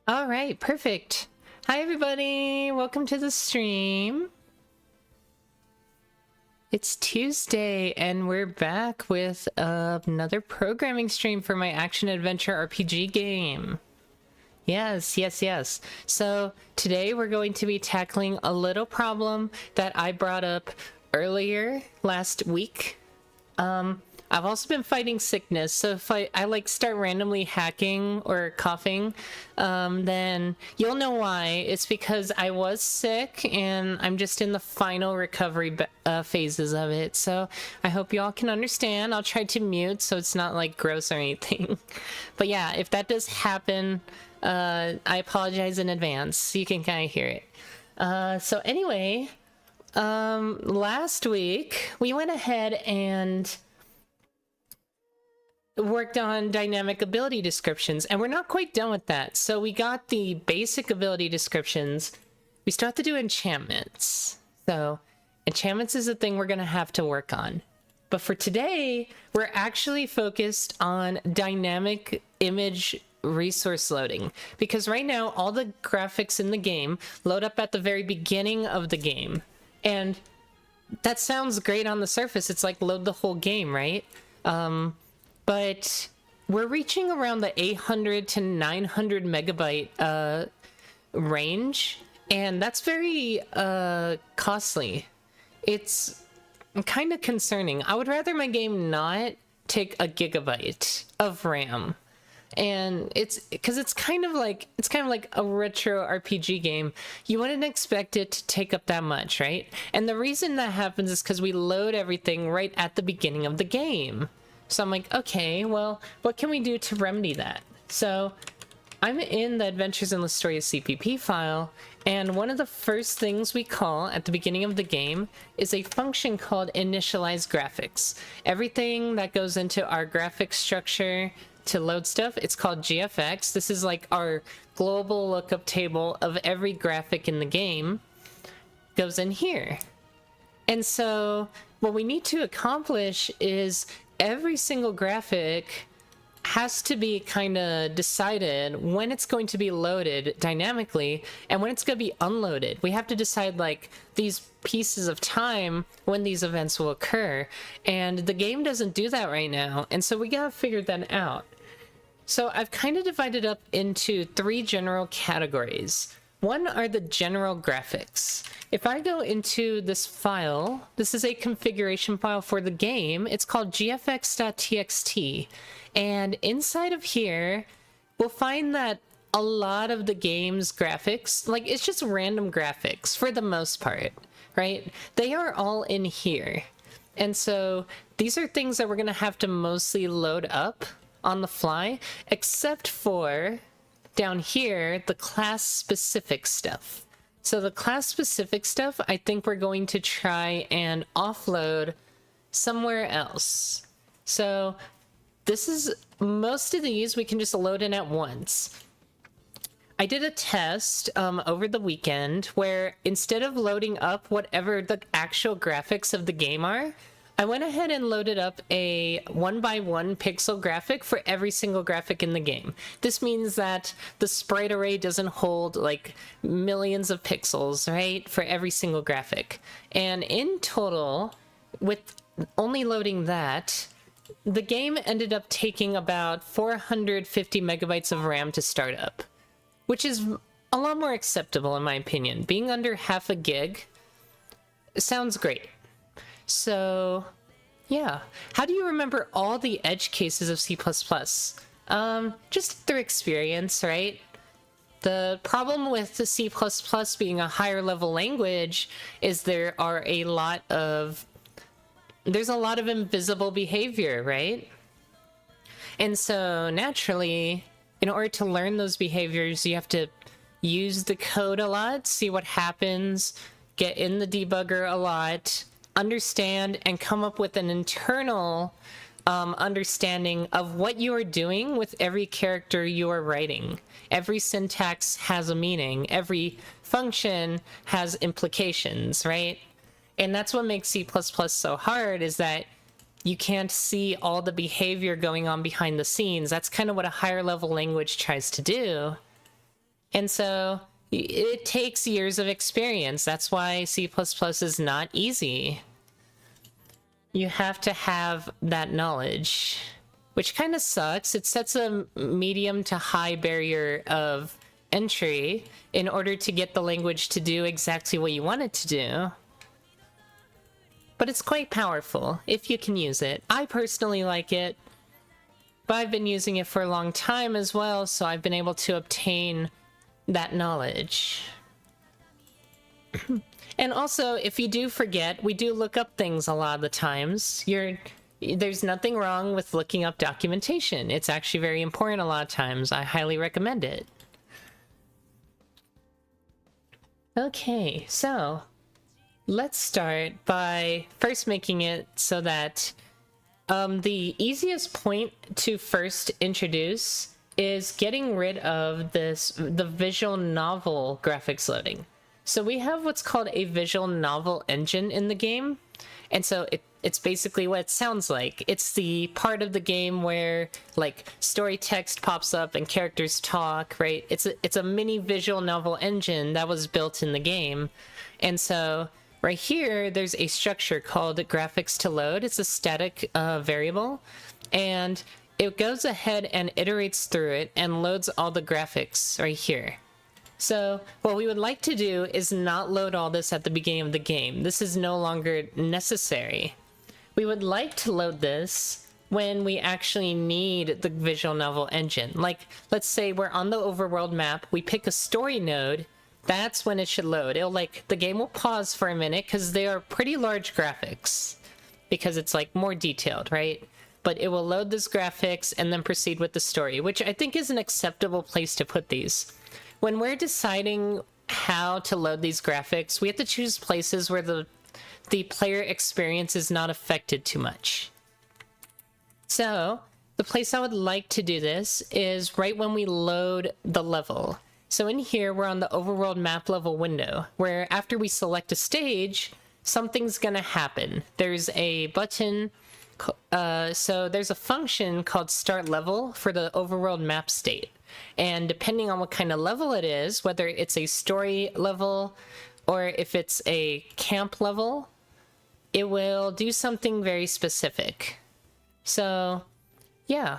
All right, perfect. Hi, everybody. Welcome to the stream. It's Tuesday, and we're back with another programming stream for my action-adventure RPG game. Yes. So today we're going to be tackling a little problem that I brought up earlier last week. I've also been fighting sickness, so if I like start randomly hacking or coughing, then you'll know why. It's because I was sick and I'm just in the final recovery phases of it. So I hope y'all can understand. I'll try to mute so it's not like gross or anything. But yeah, if that does happen, I apologize in advance. You can kind of hear it. So anyway, last week we went ahead and worked on dynamic ability descriptions, and we're not quite done with that. So we got the basic ability descriptions. We still have to do enchantments. So enchantments is a thing we're going to have to work on. But for today, we're actually focused on dynamic image resource loading, because right now all the graphics in the game load up at the very beginning of the game. And that sounds great on the surface. It's like load the whole game, right? But we're reaching around the 800 to 900 megabyte range, and that's very costly. It's kind of concerning. I would rather my game not take a gigabyte of RAM. And it's because it's kind of like a retro RPG game. You wouldn't expect it to take up that much, right? And the reason that happens is because we load everything right at the beginning of the game. So I'm like, okay, well, what can we do to remedy that? So I'm in the Adventures in Lestoria CPP file, and one of the first things we call at the beginning of the game is a function called initialize graphics. Everything that goes into our graphics structure to load stuff, it's called GFX. This is like our global lookup table of every graphic in the game goes in here. And so what we need to accomplish is every single graphic has to be kind of decided when it's going to be loaded dynamically and when it's going to be unloaded. We have to decide like these pieces of time when these events will occur, and the game doesn't do that right now, and so we gotta figure that out. So I've kind of divided up into three general categories. One are the general graphics. If I go into this file, this is a configuration file for the game. It's called gfx.txt. And inside of here, we'll find that a lot of the game's graphics, like it's just random graphics for the most part, right? They are all in here. And so these are things that we're going to have to mostly load up on the fly, except for down here, the class-specific stuff. So the class-specific stuff, I think we're going to try and offload somewhere else. So this is, most of these we can just load in at once. I did a test over the weekend where instead of loading up whatever the actual graphics of the game are, I went ahead and loaded up a 1x1 pixel graphic for every single graphic in the game. This means that the sprite array doesn't hold like millions of pixels, right, for every single graphic. And in total, with only loading that, the game ended up taking about 450 megabytes of RAM to start up, which is a lot more acceptable in my opinion. Being under half a gig sounds great. So, yeah. How do you remember all the edge cases of C++? Just through experience, right? The problem with the C++ being a higher level language is there's a lot of invisible behavior, right? And so naturally, in order to learn those behaviors, you have to use the code a lot, see what happens, get in the debugger a lot, understand and come up with an internal understanding of what you are doing with every character you are writing. Every syntax has a meaning. Every function has implications, right? And that's what makes C++ so hard, is that you can't see all the behavior going on behind the scenes. That's kind of what a higher level language tries to do. And so it takes years of experience. That's why C++ is not easy. You have to have that knowledge, which kind of sucks. It sets a medium to high barrier of entry in order to get the language to do exactly what you want it to do. But it's quite powerful if you can use it. I personally like it, but I've been using it for a long time as well, so I've been able to obtain that knowledge. And also, if you do forget, we do look up things a lot of the times. There's nothing wrong with looking up documentation. It's actually very important a lot of times. I highly recommend it. Okay, so let's start by first making it so that the easiest point to first introduce is getting rid of the visual novel graphics loading. So we have what's called a visual novel engine in the game. And so it's basically what it sounds like. It's the part of the game where like story text pops up and characters talk, right? It's a mini visual novel engine that was built in the game. And so right here, there's a structure called graphics to load. It's a static variable. And it goes ahead and iterates through it and loads all the graphics right here. So what we would like to do is not load all this at the beginning of the game. This is no longer necessary. We would like to load this when we actually need the visual novel engine. Like, let's say we're on the overworld map, we pick a story node, that's when it should load. The game will pause for a minute because they are pretty large graphics because it's like more detailed, right? But it will load this graphics and then proceed with the story, which I think is an acceptable place to put these. When we're deciding how to load these graphics, we have to choose places where the player experience is not affected too much. So the place I would like to do this is right when we load the level. So in here, we're on the overworld map level window, where after we select a stage, something's gonna happen. There's a button, so there's a function called start level for the overworld map state. And depending on what kind of level it is, whether it's a story level or if it's a camp level, it will do something very specific. So, yeah,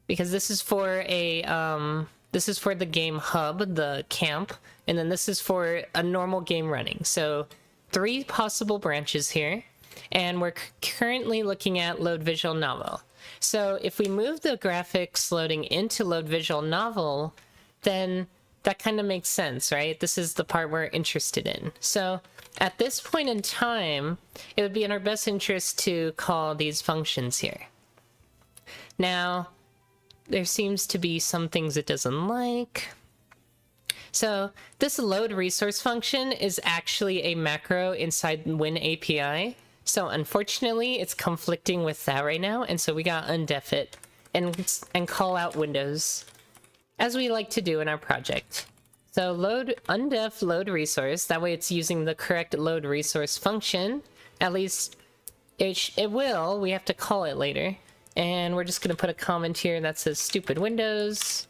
because this is for the game hub, the camp, and then this is for a normal game running. So 3 possible branches here, and we're currently looking at load visual novel. So if we move the graphics loading into load visual novel, then that kind of makes sense, right? This is the part we're interested in. So at this point in time, it would be in our best interest to call these functions here. Now, there seems to be some things it doesn't like. So this load resource function is actually a macro inside Win API. So unfortunately, it's conflicting with that right now, and so we got undef it and call out windows, as we like to do in our project. So load undef load resource, that way it's using the correct load resource function. At least it will, we have to call it later. And we're just gonna put a comment here that says stupid windows.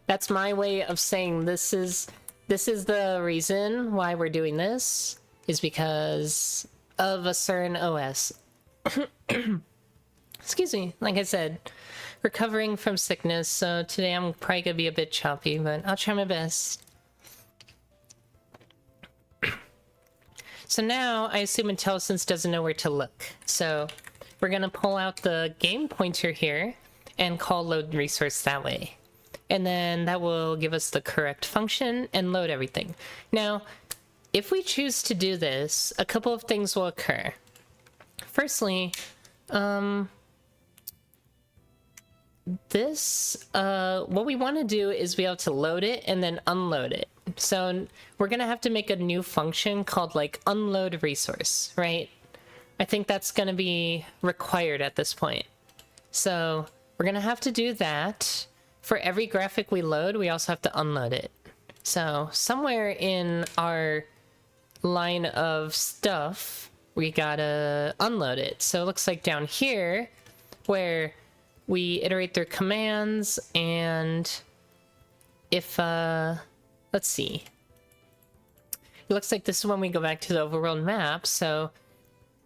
That's my way of saying this is the reason why we're doing this. Is because of a certain OS. Excuse me, like I said, recovering from sickness, so today I'm probably gonna be a bit choppy, but I'll try my best. So now, I assume IntelliSense doesn't know where to look. So we're gonna pull out the game pointer here and call load resource that way. And then that will give us the correct function and load everything. Now, if we choose to do this, a couple of things will occur. Firstly, what we want to do is be able to load it and then unload it. So we're going to have to make a new function called like unload resource, right? I think that's going to be required at this point. So we're going to have to do that. For every graphic we load, we also have to unload it. So somewhere in our line of stuff, we gotta unload it. So it looks like down here, where we iterate through commands and if, let's see. It looks like this is when we go back to the overworld map, so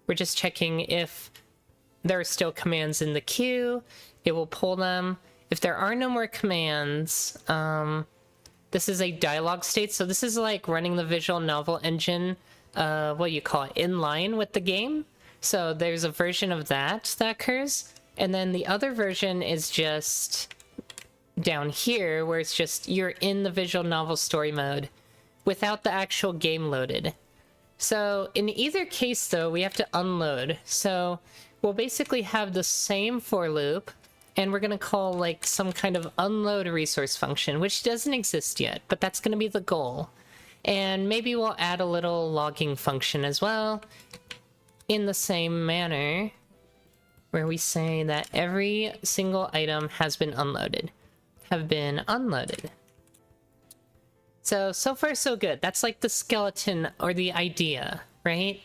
we're just checking if there are still commands in the queue. It will pull them. If there are no more commands, this is a dialogue state, so this is like running the visual novel engine, what do you call it, in line with the game. So there's a version of that occurs, and then the other version is just down here, where it's just you're in the visual novel story mode without the actual game loaded. So in either case, though, we have to unload. So we'll basically have the same for loop, and we're going to call like some kind of unload resource function, which doesn't exist yet, but that's going to be the goal. And maybe we'll add a little logging function as well, in the same manner, where we say that every single item has been unloaded. So far so good. That's like the skeleton or the idea, right?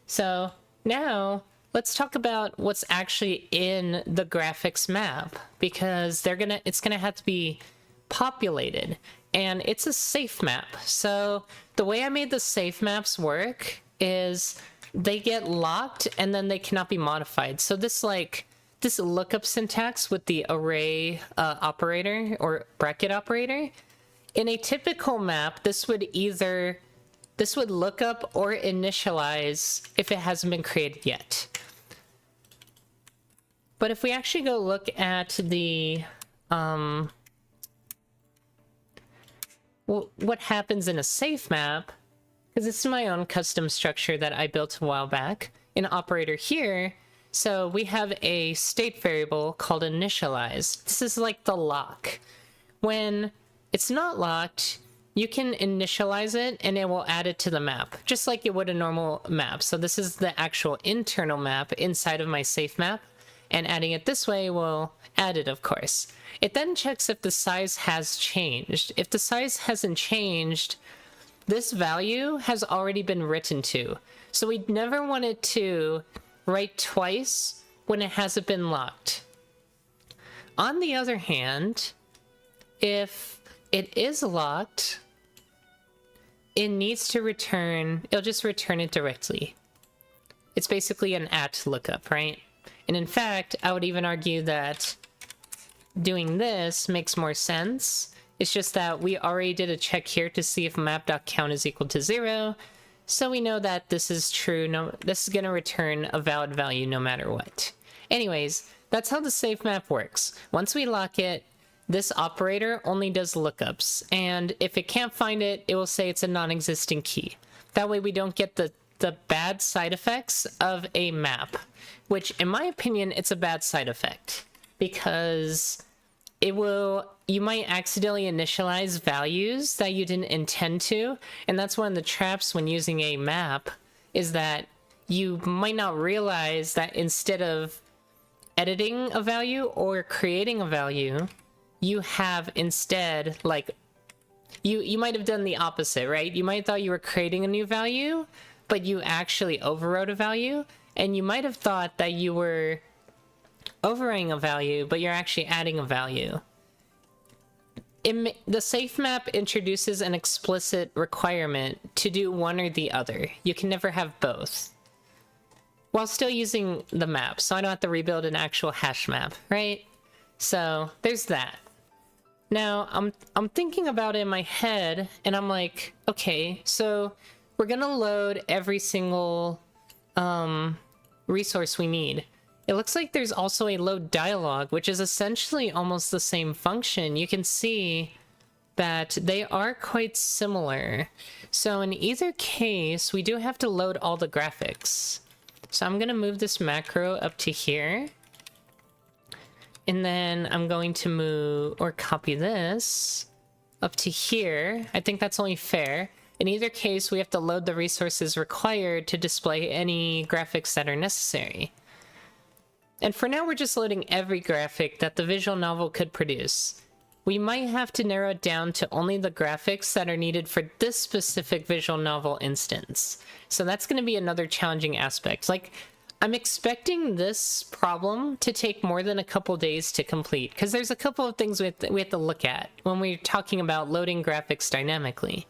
So now let's talk about what's actually in the graphics map, because it's gonna have to be populated, and it's a safe map. So the way I made the safe maps work is they get locked and then they cannot be modified. So this lookup syntax with the array operator or bracket operator, in a typical map, this would look up or initialize if it hasn't been created yet. But if we actually go look at the what happens in a safe map, because it's my own custom structure that I built a while back, an operator here. So we have a state variable called initialize. This is like the lock. When it's not locked, you can initialize it and it will add it to the map, just like it would a normal map. So this is the actual internal map inside of my safe map, and adding it this way will add it, of course. It then checks if the size has changed. If the size hasn't changed, this value has already been written to. So we'd never want it to write twice when it hasn't been locked. On the other hand, if it is locked, it needs to return, it'll just return it directly. It's basically an at lookup, right? And in fact, I would even argue that doing this makes more sense. It's just that we already did a check here to see if map.count is equal to 0. So we know that this is true. No, this is going to return a valid value no matter what. Anyways, that's how the safe map works. Once we lock it, this operator only does lookups. And if it can't find it, it will say it's a non-existent key. That way we don't get the bad side effects of a map, which in my opinion, it's a bad side effect, because you might accidentally initialize values that you didn't intend to, and that's one of the traps when using a map, is that you might not realize that instead of editing a value or creating a value, you have instead, like, you might have done the opposite, right? You might have thought you were creating a new value, but you actually overrode a value, and you might have thought that you were overwriting a value, but you're actually adding a value. The safe map introduces an explicit requirement to do one or the other. You can never have both, while still using the map, so I don't have to rebuild an actual hash map, right? So there's that. Now, I'm thinking about it in my head, and I'm like, okay, so we're gonna load every single resource we need. It looks like there's also a load dialog, which is essentially almost the same function. You can see that they are quite similar. So in either case, we do have to load all the graphics. So I'm gonna move this macro up to here. And then I'm going to move, or copy this up to here. I think that's only fair. In either case, we have to load the resources required to display any graphics that are necessary. And for now, we're just loading every graphic that the visual novel could produce. We might have to narrow it down to only the graphics that are needed for this specific visual novel instance. So that's going to be another challenging aspect. Like, I'm expecting this problem to take more than a couple days to complete, because there's a couple of things we have to look at when we're talking about loading graphics dynamically.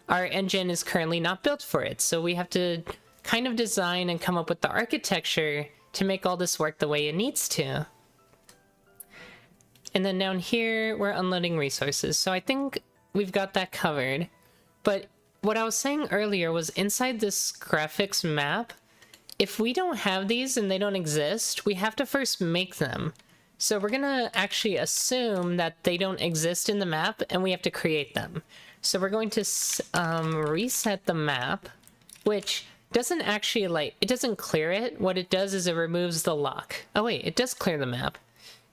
Our engine is currently not built for it, so we have to kind of design and come up with the architecture to make all this work the way it needs to. And then down here, we're unloading resources, so I think we've got that covered. But what I was saying earlier was inside this graphics map, if we don't have these and they don't exist, we have to first make them. So we're gonna actually assume that they don't exist in the map and we have to create them. So we're going to reset the map, which doesn't actually, like, it doesn't clear it. What it does is it removes the lock. Oh wait, it does clear the map.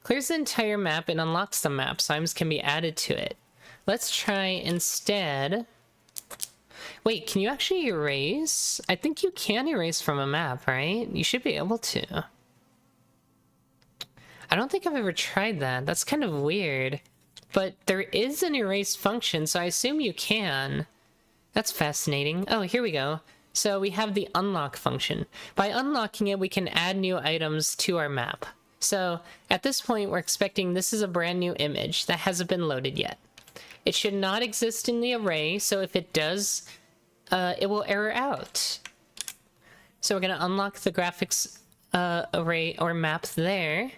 Clears the entire map and unlocks the map, so items can be added to it. Let's try instead... Wait, can you actually erase? I think you can erase from a map, right? You should be able to. I don't think I've ever tried that. That's kind of weird. But there is an erase function, so I assume you can. That's fascinating. Oh, here we go. So we have the unlock function. By unlocking it, we can add new items to our map. So at this point, we're expecting this is a brand new image that hasn't been loaded yet. It should not exist in the array, so if it does, it will error out. So we're going to unlock the graphics array or map there.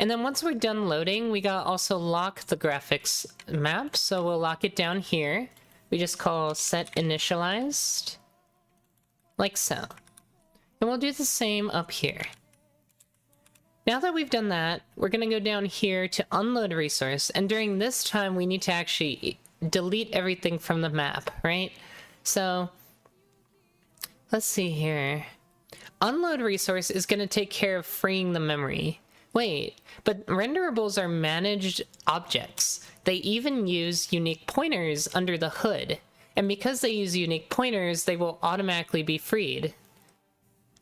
And then once we're done loading, we got also lock the graphics map. So we'll lock it down here. We just call set initialized, like so. And we'll do the same up here. Now that we've done that, we're going to go down here to unload a resource, and during this time we need to actually delete everything from the map, right? So, let's see here. Unload resource is going to take care of freeing the memory. Wait, but renderables are managed objects. They even use unique pointers under the hood, and because they use unique pointers, they will automatically be freed.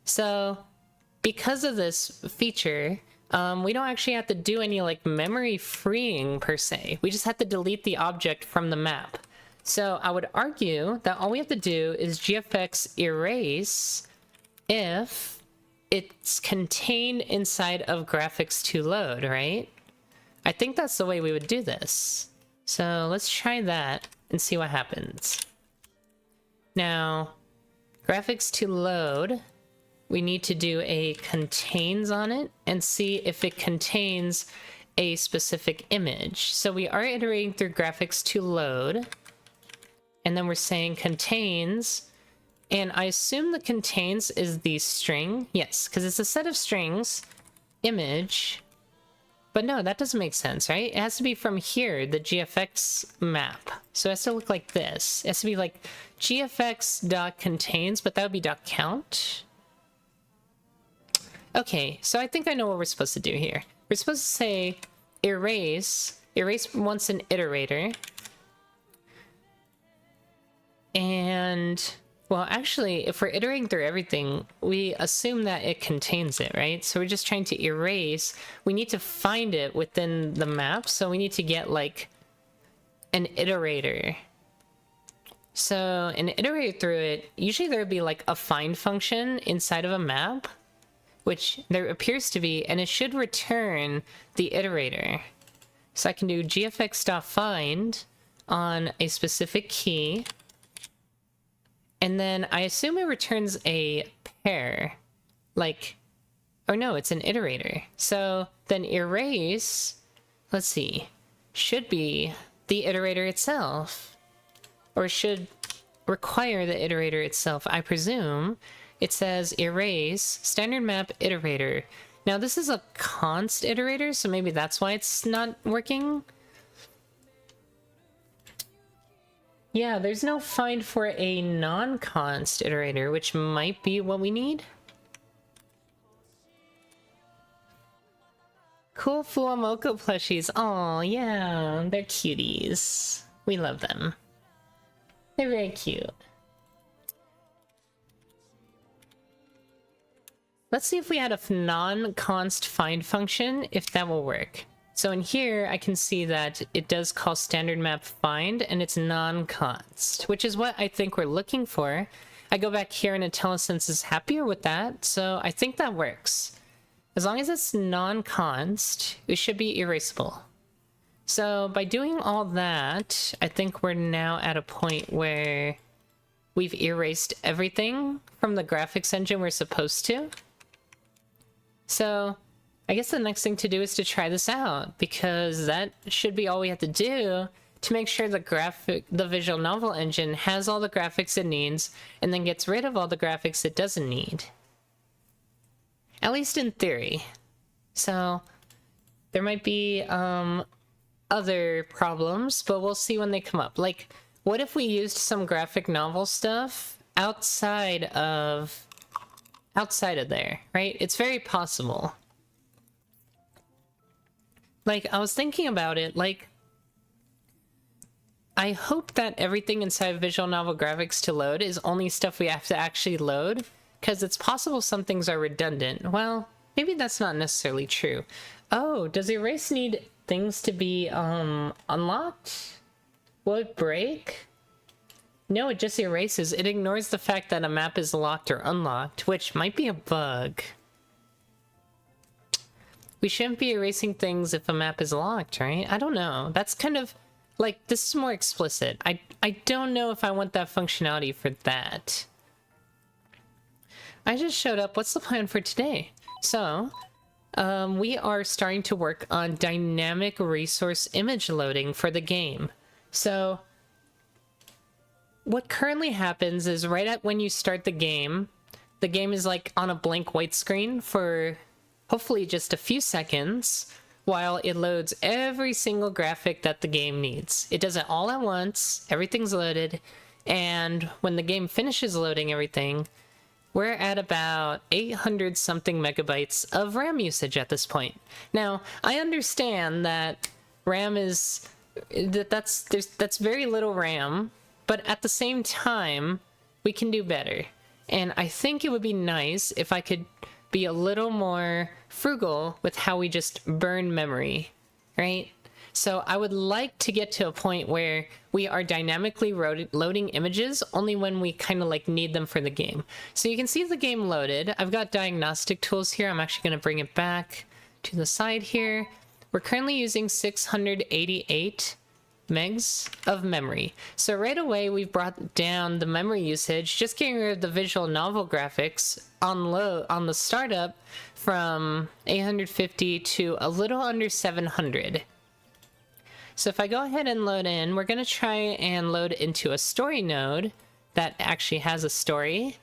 So... because of this feature, we don't actually have to do any like memory freeing per se. We just have to delete the object from the map. So I would argue that all we have to do is gfx erase if it's contained inside of graphics to load, right? I think that's the way we would do this. So let's try that and see what happens. Now, graphics to load. We need to do a contains on it and see if it contains a specific image. So we are iterating through graphics to load, and then we're saying contains, and I assume the contains is the string. Yes, because it's a set of strings, image, but no, that doesn't make sense, right? It has to be from here, the GFX map. So it has to look like this. It has to be like gfx.contains, but that would be .count. Okay, so I think I know what we're supposed to do here. We're supposed to say erase once an iterator. And, well, actually, if we're iterating through everything, we assume that it contains it, right? So we're just trying to erase. We need to find it within the map, so we need to get, like, an iterator. So, an iterator through it, usually there would be, like, a find function inside of a map, which there appears to be, and it should return the iterator. So I can do gfx.find on a specific key, and then I assume it returns a pair, like, oh no, it's an iterator. So then erase, let's see, should be the iterator itself, or should require the iterator itself, I presume. It says erase standard map iterator. Now this is a const iterator, so maybe that's why it's not working. Yeah, there's no find for a non-const iterator, which might be what we need. Cool Fuamoko plushies. Aw, yeah, they're cuties. We love them. They're very cute. Let's see if we add a non-const find function, if that will work. So in here, I can see that it does call standard map find, and it's non-const, which is what I think we're looking for. I go back here and IntelliSense is happier with that, so I think that works. As long as it's non-const, it should be erasable. So by doing all that, I think we're now at a point where we've erased everything from the graphics engine we're supposed to. So I guess the next thing to do is to try this out, because that should be all we have to do to make sure the visual novel engine has all the graphics it needs and then gets rid of all the graphics it doesn't need. At least in theory. So there might be other problems, but we'll see when they come up. Like, what if we used some graphic novel stuff outside of there, right? It's very possible. Like, I was thinking about it, like, I hope that everything inside visual novel graphics to load is only stuff we have to actually load, because it's possible some things are redundant. Well, maybe that's not necessarily true. Oh, does erase need things to be unlocked? Will it break? No, it just erases. It ignores the fact that a map is locked or unlocked, which might be a bug. We shouldn't be erasing things if a map is locked, right? I don't know. That's kind of like, this is more explicit. I don't know if I want that functionality for that. I just showed up. What's the plan for today? So, we are starting to work on dynamic resource image loading for the game. So, what currently happens is right at when you start the game is like on a blank white screen for hopefully just a few seconds while it loads every single graphic that the game needs. It does it all at once, everything's loaded, and when the game finishes loading everything, we're at about 800 something megabytes of RAM usage at this point. Now, I understand that RAM is that's very little RAM, but at the same time, we can do better. And I think it would be nice if I could be a little more frugal with how we just burn memory, right? So I would like to get to a point where we are dynamically loading images only when we kind of like need them for the game. So you can see the game loaded. I've got diagnostic tools here. I'm actually going to bring it back to the side here. We're currently using 688 megs of memory. So right away we've brought down the memory usage, just getting rid of the visual novel graphics on the startup from 850 to a little under 700. So if I go ahead and load in, we're going to try and load into a story node that actually has a story.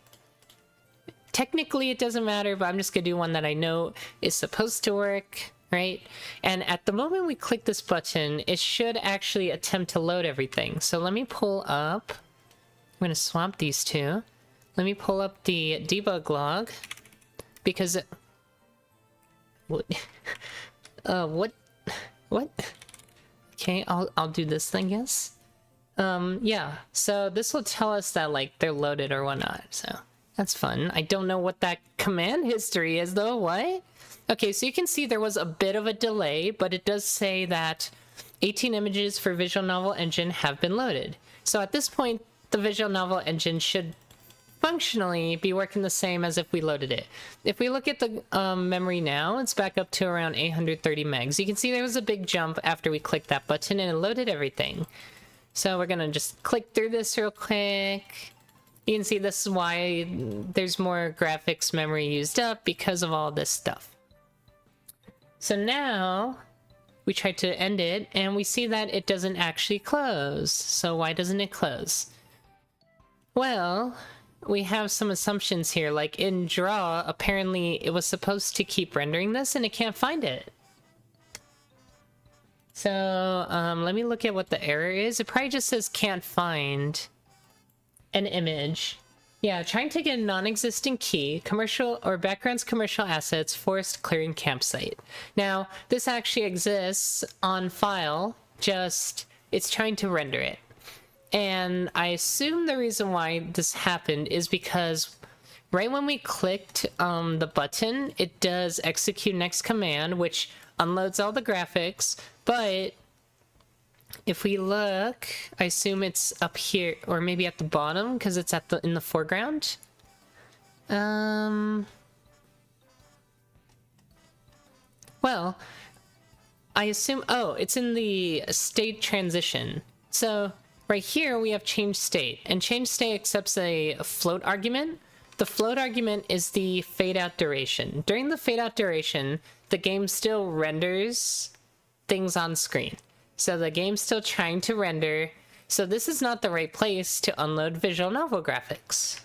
Technically it doesn't matter, but I'm just going to do one that I know is supposed to work, right? And at the moment we click this button, it should actually attempt to load everything. So let me pull up, I'm going to swap these two. Let me pull up the debug log, because what? What? Okay, I'll do this thing, yes. Yeah, so this will tell us that, like, they're loaded or whatnot, so that's fun. I don't know what that command history is, though. What? Okay, so you can see there was a bit of a delay, but it does say that 18 images for Visual Novel Engine have been loaded. So at this point, the Visual Novel Engine should functionally be working the same as if we loaded it. If we look at the memory now, it's back up to around 830 megs. You can see there was a big jump after we clicked that button and it loaded everything. So we're gonna just click through this real quick. You can see this is why there's more graphics memory used up, because of all this stuff. So now we try to end it and we see that it doesn't actually close. So why doesn't it close? Well, we have some assumptions here, like in draw, apparently it was supposed to keep rendering this and it can't find it. So let me look at what the error is. It probably just says can't find an image. Yeah, trying to get a non-existent key, commercial or backgrounds commercial assets, forest clearing campsite. Now, this actually exists on file, just it's trying to render it. And I assume the reason why this happened is because right when we clicked the button, it does execute next command, which unloads all the graphics, but if we look, I assume it's up here, or maybe at the bottom, because it's in the foreground. Well, I assume, oh, it's in the state transition. So right here we have change state, and change state accepts a float argument. The float argument is the fade out duration. During the fade out duration, the game still renders things on screen. So the game's still trying to render. So this is not the right place to unload visual novel graphics.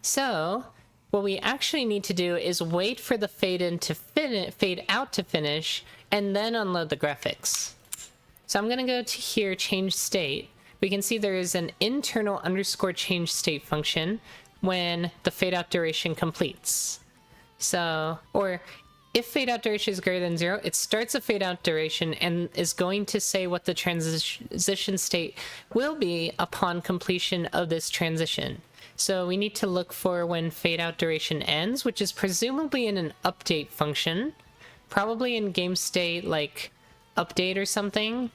So what we actually need to do is wait for the fade out to finish, and then unload the graphics. So I'm going to go to here, change state. We can see there is an internal underscore change state function when the fade out duration completes. So, or if fade out duration is greater than 0, it starts a fade out duration and is going to say what the transition state will be upon completion of this transition. So we need to look for when fade out duration ends, which is presumably in an update function, probably in game state like update or something.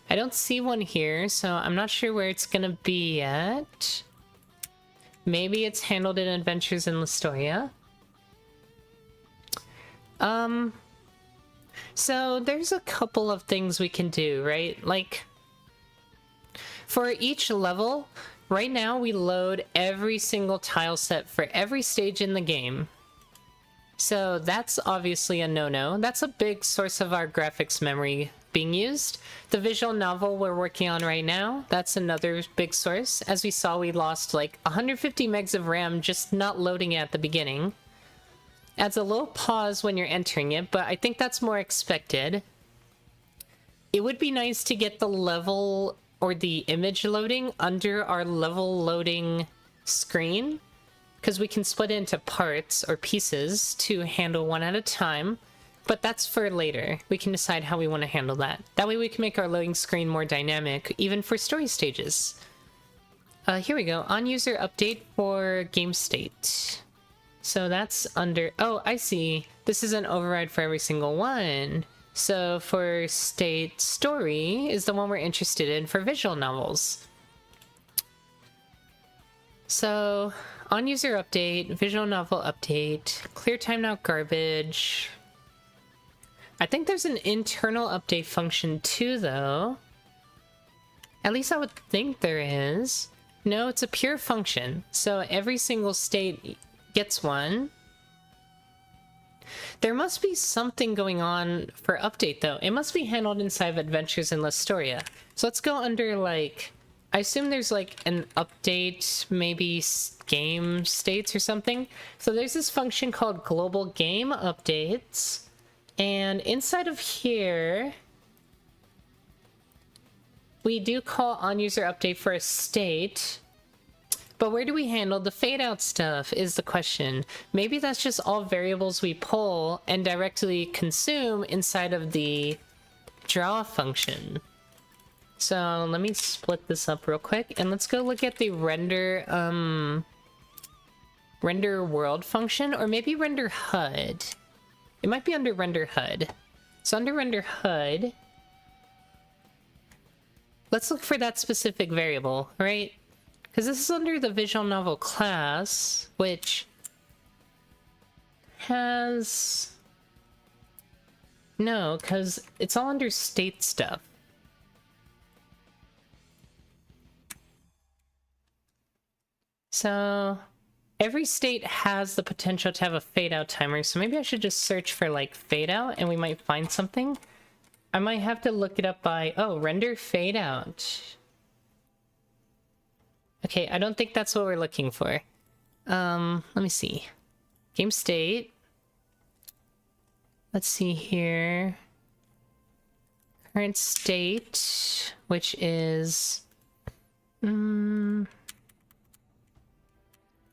I don't see one here, so I'm not sure where it's gonna be yet. Maybe it's handled in Adventures in Listoria. So there's a couple of things we can do, right? Like, for each level, right now we load every single tile set for every stage in the game. So that's obviously a no-no. That's a big source of our graphics memory being used. The visual novel we're working on right now, that's another big source. As we saw, we lost like 150 megs of RAM just not loading it at the beginning. Adds a little pause when you're entering it, but I think that's more expected. It would be nice to get the level or the image loading under our level loading screen, because we can split it into parts or pieces to handle one at a time, but that's for later. We can decide how we want to handle that. That way we can make our loading screen more dynamic, even for story stages. Here we go, on user update for game state. So that's under, oh, I see. This is an override for every single one. So for state story is the one we're interested in for visual novels. So on user update, visual novel update, clear timeout garbage. I think there's an internal update function too, though. At least I would think there is. No, it's a pure function. So every single state gets one. There must be something going on for update, though. It must be handled inside of Adventures in Listoria. So let's go under, like, I assume there's, like, an update, maybe game states or something. So there's this function called global game updates. And inside of here, we do call on user update for a state. But where do we handle the fade out stuff is the question. Maybe that's just all variables we pull and directly consume inside of the draw function. So let me split this up real quick and let's go look at the render world function, or maybe render HUD. It might be under render HUD. So under render HUD, let's look for that specific variable, right? Because this is under the visual novel class, which has... No, because it's all under state stuff. So every state has the potential to have a fade out timer, so maybe I should just search for like fade out and we might find something. I might have to look it up by, oh, render fade out. Okay, I don't think that's what we're looking for. Let me see. Game state. Let's see here. Current state, which is...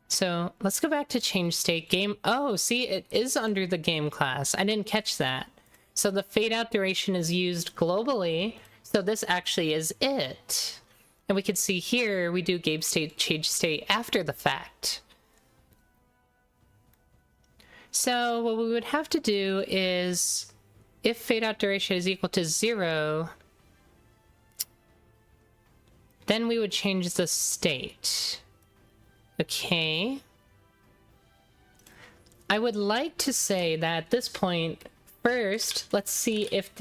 So let's go back to change state game. Oh, see, it is under the game class. I didn't catch that. So the fade out duration is used globally. So this actually is it. And we can see here, we do game state, change state after the fact. So what we would have to do is if fade out duration is equal to 0, then we would change the state. Okay. I would like to say that at this point, first, let's see if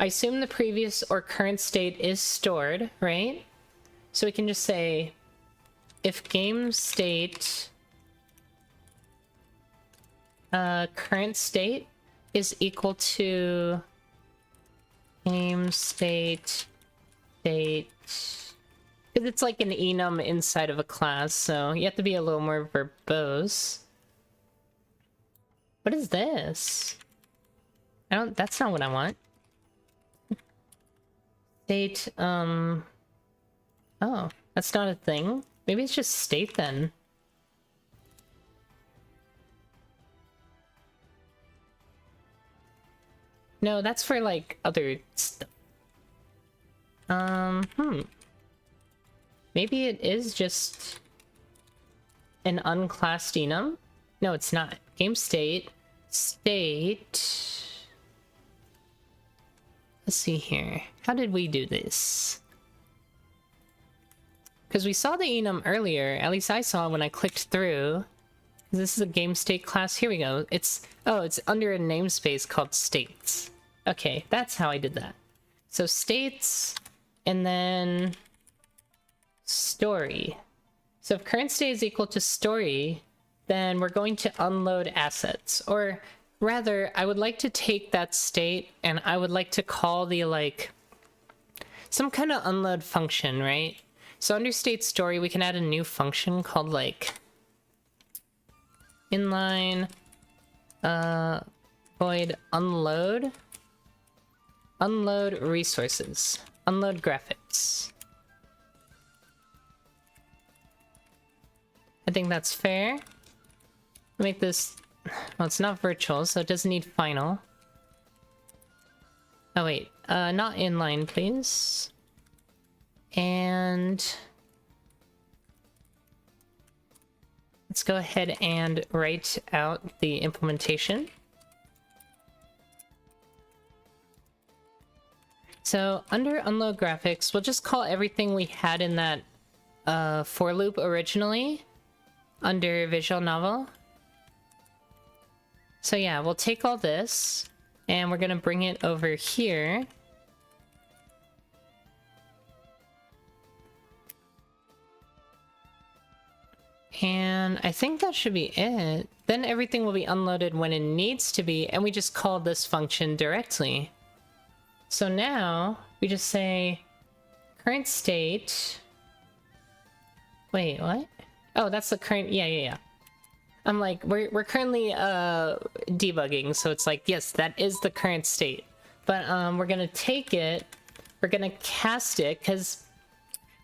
I assume the previous or current state is stored, right? So we can just say, if game state, current state is equal to game state, because it's like an enum inside of a class, so you have to be a little more verbose. What is this? That's not what I want. State, oh, that's not a thing? Maybe it's just state then. No, that's for, like, other stuff. Maybe it is just an unclassed enum? No, it's not. Game state. State. Let's see here. How did we do this? Because we saw the enum earlier. At least I saw when I clicked through. This is a game state class. Here we go. It's under a namespace called states. Okay, that's how I did that. So states, and then story. So if current state is equal to story, then we're going to unload assets. Or rather, I would like to take that state and I would like to call the, like, some kind of unload function, right? So under state story, we can add a new function called, like, inline void unload resources, unload graphics. I think that's fair. Make this, well, it's not virtual, so it doesn't need final. Oh wait, not inline, please. And let's go ahead and write out the implementation. So under unload graphics, we'll just call everything we had in that for loop originally under visual novel. So yeah, we'll take all this and we're gonna bring it over here. And I think that should be it. Then everything will be unloaded when it needs to be, and we just call this function directly. So now we just say current state. Wait, what? Oh, that's the current. Yeah. I'm like, we're currently debugging, so it's like, yes, that is the current state. But we're gonna take it, we're gonna cast it, because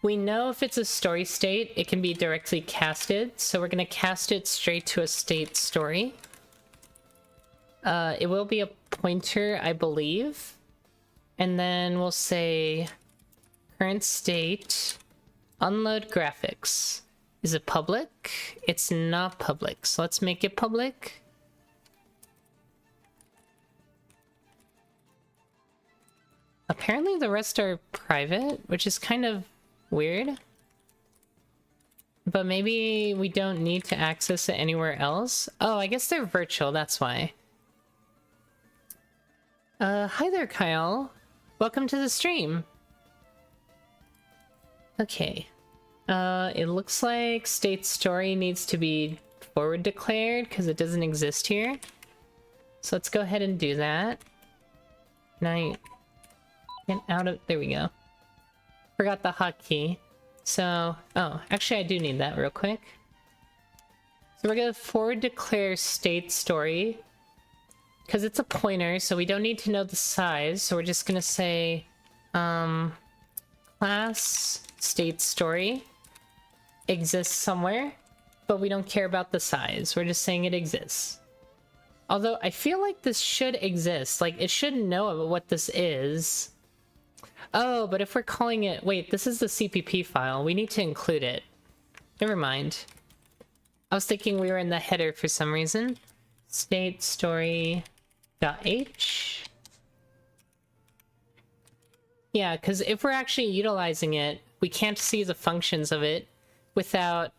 we know if it's a story state, it can be directly casted. So we're gonna cast it straight to a state story. It will be a pointer, I believe. And then we'll say current state, unload graphics. Is it public? It's not public, so let's make it public. Apparently the rest are private, which is kind of weird. But maybe we don't need to access it anywhere else. Oh, I guess they're virtual, that's why. Hi there, Kyle. Welcome to the stream. Okay. It looks like state story needs to be forward declared because it doesn't exist here. So let's go ahead and do that. Can I get out of... There we go. Forgot the hotkey. So... Oh, actually I do need that real quick. So we're gonna forward declare state story. Because it's a pointer, so we don't need to know the size. So we're just gonna say... class state story exists somewhere, but we don't care about the size. We're just saying it exists. Although I feel like this should exist. Like, it should know what this is. Oh, but if we're calling it... Wait, this is the CPP file. We need to include it. Never mind. I was thinking we were in the header for some reason. State story.h. Yeah, because if we're actually utilizing it, we can't see the functions of it without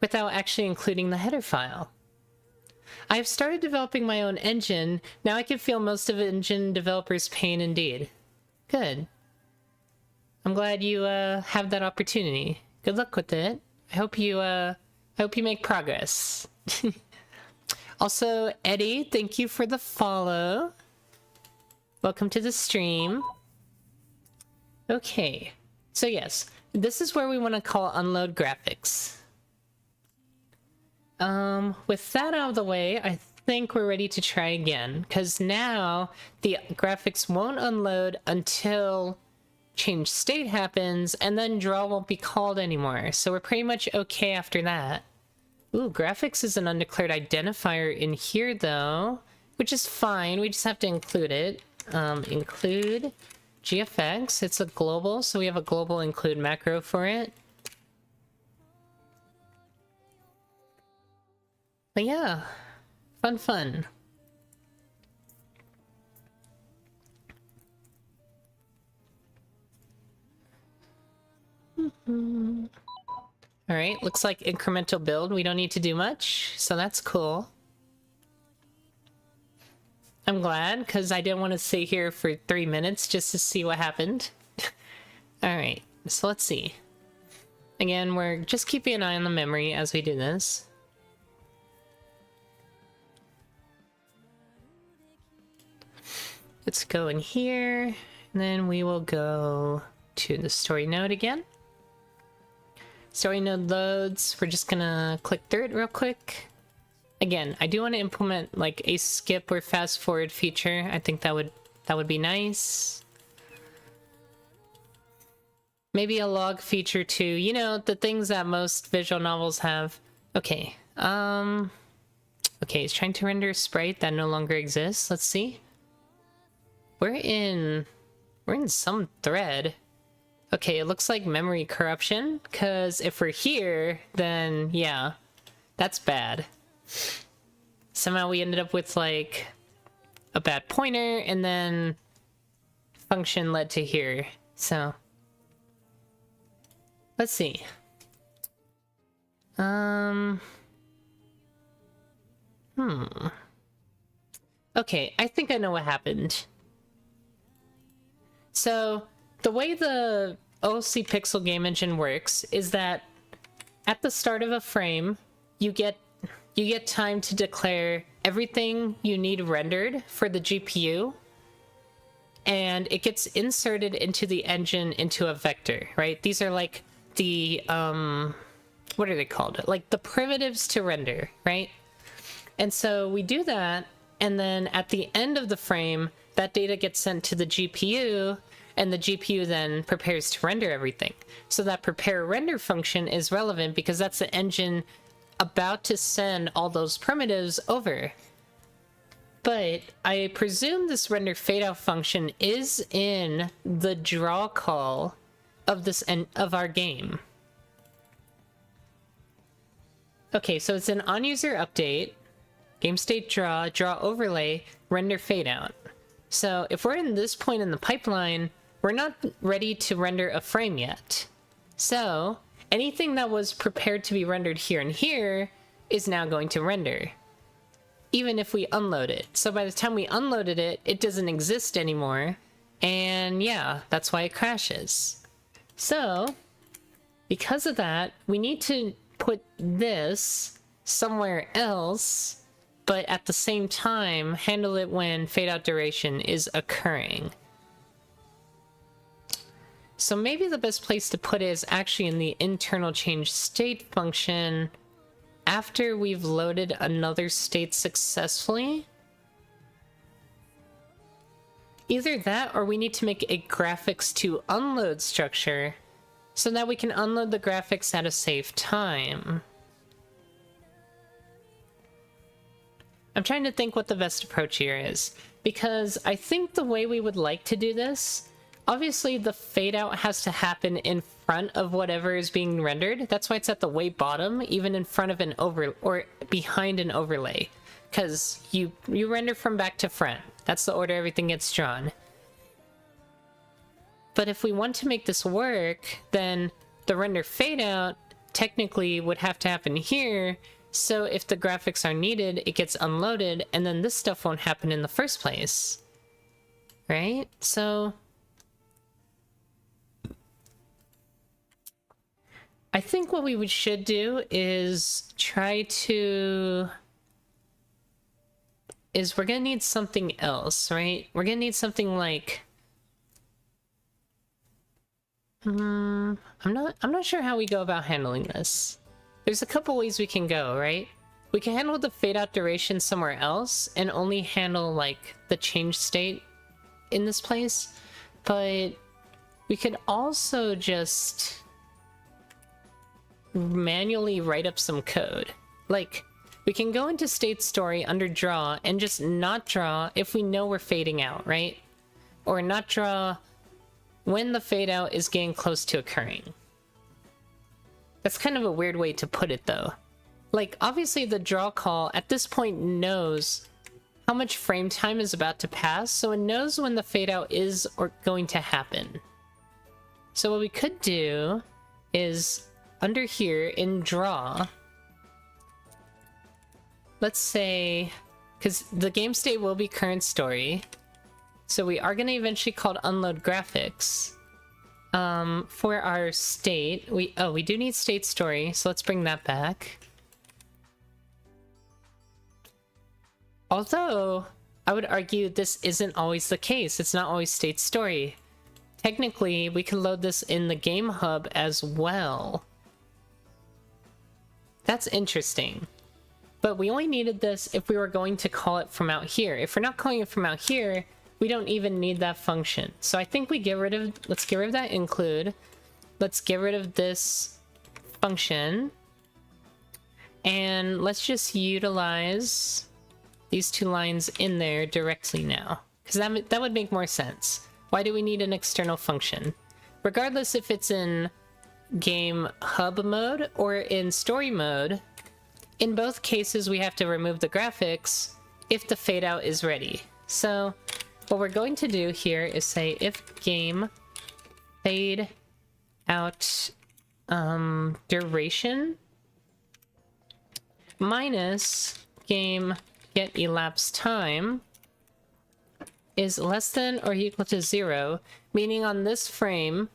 without actually including the header file. I have started developing my own engine. Now I can feel most of engine developers' pain indeed. Good. I'm glad you have that opportunity. Good luck with it. I hope you make progress. Also, Eddie, thank you for the follow. Welcome to the stream. Okay. So yes, this is where we want to call unload graphics. With that out of the way, I think we're ready to try again, because now the graphics won't unload until change state happens, and then draw won't be called anymore. So we're pretty much okay after that. Ooh, graphics is an undeclared identifier in here though, which is fine. We just have to include it. Include GFX. It's a global, so we have a global include macro for it. But yeah, fun. Alright, looks like incremental build. We don't need to do much, so that's cool. I'm glad, because I didn't want to sit here for 3 minutes just to see what happened. Alright, so let's see. Again, we're just keeping an eye on the memory as we do this. Let's go in here, and then we will go to the story node again. Story node loads. We're just gonna click through it real quick. Again, I do want to implement like a skip or fast forward feature. I think that would be nice. Maybe a log feature too. You know, the things that most visual novels have. Okay. Okay, it's trying to render a sprite that no longer exists. Let's see. We're in some thread. Okay, it looks like memory corruption, because if we're here, then yeah, that's bad. Somehow we ended up with like a bad pointer, and then function led to here. So let's see. Okay, I think I know what happened. So the way the OC Pixel game engine works is that at the start of a frame, you get time to declare everything you need rendered for the GPU, and it gets inserted into the engine into a vector, right? These are like the what are they called? Like the primitives to render, right? And so we do that, and then at the end of the frame, that data gets sent to the GPU, and the GPU then prepares to render everything. So that prepare render function is relevant because that's the engine about to send all those primitives over. But I presume this render fadeout function is in the draw call of this of our game. Okay, so it's an on-user update, game state draw, draw overlay, render fadeout. So if we're in this point in the pipeline, we're not ready to render a frame yet. So anything that was prepared to be rendered here and here is now going to render, even if we unload it. So by the time we unloaded it, it doesn't exist anymore. And yeah, that's why it crashes. So because of that, we need to put this somewhere else, but at the same time, handle it when fade out duration is occurring. So maybe the best place to put it is actually in the internal change state function after we've loaded another state successfully. Either that, or we need to make a graphics to unload structure so that we can unload the graphics at a safe time. I'm trying to think what the best approach here is, because I think the way we would like to do this, obviously the fade out has to happen in front of whatever is being rendered. That's why it's at the way bottom, even in front of an or behind an overlay. because you render from back to front. That's the order everything gets drawn. But if we want to make this work, then the render fade out technically would have to happen here. So if the graphics are needed, it gets unloaded, and then this stuff won't happen in the first place. Right? So I think what we should do is we're gonna need something else, right? We're gonna need something like I'm not sure how we go about handling this. There's a couple ways we can go, right? We can handle the fade out duration somewhere else and only handle like the change state in this place, but we could also just manually write up some code. Like, we can go into state story under draw and just not draw if we know we're fading out, right? Or not draw when the fade out is getting close to occurring. That's kind of a weird way to put it though. Like, obviously the draw call at this point knows how much frame time is about to pass, so it knows when the fade out is going to happen. So what we could do is under here in draw, let's say, because the game state will be current story, so we are going to eventually call unload graphics. For our state, we do need state story, so let's bring that back. Although, I would argue this isn't always the case. It's not always state story. Technically, we can load this in the game hub as well. That's interesting. But we only needed this if we were going to call it from out here. If we're not calling it from out here, we don't even need that function. So I think we let's get rid of that include. Let's get rid of this function. And let's just utilize these two lines in there directly now. Because that would make more sense. Why do we need an external function? Regardless if it's in game hub mode or in story mode, in both cases we have to remove the graphics if the fade out is ready. So what we're going to do here is say if game fade out duration minus game get elapsed time is less than or equal to 0, meaning on this frame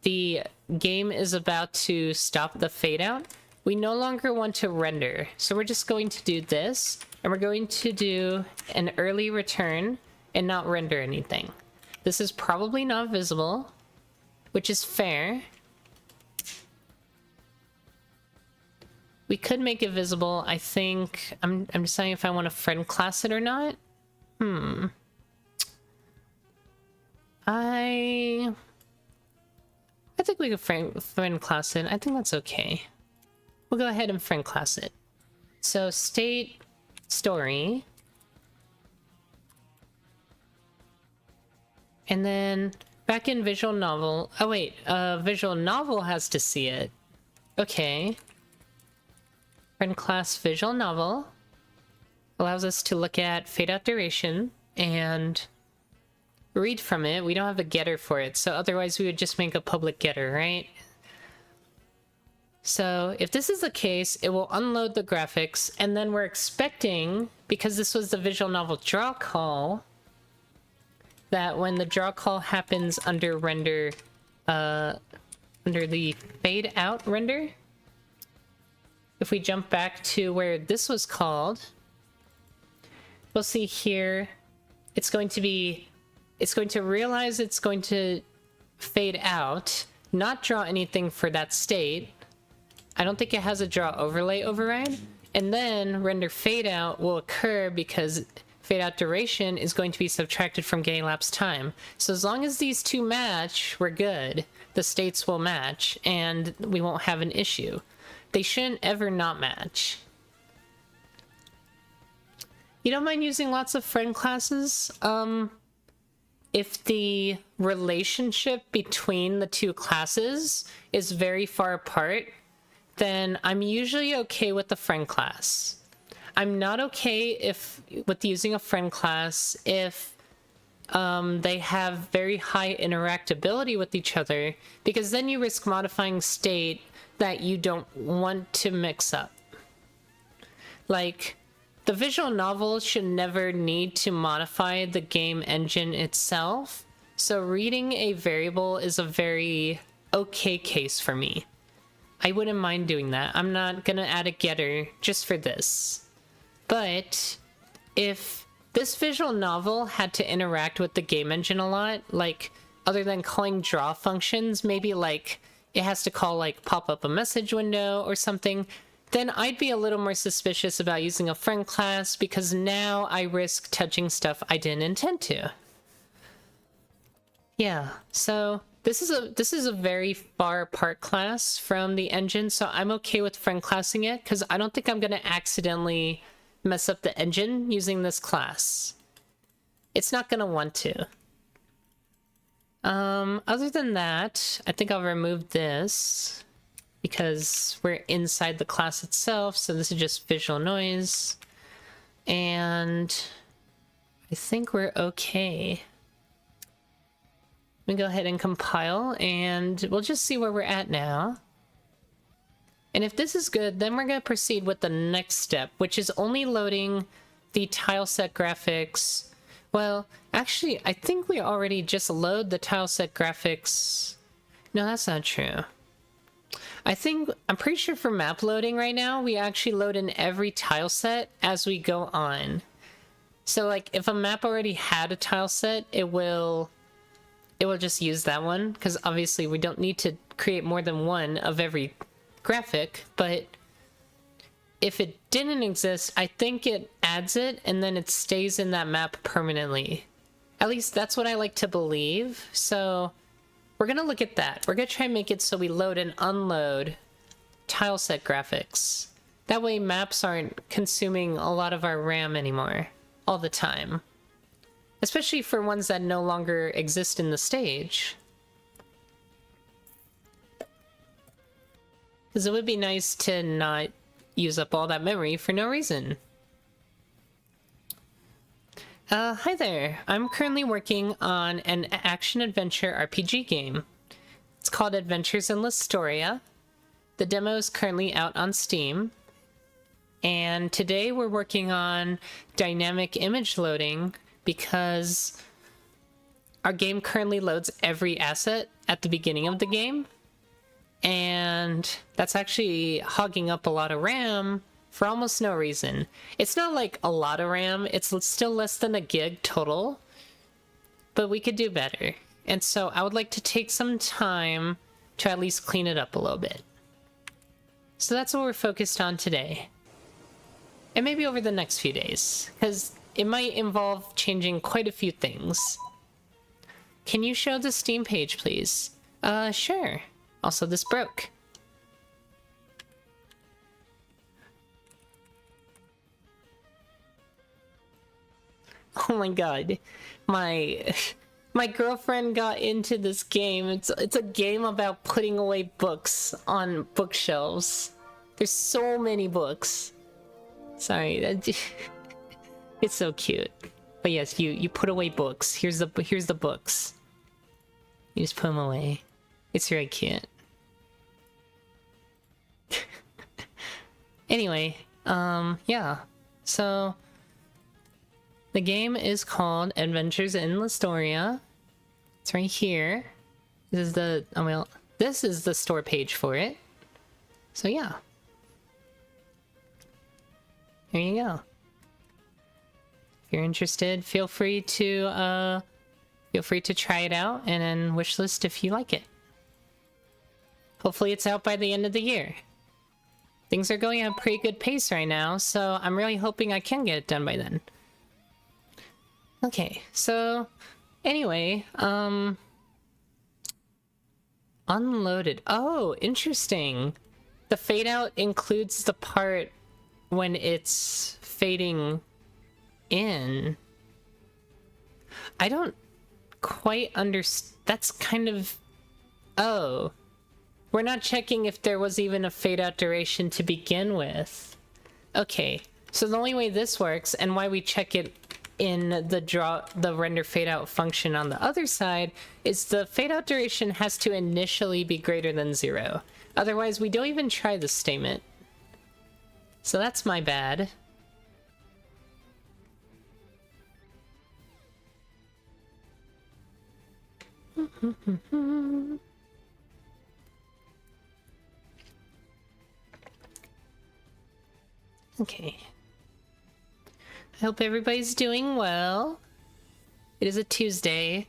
the game is about to stop the fade out. We no longer want to render, so we're just going to do this, and we're going to do an early return and not render anything. This is probably not visible, which is fair. We could make it visible. I think I'm deciding if I want to friend class it or not. I think we could friend class it. I think that's okay. We'll go ahead and friend class it. So state story. And then back in visual novel. Oh wait, visual novel has to see it. Okay. Friend class visual novel allows us to look at fade out duration and read from it. We don't have a getter for it, so otherwise we would just make a public getter, right? So if this is the case, it will unload the graphics, and then we're expecting, because this was the visual novel draw call, that when the draw call happens under render, under the fade out render, if we jump back to where this was called, we'll see here, it's going to realize it's going to fade out, not draw anything for that state. I don't think it has a draw overlay override. And then render fade out will occur because fade out duration is going to be subtracted from getting elapsed time. So as long as these two match, we're good. The states will match and we won't have an issue. They shouldn't ever not match. You don't mind using lots of friend classes? If the relationship between the two classes is very far apart, then I'm usually okay with the friend class. I'm not okay with using a friend class if they have very high interactability with each other, because then you risk modifying state that you don't want to mix up. Like, the visual novel should never need to modify the game engine itself, so reading a variable is a very okay case for me. I wouldn't mind doing that. I'm not gonna add a getter just for this. But if this visual novel had to interact with the game engine a lot, like, other than calling draw functions, maybe like it has to call like pop up a message window or something, then I'd be a little more suspicious about using a friend class, because now I risk touching stuff I didn't intend to. Yeah, so this is a very far apart class from the engine, so I'm okay with friend classing it, because I don't think I'm gonna accidentally mess up the engine using this class. It's not gonna want to. Other than that, I think I'll remove this because we're inside the class itself, so this is just visual noise. And I think we're okay. Let me go ahead and compile, and we'll just see where we're at now. And if this is good, then we're going to proceed with the next step, which is only loading the tileset graphics. Well, actually, I think we already just load the tileset graphics. No, that's not true. I'm pretty sure for map loading right now, we actually load in every tileset as we go on. So, like, if a map already had a tileset, it will just use that one, because obviously we don't need to create more than one of every graphic, but if it didn't exist, I think it adds it and then it stays in that map permanently. At least that's what I like to believe, so we're gonna look at that. We're gonna try and make it so we load and unload tileset graphics. That way maps aren't consuming a lot of our RAM anymore all the time. Especially for ones that no longer exist in the stage. Because it would be nice to not use up all that memory for no reason. Hi there. I'm currently working on an action-adventure RPG game. It's called Adventures in Listoria. The demo is currently out on Steam. And today we're working on dynamic image loading, because our game currently loads every asset at the beginning of the game, and that's actually hogging up a lot of RAM for almost no reason. It's not like a lot of RAM, it's still less than a gig total, but we could do better. And so I would like to take some time to at least clean it up a little bit. So that's what we're focused on today. And maybe over the next few days, because it might involve changing quite a few things. Can you show the Steam page, please? Sure. Also, this broke. Oh my god. My girlfriend got into this game. It's a game about putting away books on bookshelves. There's so many books. Sorry, it's so cute. But yes, you put away books. Here's the books. You just put them away. It's very cute. Anyway, yeah. So the game is called Adventures in Listoria. It's right here. This is this is the store page for it. So yeah. There you go. If you're interested, feel free to try it out and then wishlist if you like it. Hopefully it's out by the end of the year. Things are going at a pretty good pace right now, so I'm really hoping I can get it done by then. Okay, so anyway, unloaded. Oh, interesting. The fade out includes the part when it's fading in. I don't quite understand. That's kind of... Oh. We're not checking if there was even a fade out duration to begin with. Okay. So the only way this works, and why we check it in the render fade out function on the other side, is the fade out duration has to initially be greater than 0. Otherwise, we don't even try this statement. So that's my bad. Okay. I hope everybody's doing well. It is a Tuesday.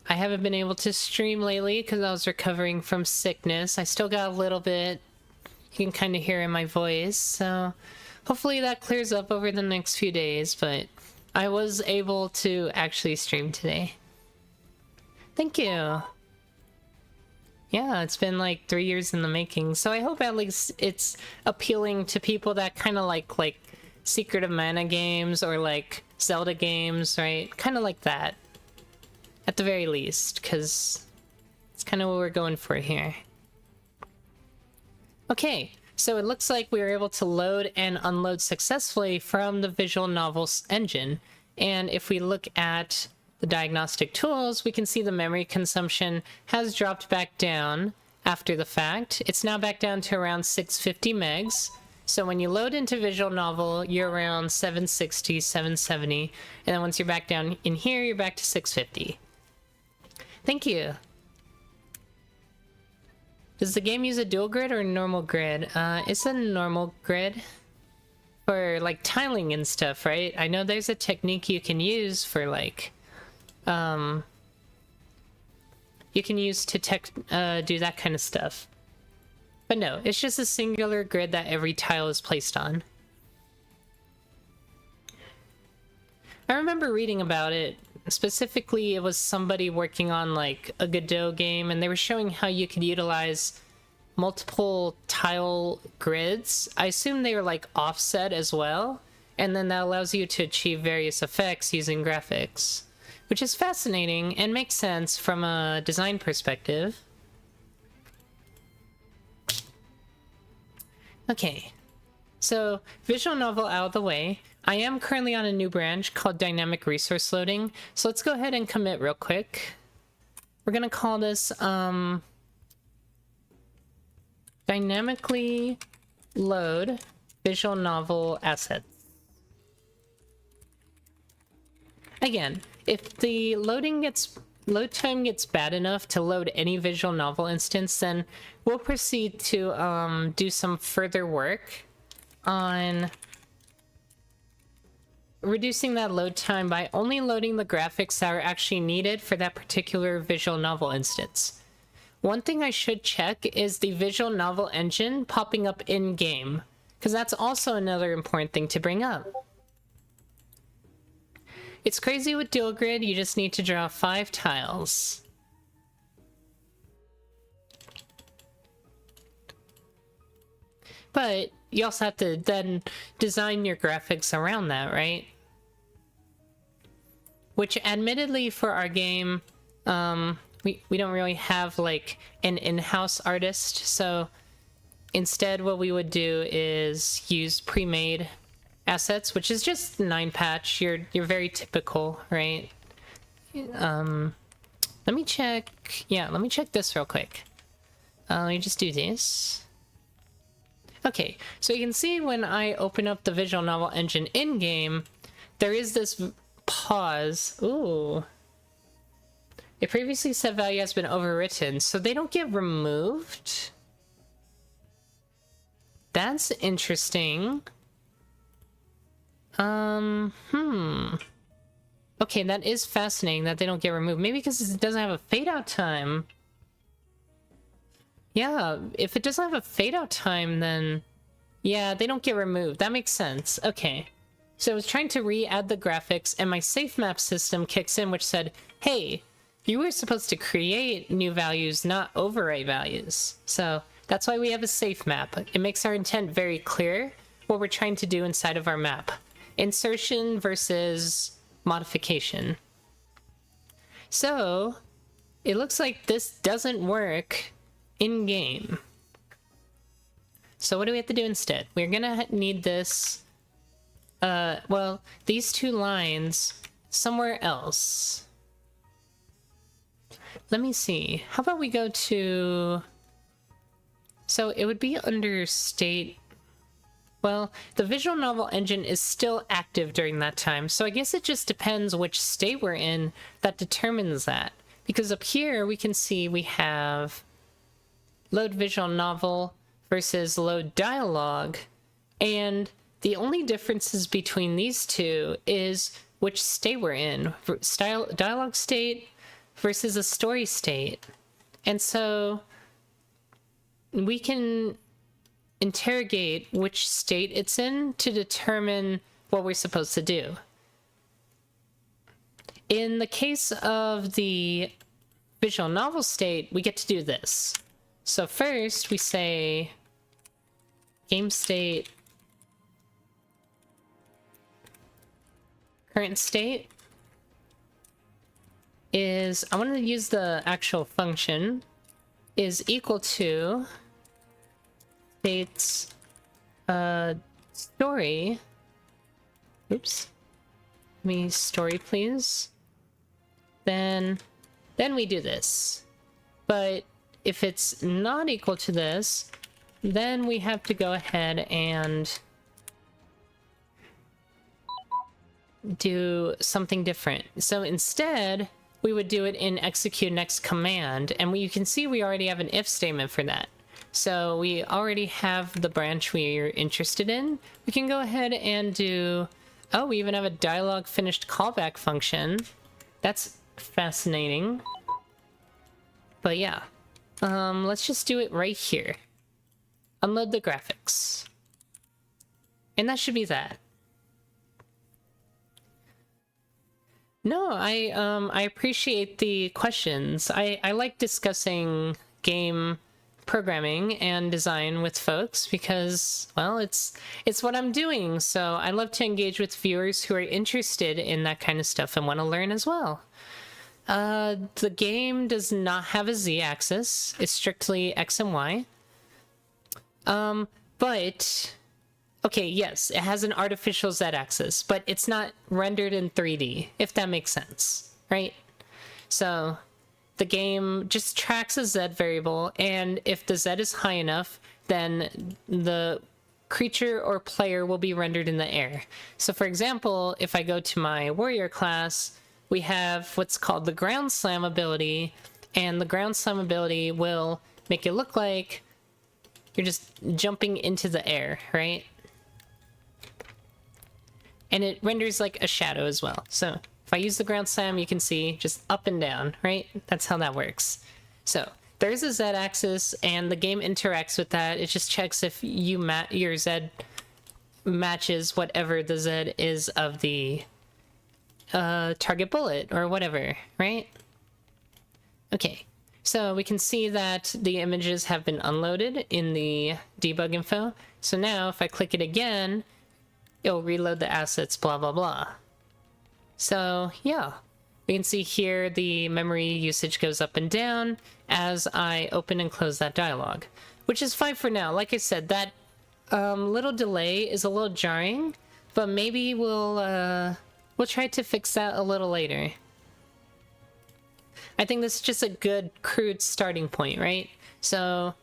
I haven't been able to stream lately because I was recovering from sickness. I still got a little bit. You can kind of hear in my voice, so hopefully that clears up over the next few days, but I was able to actually stream today. Thank you. Yeah, it's been like 3 years in the making, so I hope at least it's appealing to people that kind of like Secret of Mana games or like Zelda games, right? Kind of like that. At the very least, because it's kind of what we're going for here. Okay, so it looks like we were able to load and unload successfully from the visual novels engine. And if we look at the diagnostic tools, we can see the memory consumption has dropped back down after the fact. It's now back down to around 650 megs. So when you load into Visual Novel, you're around 760, 770. And then once you're back down in here, you're back to 650. Thank you. Does the game use a dual grid or a normal grid? It's a normal grid for like tiling and stuff, right? I know there's a technique you can use for like, you can use to do that kind of stuff. But no, it's just a singular grid that every tile is placed on. I remember reading about it. Specifically, it was somebody working on like a Godot game, and they were showing how you could utilize multiple tile grids. I assume they were like offset as well, and then that allows you to achieve various effects using graphics, which is fascinating and makes sense from a design perspective. Okay, so visual novel out of the way. I am currently on a new branch called Dynamic Resource Loading, so let's go ahead and commit real quick. We're gonna call this Dynamically Load Visual Novel Assets. Again, if the load time gets bad enough to load any visual novel instance, then we'll proceed to do some further work on reducing that load time by only loading the graphics that are actually needed for that particular visual novel instance. One thing I should check is the visual novel engine popping up in-game, because that's also another important thing to bring up. It's crazy with dual grid, you just need to draw 5 tiles. But you also have to then design your graphics around that, right? Which admittedly for our game, we don't really have like an in-house artist, so instead what we would do is use pre-made assets, which is just 9-patch. You're very typical, right? Let me check. Yeah, let me check this real quick. Let me just do this. Okay, so you can see when I open up the visual novel engine in-game, there is this pause. Ooh. A previously set value has been overwritten, so they don't get removed. That's interesting. Okay, that is fascinating that they don't get removed. Maybe because it doesn't have a fade out time. Yeah, if it doesn't have a fade out time, then yeah, they don't get removed. That makes sense. Okay. So I was trying to re-add the graphics, and my safe map system kicks in, which said, hey, you were supposed to create new values, not overwrite values. So that's why we have a safe map. It makes our intent very clear what we're trying to do inside of our map. Insertion versus modification. So it looks like this doesn't work in-game. So what do we have to do instead? We're gonna need this well, these two lines somewhere else. Let me see. How about we go to... So it would be under state... Well, the visual novel engine is still active during that time, so I guess it just depends which state we're in that determines that. Because up here we can see we have load visual novel versus load dialogue, and the only differences between these two is which state we're in. Dialogue state versus a story state. And so we can interrogate which state it's in to determine what we're supposed to do. In the case of the visual novel state, we get to do this. So first we say game state, current state is, I want to use the actual function, is equal to state's story. Oops. Give me story, please. Then we do this. But if it's not equal to this, then we have to go ahead and do something different. So instead, we would do it in execute next command, and you can see we already have an if statement for that. So we already have the branch we're interested in. We can go ahead and do... Oh, we even have a dialogue finished callback function. That's fascinating. But yeah, let's just do it right here. Unload the graphics. And that should be that. No, I appreciate the questions. I like discussing game programming and design with folks because, well, it's what I'm doing. So I love to engage with viewers who are interested in that kind of stuff and want to learn as well. The game does not have a z-axis. It's strictly x and y. But okay, yes, it has an artificial z-axis, but it's not rendered in 3D, if that makes sense, right? So the game just tracks a z variable, and if the z is high enough, then the creature or player will be rendered in the air. So for example, if I go to my warrior class, we have what's called the ground slam ability, and the ground slam ability will make it look like you're just jumping into the air, right? And it renders like a shadow as well. So if I use the ground slam, you can see just up and down, right? That's how that works. So there's a z-axis, and the game interacts with that. It just checks if your z matches whatever the z is of the target bullet or whatever, right? Okay, so we can see that the images have been unloaded in the debug info. So now if I click it again, it'll reload the assets, blah, blah, blah. So yeah, we can see here the memory usage goes up and down as I open and close that dialogue, which is fine for now. Like I said, that little delay is a little jarring, but maybe we'll try to fix that a little later. I think this is just a good crude starting point, right? So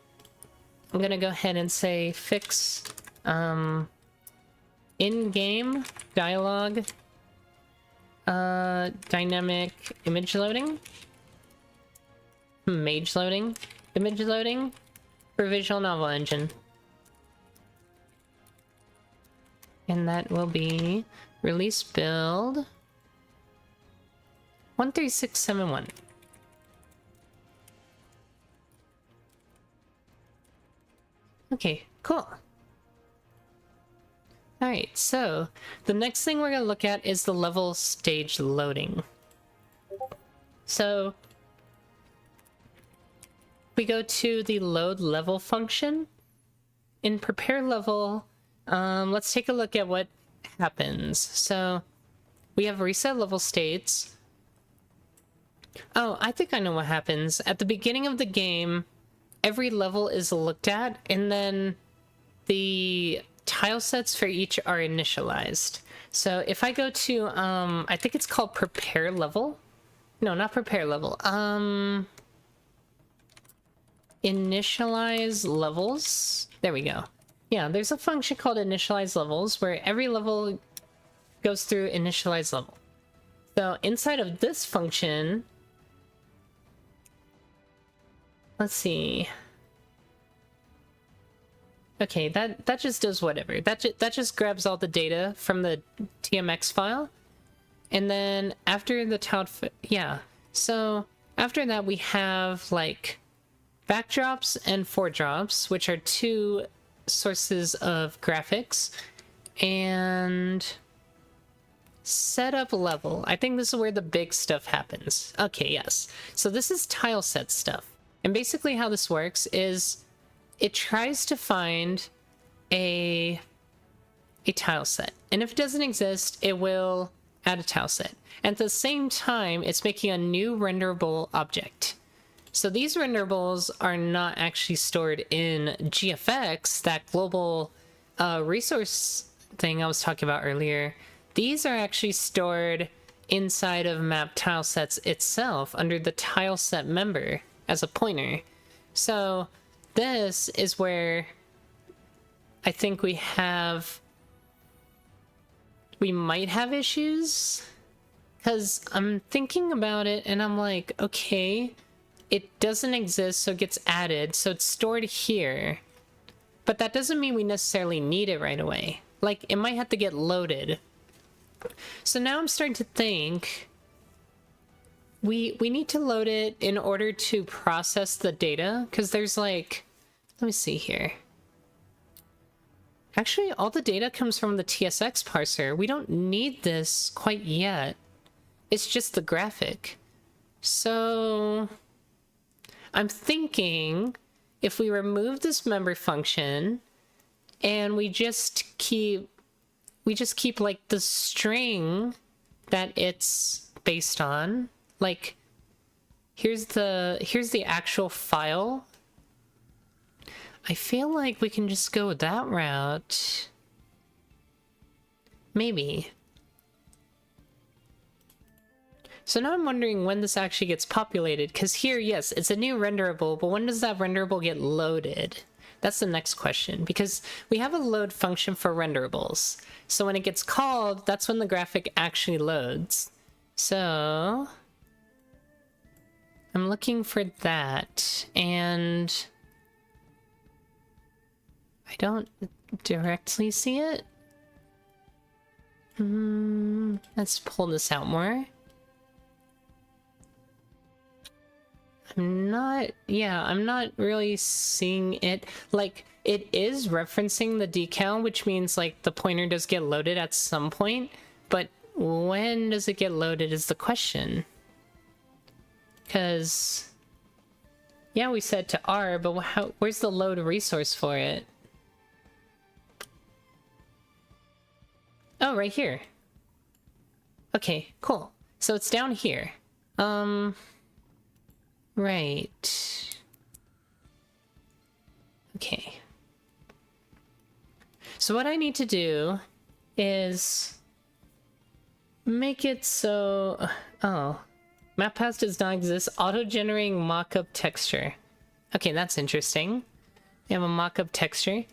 I'm gonna go ahead and say fix in-game dialogue dynamic image loading, image loading for visual novel engine. And that will be release build 13671. Okay, cool. Alright, so the next thing we're going to look at is the level stage loading. So we go to the load level function. In prepare level, let's take a look at what happens. So we have reset level states. Oh, I think I know what happens. At the beginning of the game, every level is looked at, and then the tile sets for each are initialized. So if I go to, I think it's called prepare level. No, not prepare level. Initialize levels. There we go. Yeah, there's a function called initialize levels where every level goes through initialize level. So inside of this function, let's see. Okay, that just does whatever. That just grabs all the data from the TMX file. And then after the tiled, yeah. So after that we have like backdrops and foredrops, which are two sources of graphics, and setup level. I think this is where the big stuff happens. Okay, yes. So this is tile set stuff. And basically how this works is it tries to find a tile set. And if it doesn't exist, it will add a tile set. And at the same time, it's making a new renderable object. So these renderables are not actually stored in GFX, that global resource thing I was talking about earlier. These are actually stored inside of map tile sets itself under the tile set member as a pointer. So this is where I think we might have issues, because I'm thinking about it and I'm like, okay, it doesn't exist, so it gets added, so it's stored here. But that doesn't mean we necessarily need it right away. Like, it might have to get loaded. So now I'm starting to think we need to load it in order to process the data, because there's like, let me see here. Actually, all the data comes from the TSX parser. We don't need this quite yet. It's just the graphic. So I'm thinking if we remove this member function and we just keep like the string that it's based on, like here's the actual file. I feel like we can just go that route. Maybe. So now I'm wondering when this actually gets populated, because here, yes, it's a new renderable, but when does that renderable get loaded? That's the next question, because we have a load function for renderables. So when it gets called, that's when the graphic actually loads. So I'm looking for that, and I don't directly see it. Let's pull this out more. I'm not really seeing it. Like, it is referencing the decal, which means like the pointer does get loaded at some point, but when does it get loaded is the question. Because yeah, we said to R, but where's the load resource for it? Oh, right here. Okay, cool. So it's down here. Right. Okay. So what I need to do is make it so... Oh. Map path does not exist. Auto-generating mock-up texture. Okay, that's interesting. We have a mock-up texture.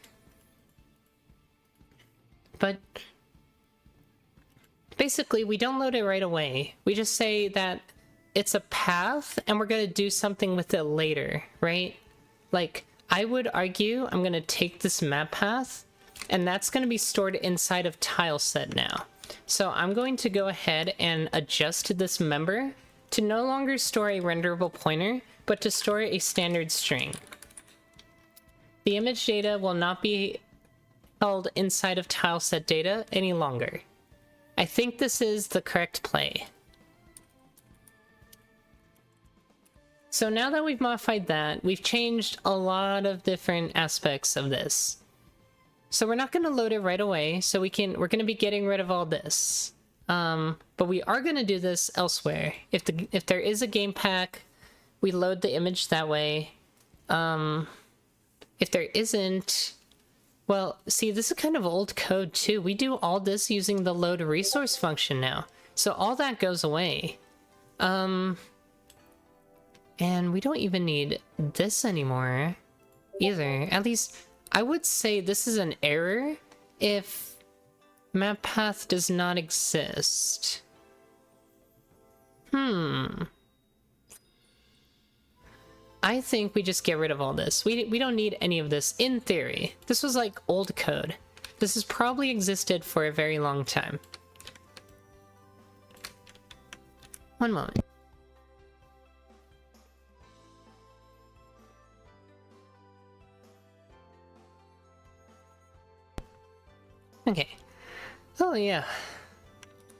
But basically, we don't load it right away. We just say that it's a path and we're going to do something with it later, right? Like, I would argue I'm going to take this map path and that's going to be stored inside of tileset now. So I'm going to go ahead and adjust this member to no longer store a renderable pointer, but to store a standard string. The image data will not be held inside of tileset data any longer. I think this is the correct play. So now that we've modified that, we've changed a lot of different aspects of this. So we're not going to load it right away, so we're going to be getting rid of all this. But we are going to do this elsewhere. If there is a game pack, we load the image that way. If there isn't, Well, see, this is kind of old code too. We do all this using the load resource function now. So all that goes away. And we don't even need this anymore either. At least I would say this is an error if map path does not exist. I think we just get rid of all this. We don't need any of this in theory. This was like old code. This has probably existed for a very long time. One moment. Okay. Oh yeah.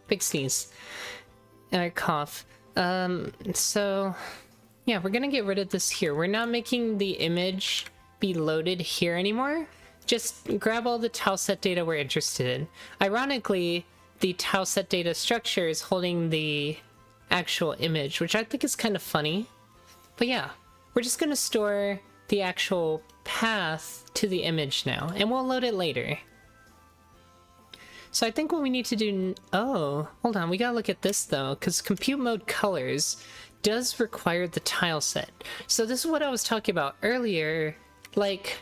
Big sneeze. And cough. So yeah, we're gonna get rid of this here. We're not making the image be loaded here anymore. Just grab all the tileset data we're interested in. Ironically, the tileset data structure is holding the actual image, which I think is kind of funny. But yeah, we're just gonna store the actual path to the image now, and we'll load it later. So I think what we need to do... Oh, hold on, we gotta look at this though, because compute mode colors does require the tile set. So this is what I was talking about earlier. Like,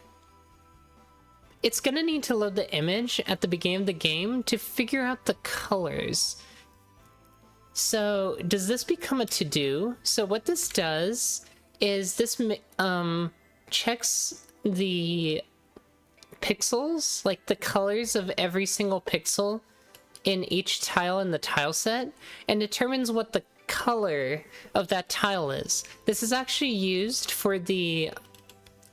it's gonna need to load the image at the beginning of the game to figure out the colors. So does this become a to-do? So what this does is this checks the pixels, like the colors of every single pixel in each tile in the tile set, and determines what the color of that tile is. This is actually used for the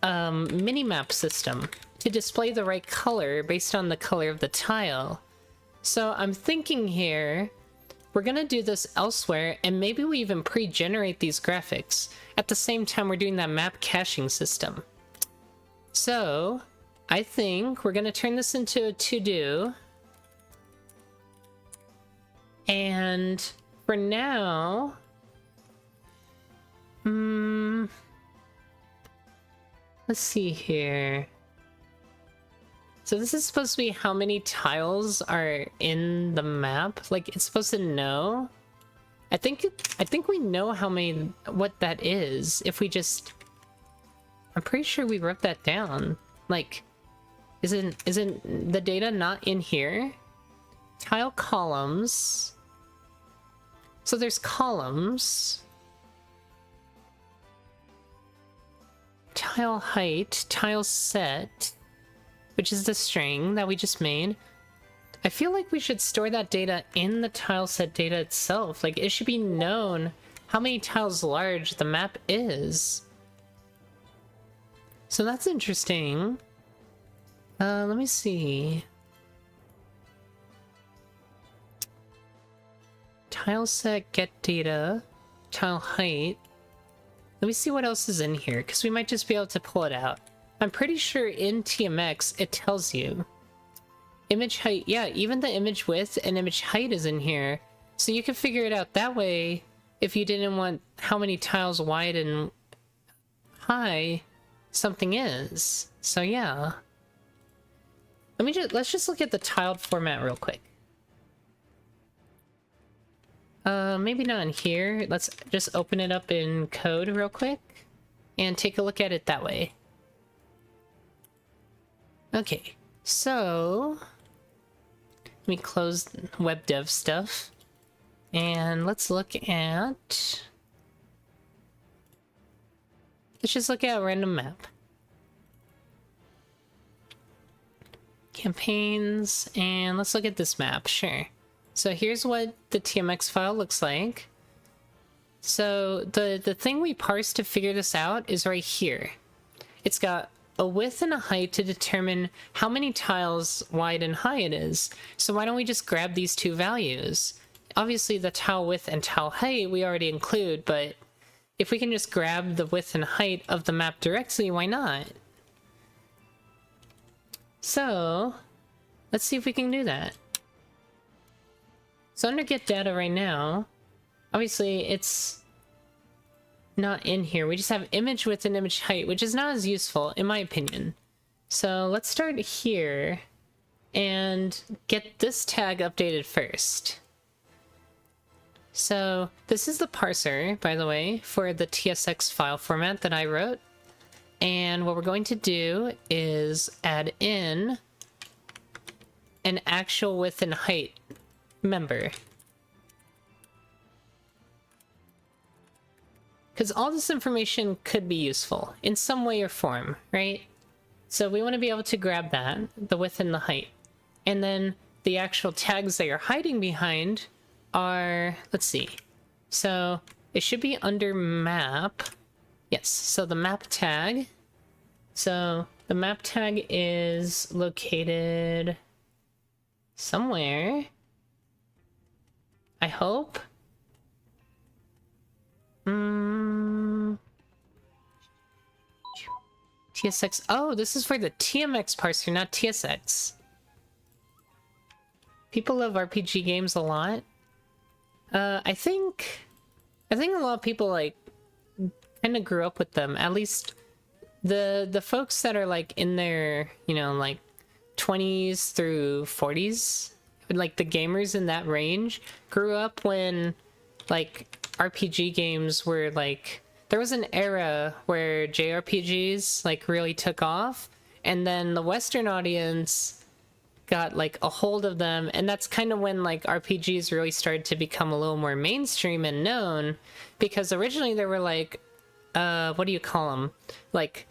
minimap system to display the right color based on the color of the tile. So I'm thinking here, we're gonna do this elsewhere, and maybe we even pre-generate these graphics at the same time we're doing that map caching system. So I think we're gonna turn this into a to-do, and for now, let's see here. So this is supposed to be how many tiles are in the map. Like, it's supposed to know. I think we know how many, what that is. If we just, I'm pretty sure we wrote that down. Like, isn't the data not in here? Tile columns. So there's columns. Tile height, tile set, which is the string that we just made. I feel like we should store that data in the tile set data itself. Like, it should be known how many tiles large the map is. So that's interesting. Let me see. Tile set, get data, tile height. Let me see what else is in here, because we might just be able to pull it out. I'm pretty sure in TMX it tells you. Image height, yeah, even the image width and image height is in here. So you can figure it out that way if you didn't want how many tiles wide and high something is. So yeah. Let's just look at the tiled format real quick. Maybe not in here. Let's just open it up in code real quick and take a look at it that way. Okay, so let me close web dev stuff and let's just look at a random map. Campaigns, and let's look at this map, sure. So here's what the TMX file looks like. So the thing we parse to figure this out is right here. It's got a width and a height to determine how many tiles wide and high it is. So why don't we just grab these two values? Obviously the tile width and tile height we already include, but if we can just grab the width and height of the map directly, why not? So let's see if we can do that. So under get data right now, obviously it's not in here. We just have image width and image height, which is not as useful in my opinion. So let's start here and get this tag updated first. So this is the parser, by the way, for the TSX file format that I wrote. And what we're going to do is add in an actual width and height member. Because all this information could be useful in some way or form, right? So we want to be able to grab that, the width and the height. And then the actual tags that you're hiding behind are, let's see. So it should be under map. Yes, so the map tag. So the map tag is located somewhere, I hope. TSX. Oh, this is for the TMX parser, not TSX. People love RPG games a lot. I think a lot of people like kind of grew up with them. At least the folks that are like in their, you know, like 20s through 40s, like the gamers in that range, grew up when like RPG games were like, there was an era where JRPGs like really took off, and then the Western audience got like a hold of them, and that's kind of when like RPGs really started to become a little more mainstream and known, because originally there were like what do you call them, like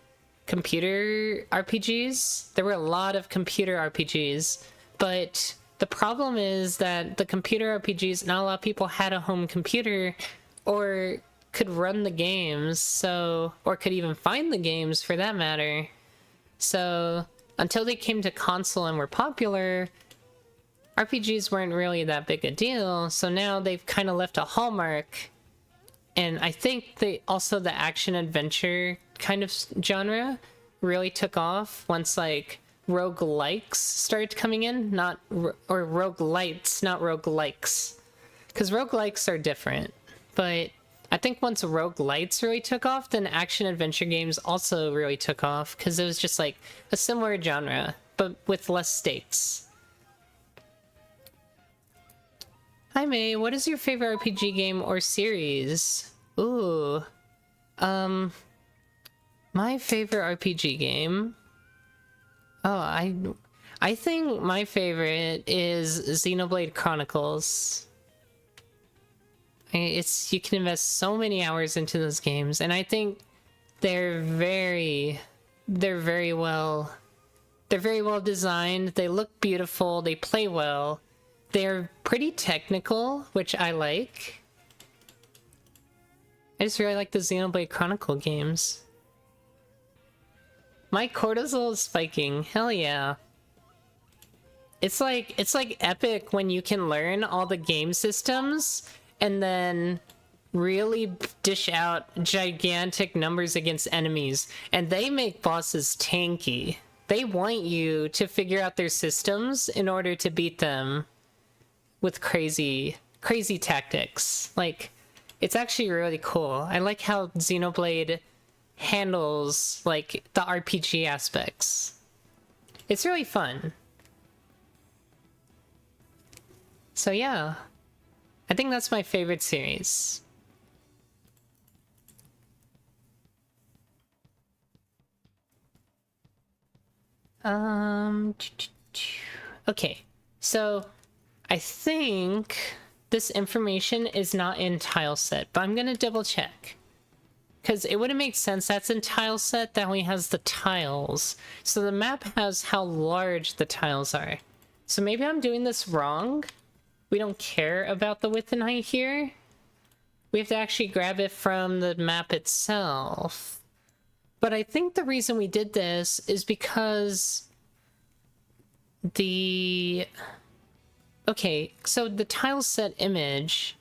computer RPGs. There were a lot of computer RPGs, but the problem is that the computer RPGs, not a lot of people had a home computer or could run the games, so, or could even find the games for that matter. So until they came to console and were popular, RPGs weren't really that big a deal. So now they've kind of left a hallmark. And I think they also, the action adventure kind of genre really took off once like roguelikes started coming in, or roguelites, not roguelikes, because roguelikes are different. But I think once roguelites really took off, then action adventure games also really took off, because it was just like a similar genre but with less stakes. Hi May, what is your favorite RPG game or series? Ooh, my favorite RPG game. Oh, I think my favorite is Xenoblade Chronicles. It's, you can invest so many hours into those games, and I think they're very well designed. They look beautiful, they play well. They're pretty technical, which I like. I just really like the Xenoblade Chronicle games. My cortisol is spiking. Hell yeah. It's like epic when you can learn all the game systems and then really dish out gigantic numbers against enemies. And they make bosses tanky. They want you to figure out their systems in order to beat them with crazy tactics. Like, it's actually really cool. I like how Xenoblade handles like the RPG aspects. It's really fun. So yeah, I think that's my favorite series. Okay, so I think this information is not in tile set, but I'm gonna double check. Because it wouldn't make sense, that's in tile set, that only has the tiles. So the map has how large the tiles are. So maybe I'm doing this wrong. We don't care about the width and height here. We have to actually grab it from the map itself. But I think the reason we did this is because the... Okay, so the tile set image,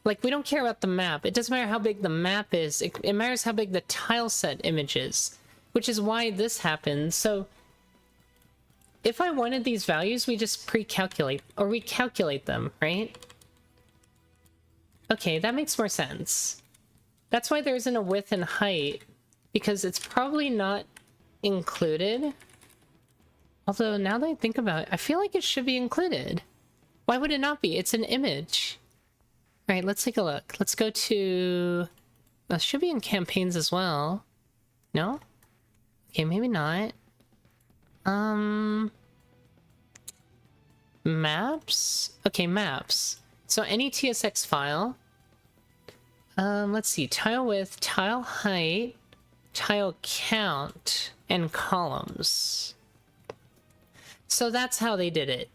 like, we don't care about the map. It doesn't matter how big the map is. It matters how big the tile set image is, which is why this happens. So if I wanted these values, we just pre-calculate, or we calculate them, right? Okay, that makes more sense. That's why there isn't a width and height, because it's probably not included Although, now that I think about it, I feel like it should be included. Why would it not be? It's an image. Alright, let's take a look. Let's go to... It should be in campaigns as well. No? Okay, maybe not. Maps? Okay, maps. So any TSX file. Let's see. Tile width, tile height, tile count, and columns. So that's how they did it.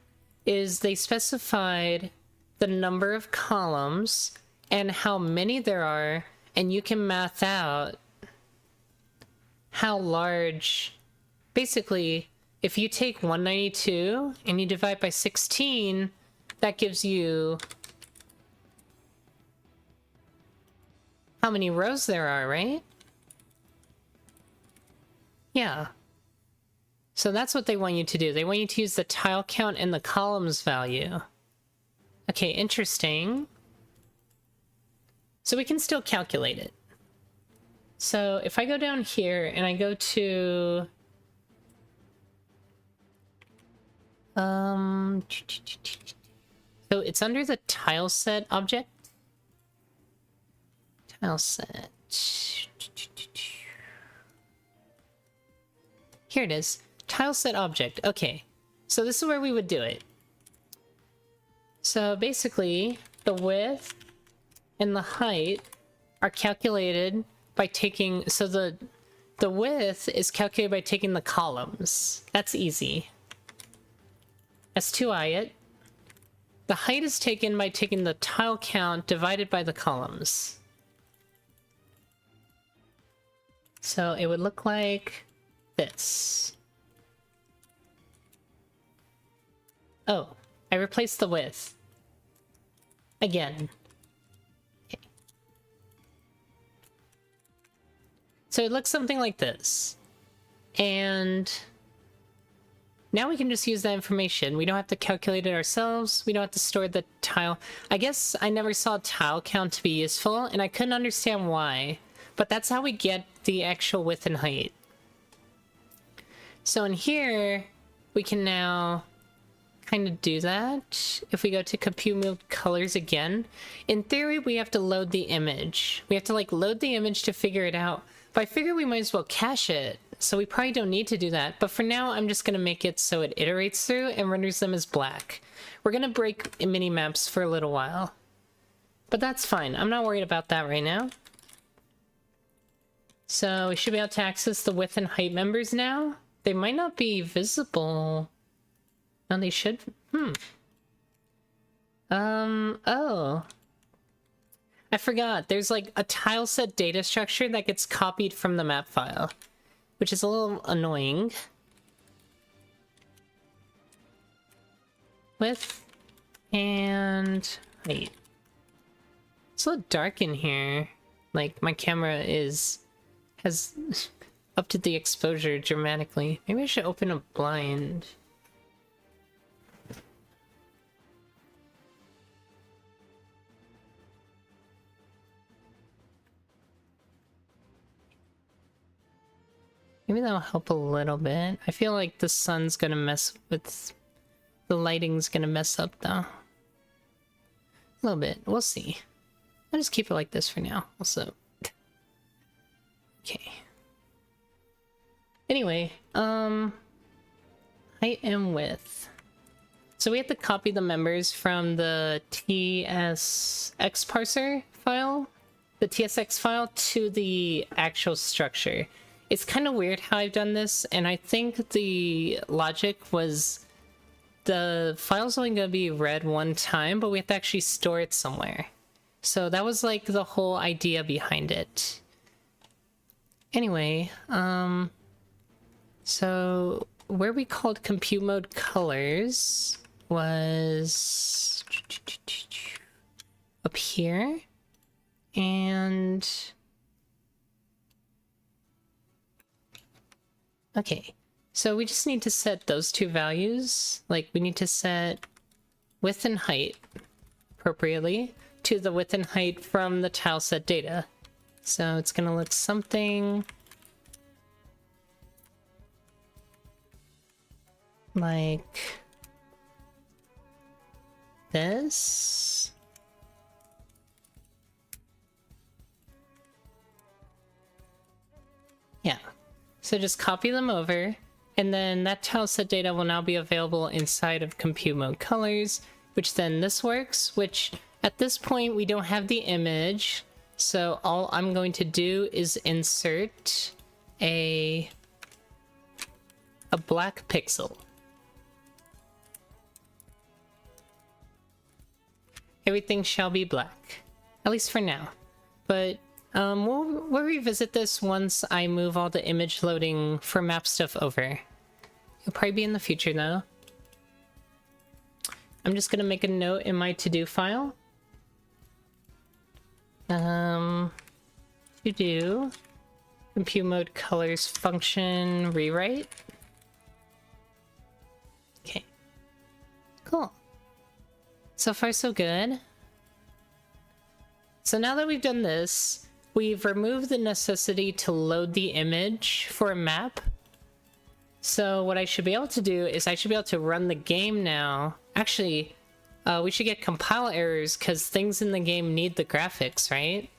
Is they specified the number of columns and how many there are, and you can math out how large... Basically, if you take 192 and you divide by 16, that gives you how many rows there are, right? Yeah. So that's what they want you to do. They want you to use the tile count and the columns value. Okay, interesting. So we can still calculate it. So if I go down here and I go to... So it's under the tile set object. Tile set. Here it is. Tile set object. Okay. So this is where we would do it. So basically, the width and the height are calculated by taking... So the width is calculated by taking the columns. That's easy. S2I it. The height is taken by taking the tile count divided by the columns. So it would look like this. Oh, I replaced the width. Again. Okay. So it looks something like this. And now we can just use that information. We don't have to calculate it ourselves. We don't have to store the tile. I guess I never saw tile count to be useful, and I couldn't understand why. But that's how we get the actual width and height. So in here, we can now kind of do that. If we go to compute mode colors again, in theory, we have to load the image. We have to like load the image to figure it out. But I figure we might as well cache it. So we probably don't need to do that. But for now, I'm just going to make it so it iterates through and renders them as black. We're going to break mini-maps for a little while. But that's fine. I'm not worried about that right now. So we should be able to access the width and height members now. They might not be visible. No, they should. Oh. I forgot. There's like a tile set data structure that gets copied from the map file, which is a little annoying. Width and height. It's a little dark in here. Like my camera has upped the exposure dramatically. Maybe I should open a blind. Maybe that'll help a little bit. I feel like the sun's gonna mess with... The lighting's gonna mess up though. A little bit. We'll see. I'll just keep it like this for now. Also. Okay. Anyway, height and width. So we have to copy the members from the TSX parser file, the TSX file, to the actual structure. It's kind of weird how I've done this, and I think the logic was the file's only going to be read one time, but we have to actually store it somewhere. So that was like the whole idea behind it. Anyway, so where we called compute mode colors was up here, and okay, so we just need to set those two values. Like we need to set width and height appropriately to the width and height from the tile set data. So it's gonna look something like this. Yeah. So just copy them over, and then that tileset data will now be available inside of compute mode colors, which then this works, which at this point we don't have the image. So all I'm going to do is insert a black pixel. Everything shall be black, at least for now. But we'll revisit this once I move all the image loading for map stuff over. It'll probably be in the future though. I'm just gonna make a note in my to-do file. To do compute mode colors function rewrite. Okay, cool. So far so good. So now that we've done this, we've removed the necessity to load the image for a map. So what I should be able to do is I should be able to run the game now. Actually, we should get compile errors because things in the game need the graphics, right?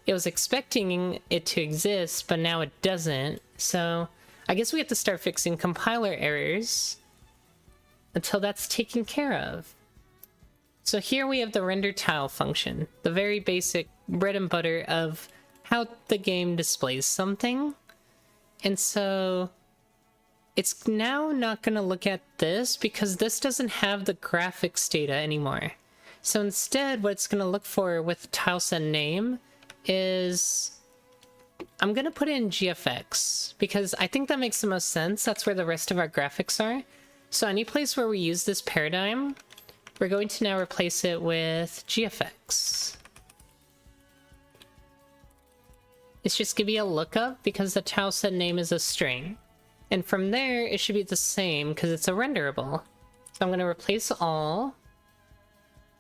It was expecting it to exist, but now it doesn't. So I guess we have to start fixing compiler errors until that's taken care of. So here we have the render tile function, the very basic bread and butter of how the game displays something. And so it's now not going to look at this because this doesn't have the graphics data anymore. So instead, what it's going to look for with tileset name is I'm going to put it in GFX because I think that makes the most sense. That's where the rest of our graphics are. So any place where we use this paradigm, we're going to now replace it with GFX. It's just going to be a lookup because the tileset name is a string. And from there, it should be the same because it's a renderable. So I'm going to replace all.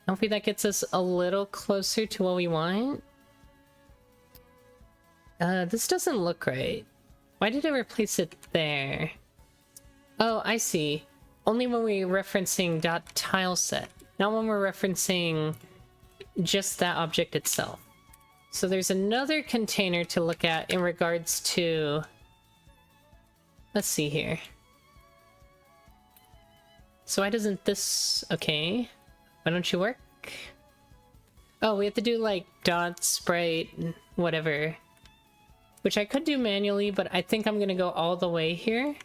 Hopefully that gets us a little closer to what we want. This doesn't look right. Why did I replace it there? Oh, I see. Only when we're referencing .tileset, not when we're referencing just that object itself. So there's another container to look at in regards to... Let's see here. So why doesn't this... Okay. Why don't you work? Oh, we have to do like dot sprite whatever. Which I could do manually, but I think I'm gonna go all the way here.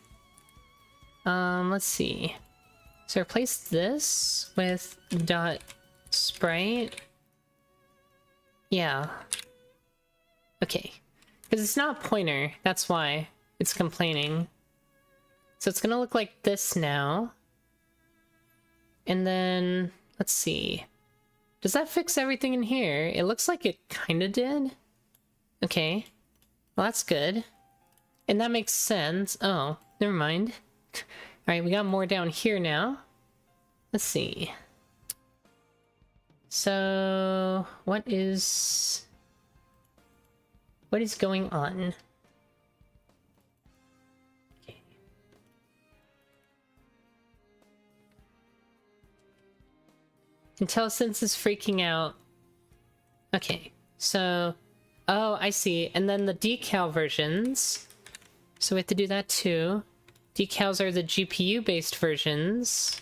Let's see. So replace this with dot sprite. Yeah. Okay. Because it's not pointer, that's why it's complaining. So it's gonna look like this now. And then, let's see. Does that fix everything in here? It looks like it kinda did. Okay. Well, that's good. And that makes sense. Oh, never mind. Alright, we got more down here now. Let's see. So, what is going on? Okay. IntelliSense is freaking out. Okay, so... Oh, I see. And then the decal versions. So we have to do that too. Decals are the GPU-based versions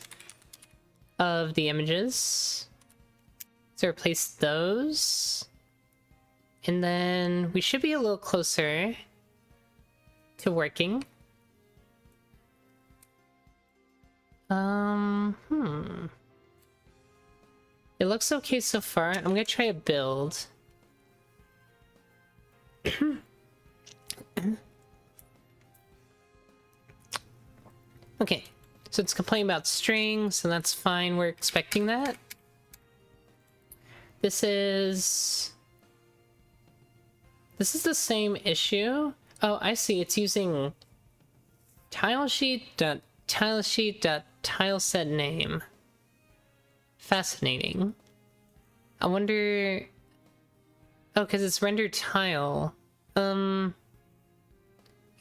of the images. So replace those. And then we should be a little closer to working. It looks okay so far. I'm gonna try a build. Okay, so it's complaining about strings, so that's fine. We're expecting that. This is the same issue. Oh, I see. It's using tilesheet.tileset_name. Fascinating. I wonder... Oh, because it's rendered tile. Yeah,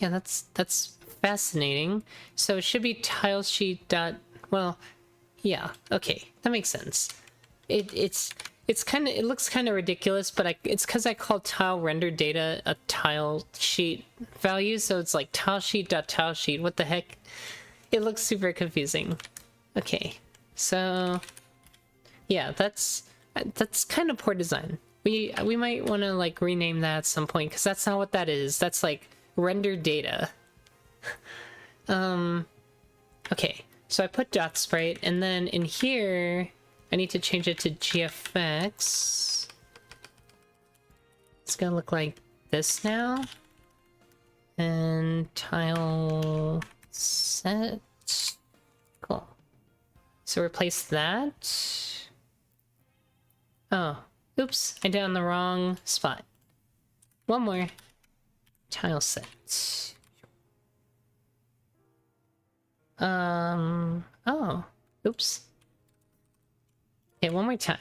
that's fascinating. So it should be tilesheet dot... Well, yeah, okay, that makes sense. It's kind of, it looks kind of ridiculous, but it's because I call tile render data a tile sheet value, so it's like tilesheet dot tilesheet. What the heck? It looks super confusing. Okay, so yeah, that's kind of poor design. We might want to like rename that at some point, because that's not what that is. That's like render data. Okay, so I put dot sprite, and then in here I need to change it to GFX. It's gonna look like this now. And tile set. Cool. So replace that. Oh, oops, I did it on the wrong spot. One more. Tile set. Oh, oops. Okay, one more time.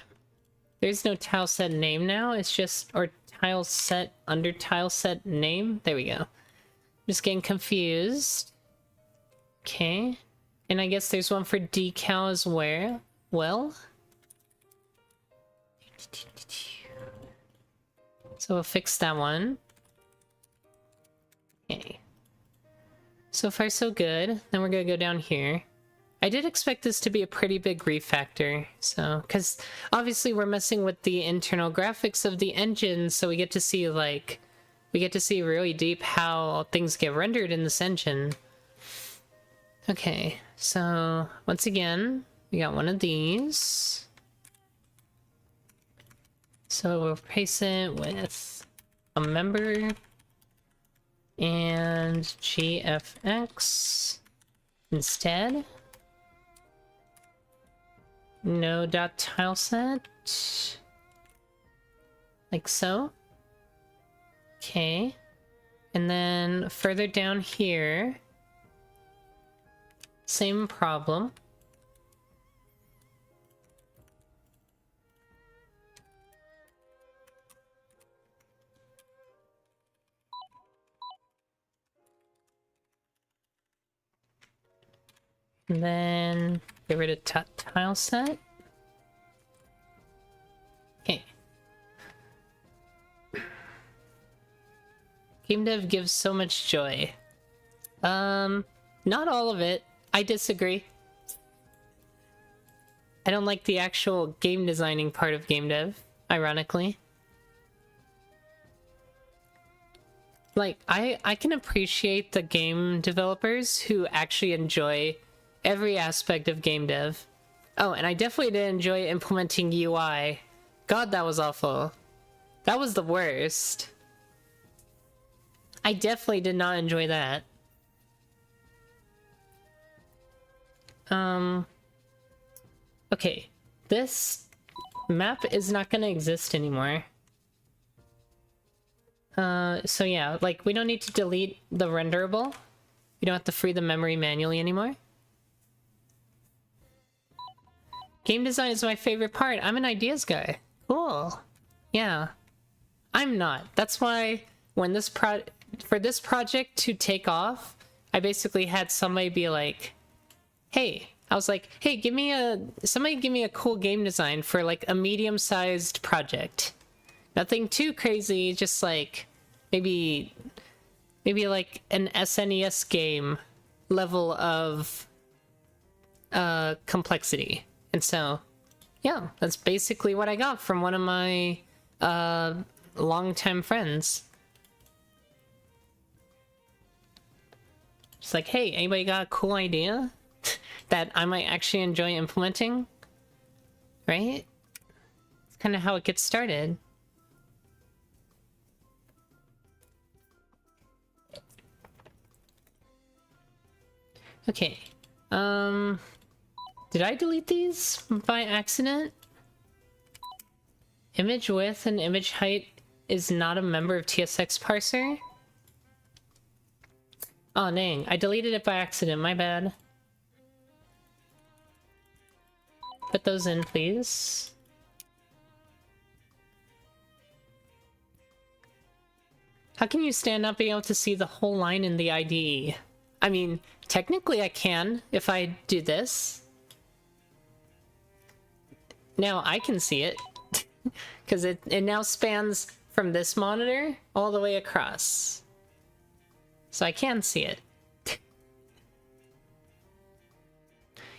There's no tile set name now, it's just, or tile set under tile set name. There we go. Just getting confused. Okay. And I guess there's one for decal as well. So we'll fix that one. Okay. So far so good. Then we're gonna go down here. I did expect this to be a pretty big refactor, so, because obviously we're messing with the internal graphics of the engine, so we get to see, like, really deep how things get rendered in this engine. Okay, so, once again, we got one of these. So we'll replace it with a member and GFX instead. No dot tile set. Like so. Okay. And then further down here, same problem. And then get rid of tile set. Okay. Game dev gives so much joy. Not all of it. I disagree. I don't like the actual game designing part of game dev, ironically. Like, I can appreciate the game developers who actually enjoy every aspect of game dev. Oh, and I definitely did enjoy implementing UI. God, that was awful. That was the worst. I definitely did not enjoy that. Okay. This map is not gonna exist anymore. So yeah, like, we don't need to delete the renderable. You don't have to free the memory manually anymore. Game design is my favorite part. I'm an ideas guy. Cool. Yeah. I'm not. That's why when this for this project to take off, I basically had somebody be like, hey, I was like, hey, somebody give me a cool game design for like a medium-sized project. Nothing too crazy, just like maybe like an SNES game level of complexity. And so, yeah, that's basically what I got from one of my longtime friends. It's like, hey, anybody got a cool idea that I might actually enjoy implementing? Right? It's kind of how it gets started. Okay. Did I delete these by accident? Image width and image height is not a member of TSX parser? Oh, dang. I deleted it by accident. My bad. Put those in, please. How can you stand up being able to see the whole line in the IDE? I mean, technically I can if I do this. Now I can see it. Because it now spans from this monitor all the way across. So I can see it.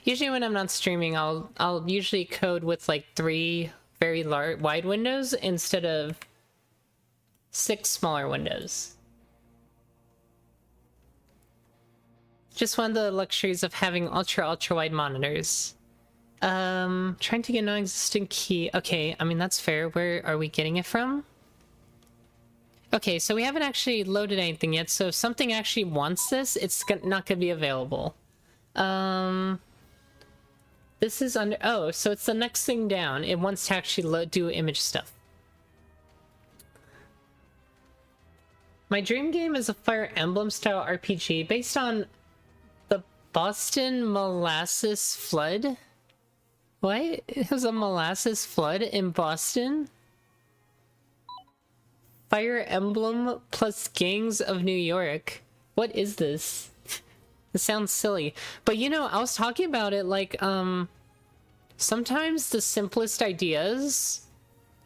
Usually when I'm not streaming, I'll usually code with like 3 very large wide windows instead of 6 smaller windows. Just one of the luxuries of having ultra wide monitors. Trying to get a non-existent key. Okay, I mean that's fair. Where are we getting it from? Okay, so we haven't actually loaded anything yet, so if something actually wants this, it's not gonna be available. This is under... Oh, so it's the next thing down. It wants to actually do image stuff. My dream game is a Fire Emblem style RPG based on the Boston Molasses Flood. What? It was a molasses flood in Boston? Fire Emblem plus Gangs of New York. What is this? It sounds silly. But you know, I was talking about it like, sometimes the simplest ideas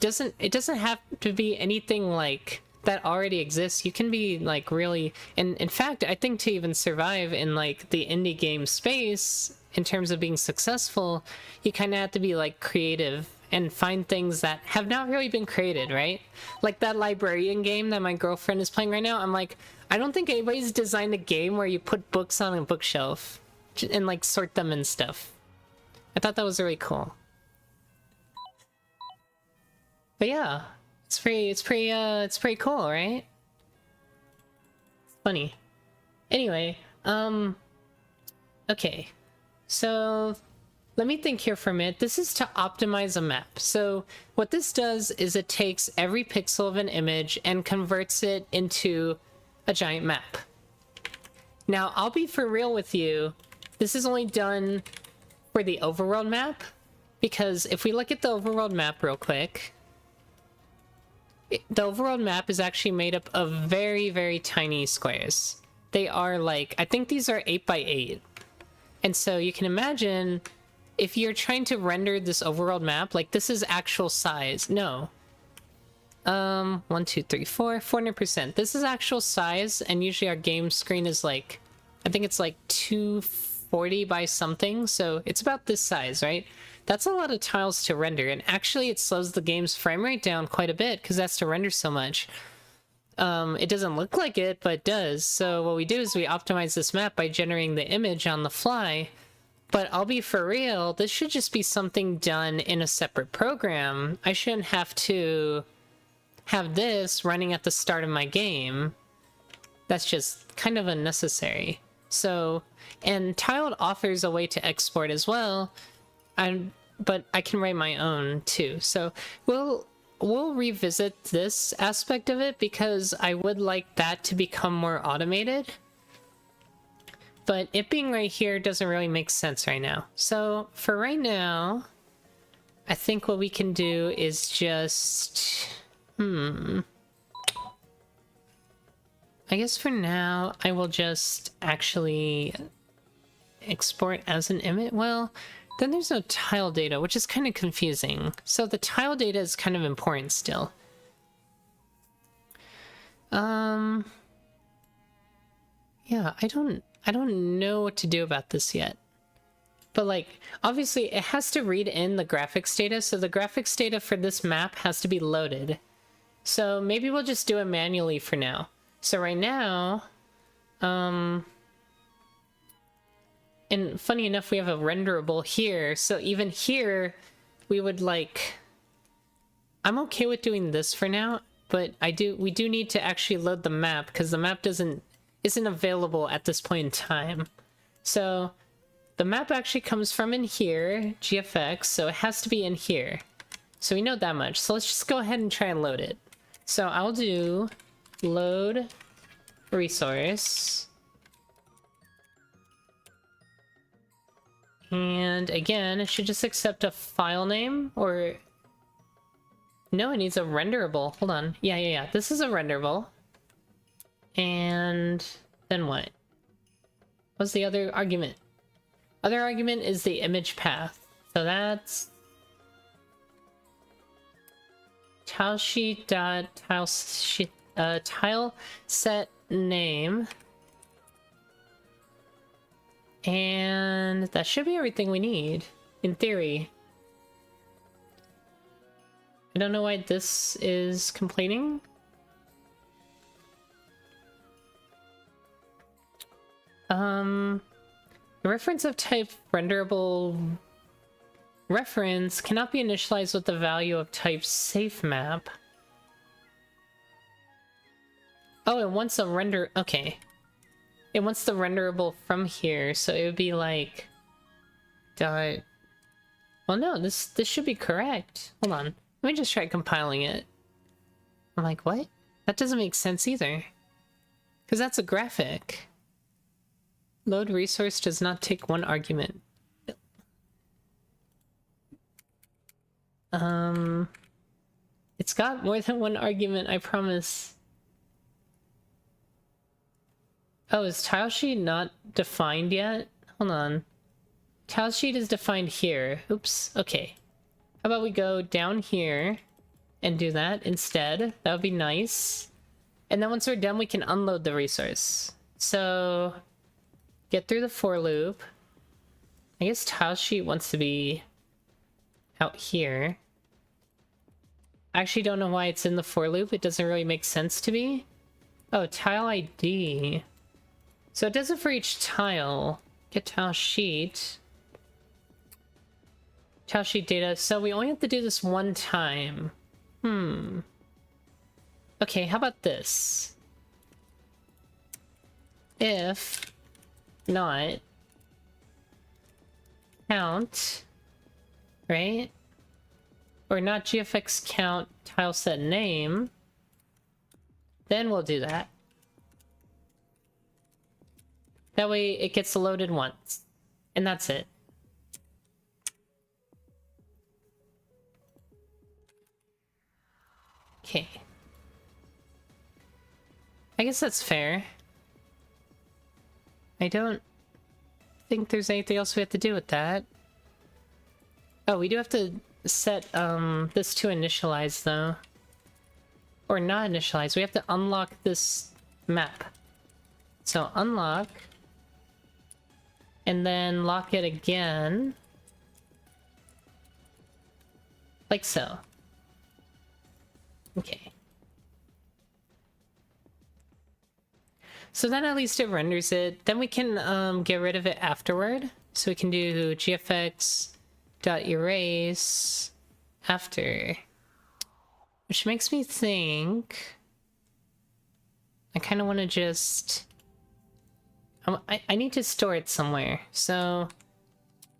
it doesn't have to be anything like that already exists. You can be like really, and in fact, I think to even survive in like the indie game space in terms of being successful, you kind of have to be like creative and find things that have not really been created, right? Like that librarian game that my girlfriend is playing right now. I'm like, I don't think anybody's designed a game where you put books on a bookshelf and like sort them and stuff. I thought that was really cool. But yeah, it's pretty cool, right? It's funny. Anyway, okay. So let me think here for a minute. This is to optimize a map. So what this does is it takes every pixel of an image and converts it into a giant map. Now, I'll be for real with you. This is only done for the overworld map, because if we look at the overworld map real quick, the overworld map is actually made up of very, very tiny squares. They are like, I think these are 8 by 8. And so you can imagine if you're trying to render this overworld map, like this is actual size. No. 1, 2, 3, 4, 400%. This is actual size, and usually our game screen is like, I think it's like 240 by something, so it's about this size, right? That's a lot of tiles to render, and actually it slows the game's frame rate down quite a bit because that's to render so much. It doesn't look like it, but it does. So what we do is we optimize this map by generating the image on the fly. But I'll be for real, this should just be something done in a separate program. I shouldn't have to have this running at the start of my game. That's just kind of unnecessary. So, and Tiled offers a way to export as well, but I can write my own too. So we'll revisit this aspect of it because I would like that to become more automated. But it being right here doesn't really make sense right now. So for right now, I think what we can do is just... I guess for now, I will just actually export as an image. Well, then there's no tile data, which is kind of confusing. So the tile data is kind of important still. Yeah, I don't know what to do about this yet. But like, obviously it has to read in the graphics data, so the graphics data for this map has to be loaded. So maybe we'll just do it manually for now. So right now, and funny enough, we have a renderable here, so even here, we would like... I'm okay with doing this for now, but we do need to actually load the map, because the map isn't available at this point in time. So the map actually comes from in here, GFX, so it has to be in here. So we know that much. So let's just go ahead and try and load it. So I'll do load resource. And again, it should just accept a file name, or... No, it needs a renderable. Hold on. Yeah. This is a renderable. And then what? What's the other argument? Other argument is the image path. So that's tile set name. And that should be everything we need, in theory. I don't know why this is completing. The reference of type renderable reference cannot be initialized with the value of type safe map. Oh, it wants a render. Okay. It wants the renderable from here, so it would be like dot. Well, no, this should be correct. Hold on. Let me just try compiling it. I'm like, what? That doesn't make sense either. Because that's a graphic. Load resource does not take one argument. It's got more than one argument, I promise. Oh, is tilesheet not defined yet? Hold on. Tilesheet is defined here. Oops, okay. How about we go down here and do that instead? That would be nice. And then once we're done, we can unload the resource. So, get through the for loop. I guess tilesheet wants to be out here. I actually don't know why it's in the for loop. It doesn't really make sense to me. Oh, tile ID. So it does it for each tile. Get tile sheet. Tile sheet data. So we only have to do this one time. Okay, how about this? If not count, right? Or not GFX count tile set name, then we'll do that. That way it gets loaded once. And that's it. Okay. I guess that's fair. I don't think there's anything else we have to do with that. Oh, we do have to set this to initialize though. Or not initialize. We have to unlock this map. So unlock. And then lock it again. Like so. Okay. So then at least it renders it. Then we can get rid of it afterward. So we can do gfx.erase after. Which makes me think I kind of want to just I need to store it somewhere. So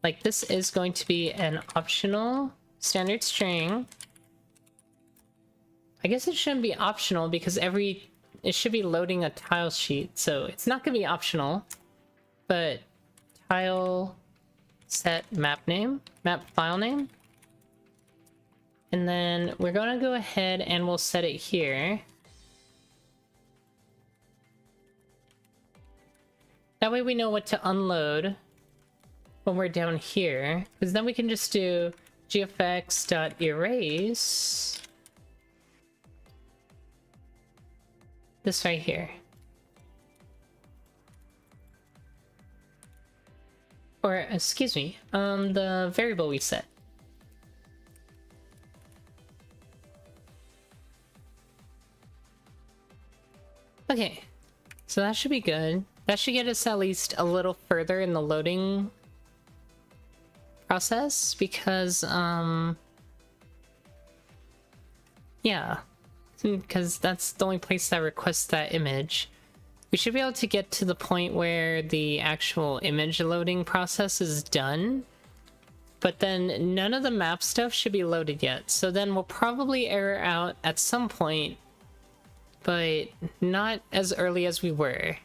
like this is going to be an optional standard string. I guess it shouldn't be optional because it should be loading a tile sheet, so it's not going to be optional. But tile set map name, map file name. And then we're going to go ahead and we'll set it here. That way we know what to unload when we're down here. Because then we can just do gfx.erase this right here. Or, excuse me, the variable we set. Okay, so that should be good. That should get us at least a little further in the loading process because, yeah, because that's the only place that requests that image. We should be able to get to the point where the actual image loading process is done, but then none of the map stuff should be loaded yet. So then we'll probably error out at some point, but not as early as we were,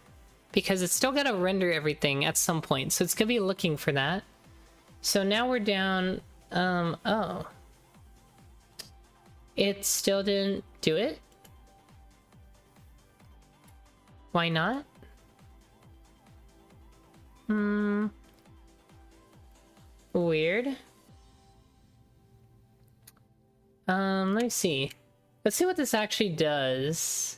because it's still gotta render everything at some point. So it's gonna be looking for that. So now we're down, oh. It still didn't do it? Why not? Weird. Let me see. Let's see what this actually does.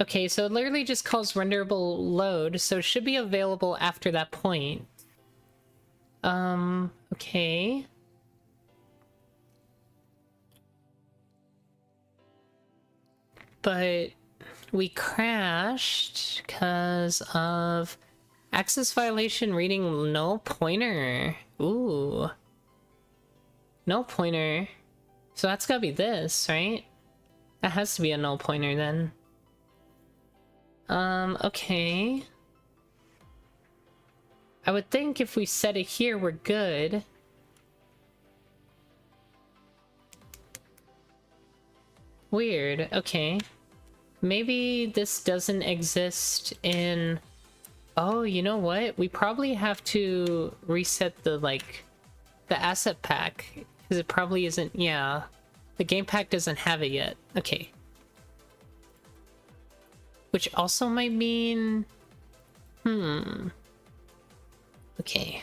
Okay, so it literally just calls renderable load, so it should be available after that point. Okay. But we crashed because of access violation reading null pointer. Ooh. Null pointer. So that's gotta be this, right? That has to be a null pointer then. Okay. I would think if we set it here, we're good. Weird, okay. Maybe this doesn't exist in... Oh, you know what? We probably have to reset the, like, the asset pack. Because it probably isn't... Yeah. The game pack doesn't have it yet. Okay. Which also might mean... Okay.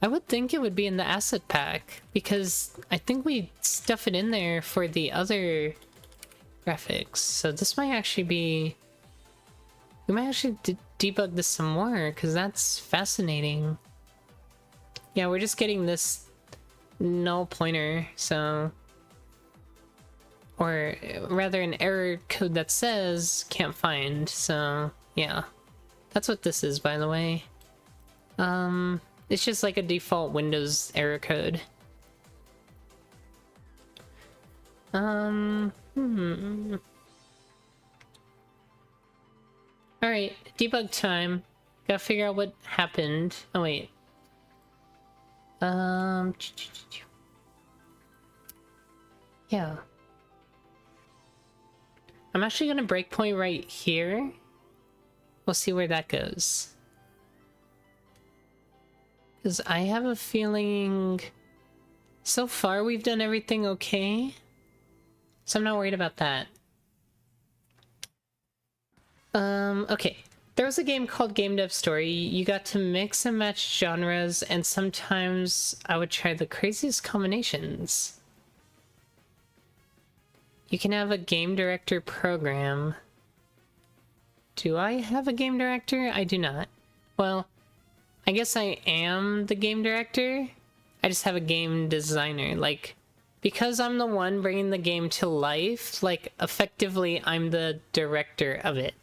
I would think it would be in the asset pack, because I think we stuff it in there for the other graphics. So this might actually be... We might actually debug this some more, because that's fascinating. Yeah, we're just getting this null pointer, so... Or rather an error code that says can't find, so yeah. That's what this is, by the way. It's just like a default Windows error code. Alright, debug time. Gotta figure out what happened. Oh wait. Yeah. I'm actually gonna breakpoint right here. We'll see where that goes. Because I have a feeling... So far we've done everything okay. So I'm not worried about that. Okay. There was a game called Game Dev Story. You got to mix and match genres, and sometimes I would try the craziest combinations. You can have a game director program. Do I have a game director? I do not. Well, I guess I am the game director. I just have a game designer. Like, because I'm the one bringing the game to life, like, effectively, I'm the director of it.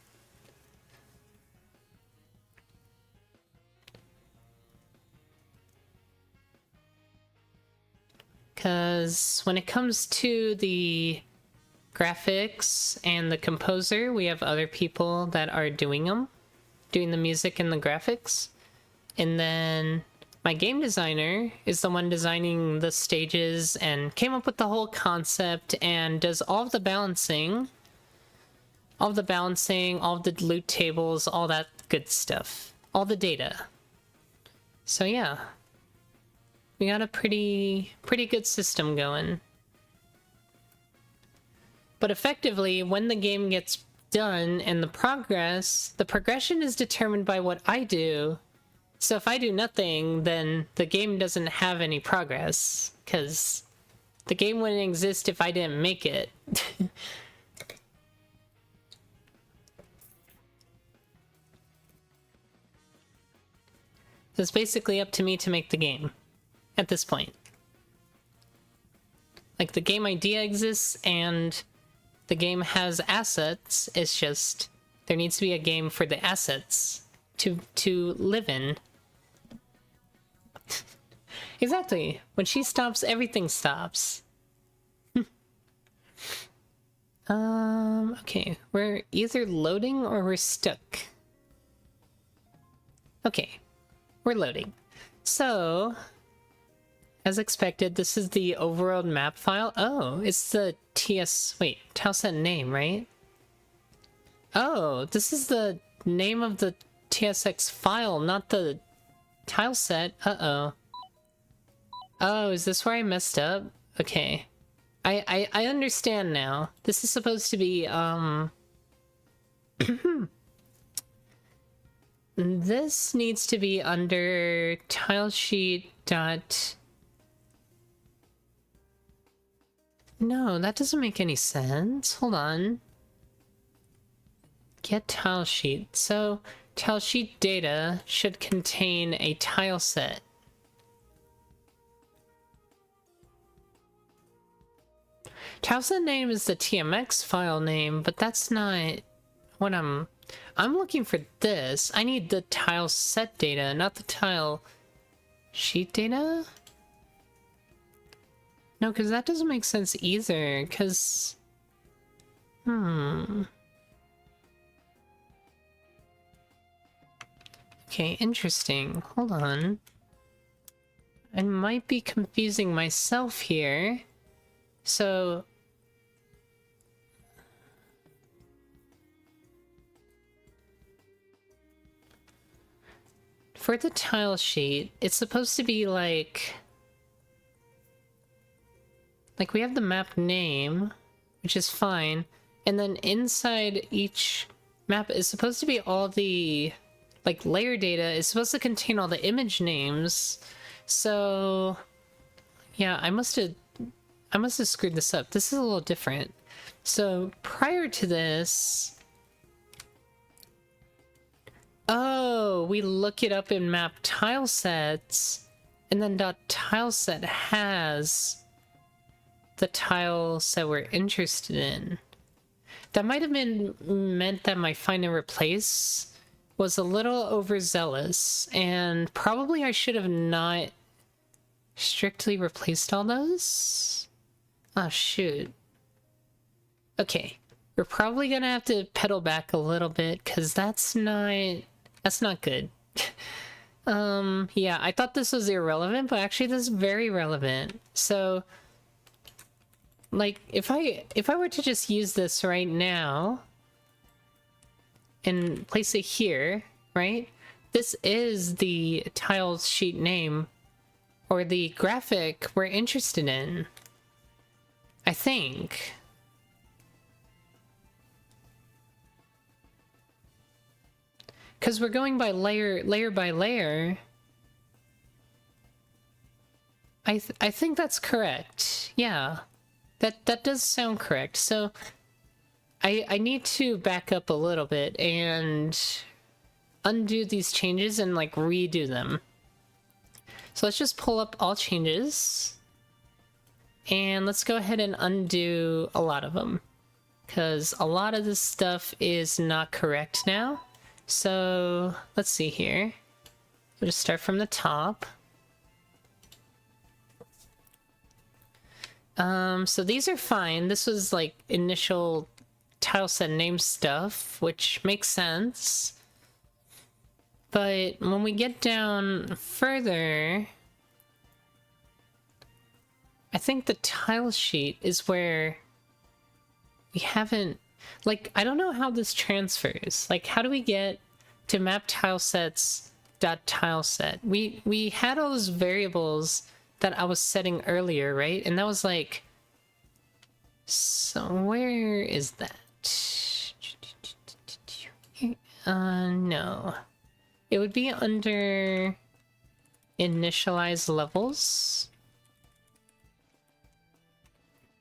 Because when it comes to the graphics and the composer, we have other people that are doing them, doing the music and the graphics. And then my game designer is the one designing the stages and came up with the whole concept and does all of the balancing, all of the loot tables, all that good stuff, all the data. So yeah, we got a pretty good system going. But effectively, when the game gets done and the progression is determined by what I do. So if I do nothing, then the game doesn't have any progress, because the game wouldn't exist if I didn't make it. It's basically up to me to make the game at this point. Like, the game idea exists and the game has assets. It's just there needs to be a game for the assets to live in. Exactly. When she stops, everything stops. Okay. We're either loading or we're stuck. Okay. We're loading. So, as expected, this is the overworld map file. Oh, it's the wait, tileset name, right? Oh, this is the name of the TSX file, not the tileset. Uh-oh. Oh, is this where I messed up? Okay. I understand now. This is supposed to be, this needs to be under tile sheet dot... No, that doesn't make any sense. Hold on. Get tile sheet. So tile sheet data should contain a tile set. Tile set name is the TMX file name, but that's not what I'm looking for. This. I need the tile set data, not the tile sheet data. No, because that doesn't make sense either, because... Okay, interesting. Hold on. I might be confusing myself here. So... for the tile sheet, it's supposed to be like we have the map name, which is fine, and then inside each map is supposed to be all the like layer data is supposed to contain all the image names. So yeah, I must have screwed this up. This is a little different. So prior to this, oh, we look it up in map tile sets, and then .tileset has the tile set we're interested in. That might have been meant that my find and replace was a little overzealous, and probably I should have not strictly replaced all those. Oh shoot. Okay, we're probably gonna have to pedal back a little bit, because that's not good. Yeah, I thought this was irrelevant, but actually this is very relevant. So like if I were to just use this right now and place it here, right? This is the tile sheet name or the graphic we're interested in, I think. Because we're going by layer by layer. I think that's correct. Yeah. That does sound correct. So I need to back up a little bit and undo these changes and like redo them. So let's just pull up all changes and let's go ahead and undo a lot of them, because a lot of this stuff is not correct now. So let's see here. We'll just start from the top. So these are fine. This was like initial tile set name stuff, which makes sense. But when we get down further, I think the tile sheet is where we haven't, like, I don't know how this transfers. Like, how do we get to map tile sets dot tile set? We had all those variables that I was setting earlier, right? And that was like, so where is that? No. It would be under initialize levels.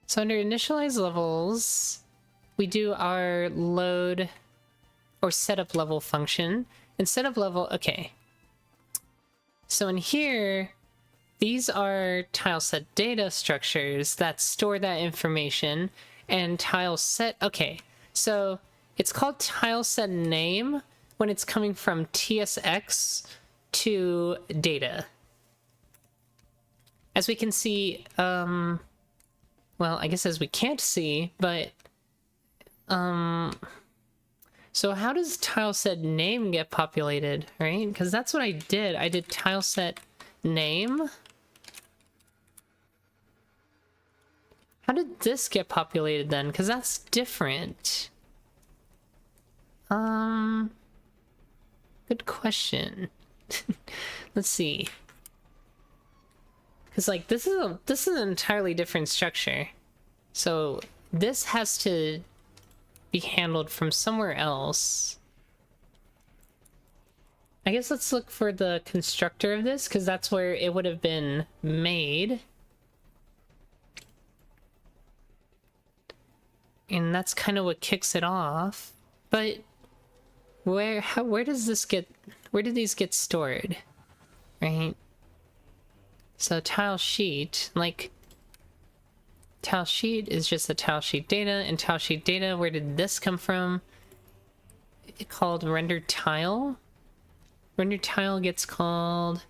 So under initialize levels, we do our load or setup level function. And setup level, okay. So in here, these are tile set data structures that store that information, and tile set, okay. So it's called tile set name when it's coming from TSX to data. As we can see, well, I guess as we can't see, but so how does tile set name get populated, right? Because that's what I did. I did tile set name. How did this get populated then? Because that's different. Good question. Let's see. Because like this is an entirely different structure. So this has to be handled from somewhere else. I guess let's look for the constructor of this, because that's where it would have been made. And that's kind of what kicks it off. But where does this get, where do these get stored? Right? So tile sheet, like, tile sheet is just the tile sheet data, and tile sheet data, where did this come from? It called rendered tile. Rendered tile gets called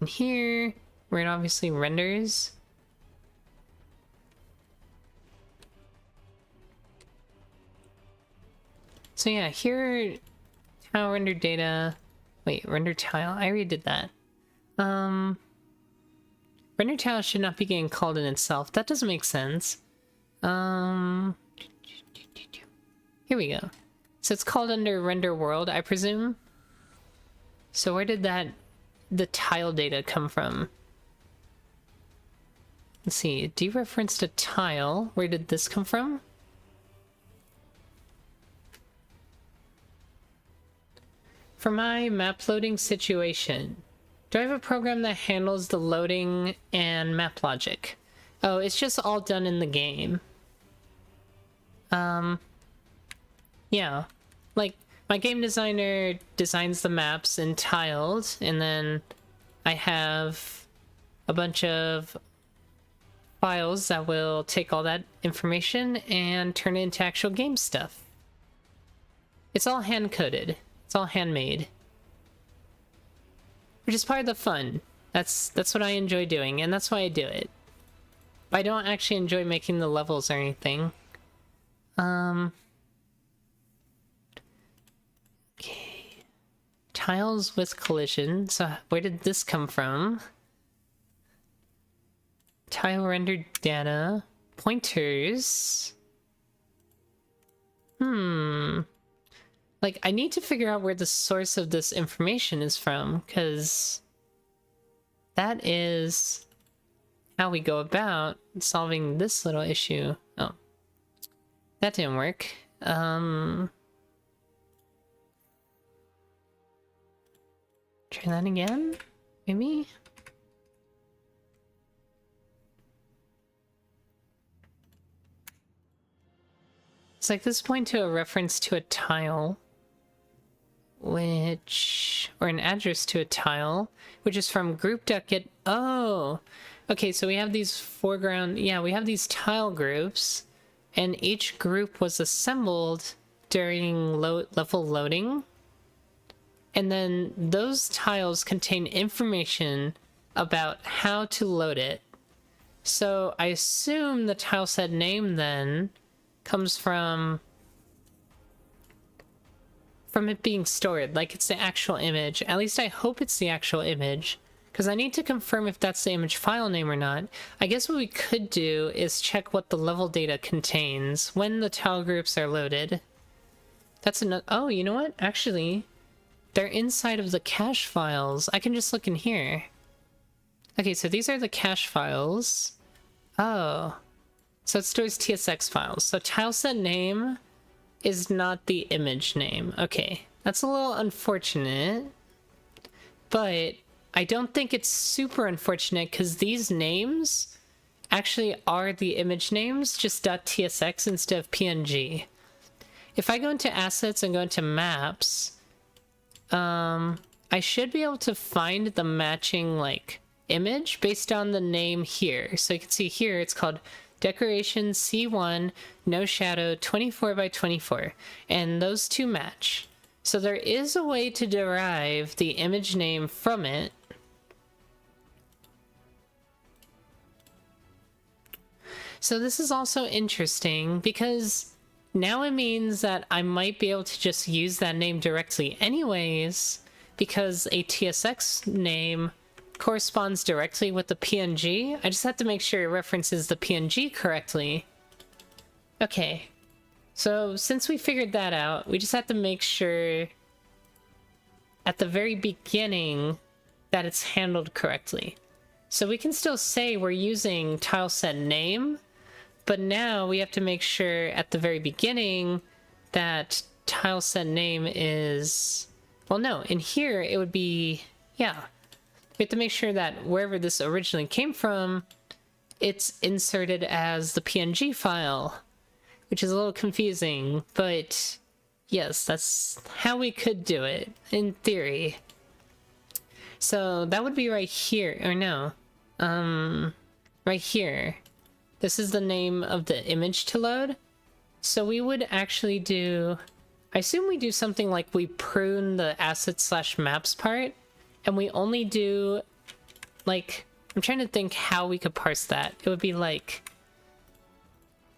in here, where it obviously renders. So yeah, here, tile rendered data. Wait, rendered tile? I already did that. Rendered tile should not be getting called in itself. That doesn't make sense. Here we go. So it's called under render world, I presume. So where did the tile data come from? Let's see, dereferenced a tile. Where did this come from? For my map loading situation, do I have a program that handles the loading and map logic? Oh, it's just all done in the game. Yeah. Like, my game designer designs the maps in tiled, and then I have a bunch of files that will take all that information and turn it into actual game stuff. It's all hand-coded. It's all handmade. Which is part of the fun. That's what I enjoy doing, and that's why I do it. I don't actually enjoy making the levels or anything. Okay. Tiles with collision. So where did this come from? Tile rendered data. Pointers. Like, I need to figure out where the source of this information is from, because that is how we go about solving this little issue. Oh. That didn't work. Try that again? Maybe? It's like this point to a reference to a tile, which, or an address to a tile, which is from group.get. Oh, okay, so we have these foreground, yeah, we have these tile groups, and each group was assembled during level loading, and then those tiles contain information about how to load it. So I assume the tile set name then comes from it being stored, like it's the actual image. At least I hope it's the actual image, because I need to confirm if that's the image file name or not. I guess what we could do is check what the level data contains when the tile groups are loaded. That's another. Oh, you know what? Actually, they're inside of the cache files. I can just look in here. Okay, so these are the cache files. Oh. So it stores TSX files. So tileset name is not the image name. Okay, that's a little unfortunate, but I don't think it's super unfortunate because these names actually are the image names, just .tsx instead of PNG. If I go into assets and go into maps, I should be able to find the matching like image based on the name here. So you can see here it's called Decoration C1 No Shadow 24 by 24, and those two match. So there is a way to derive the image name from it. So this is also interesting because now it means that I might be able to just use that name directly anyways, because a TSX name corresponds directly with the PNG. I just have to make sure it references the PNG correctly. Okay, so since we figured that out, we just have to make sure at the very beginning that it's handled correctly. So we can still say we're using tileset name, but now we have to make sure at the very beginning that tileset name is Well, no, in here it would be, yeah. We have to make sure that wherever this originally came from, it's inserted as the PNG file, which is a little confusing, but yes, that's how we could do it, in theory. So that would be right here, or no, right here. This is the name of the image to load. So we would actually do, I assume we do something like we prune the assets/maps part, and we only do, like, I'm trying to think how we could parse that. It would be like,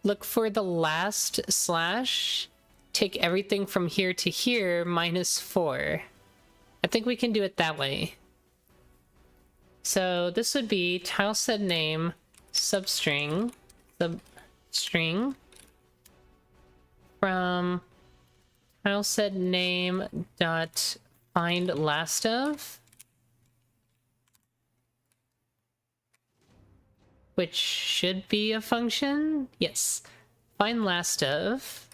look for the last slash, take everything from here to here, -4. I think we can do it that way. So this would be tileset name substring from tileset name dot find last of, which should be a function. Yes, find last of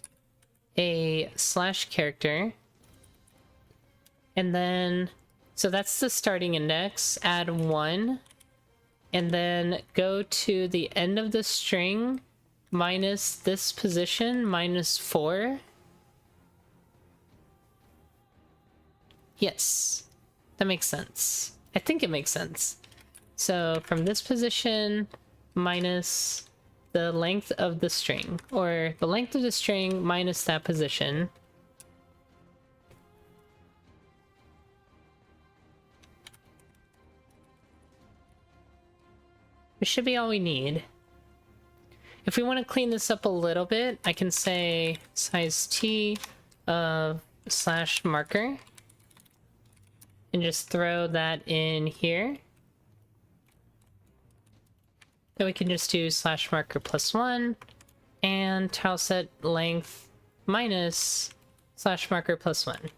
a slash character, and then so that's the starting index, add 1, and then go to the end of the string minus this position -4. Yes, that makes sense. I think it makes sense. So from this position minus the length of the string, or the length of the string minus that position. This should be all we need. If we want to clean this up a little bit, I can say size t of slash marker and just throw that in here. Then we can just do slash marker +1 and tileset length minus slash marker +1.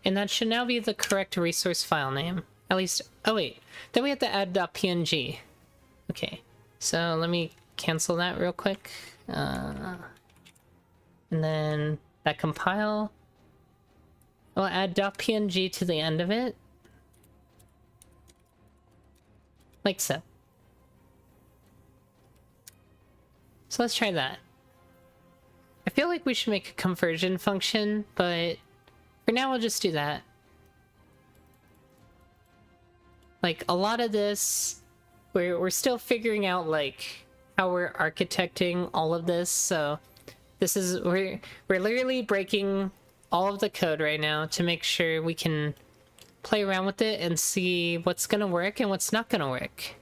And that should now be the correct resource file name. At least, oh wait, then we have to add .png. Okay, so let me cancel that real quick. And then that compile. I'll add .png to the end of it. Like so. So let's try that. I feel like we should make a conversion function, but for now we'll just do that. Like, a lot of this, we're still figuring out, like, how we're architecting all of this, so this is, we're literally breaking all of the code right now to make sure we can play around with it and see what's gonna work and what's not gonna work.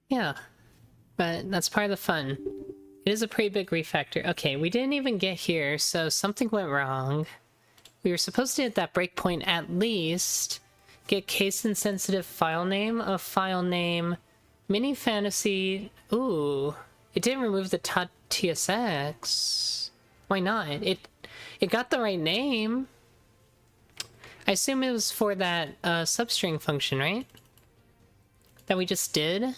Yeah, but that's part of the fun. It is a pretty big refactor. Okay, we didn't even get here, so something went wrong. We were supposed to hit that breakpoint at least. Get case-insensitive file name of file name mini fantasy. Ooh, it didn't remove the .tsx. Why not? It got the right name. I assume it was for that substring function, right? That we just did.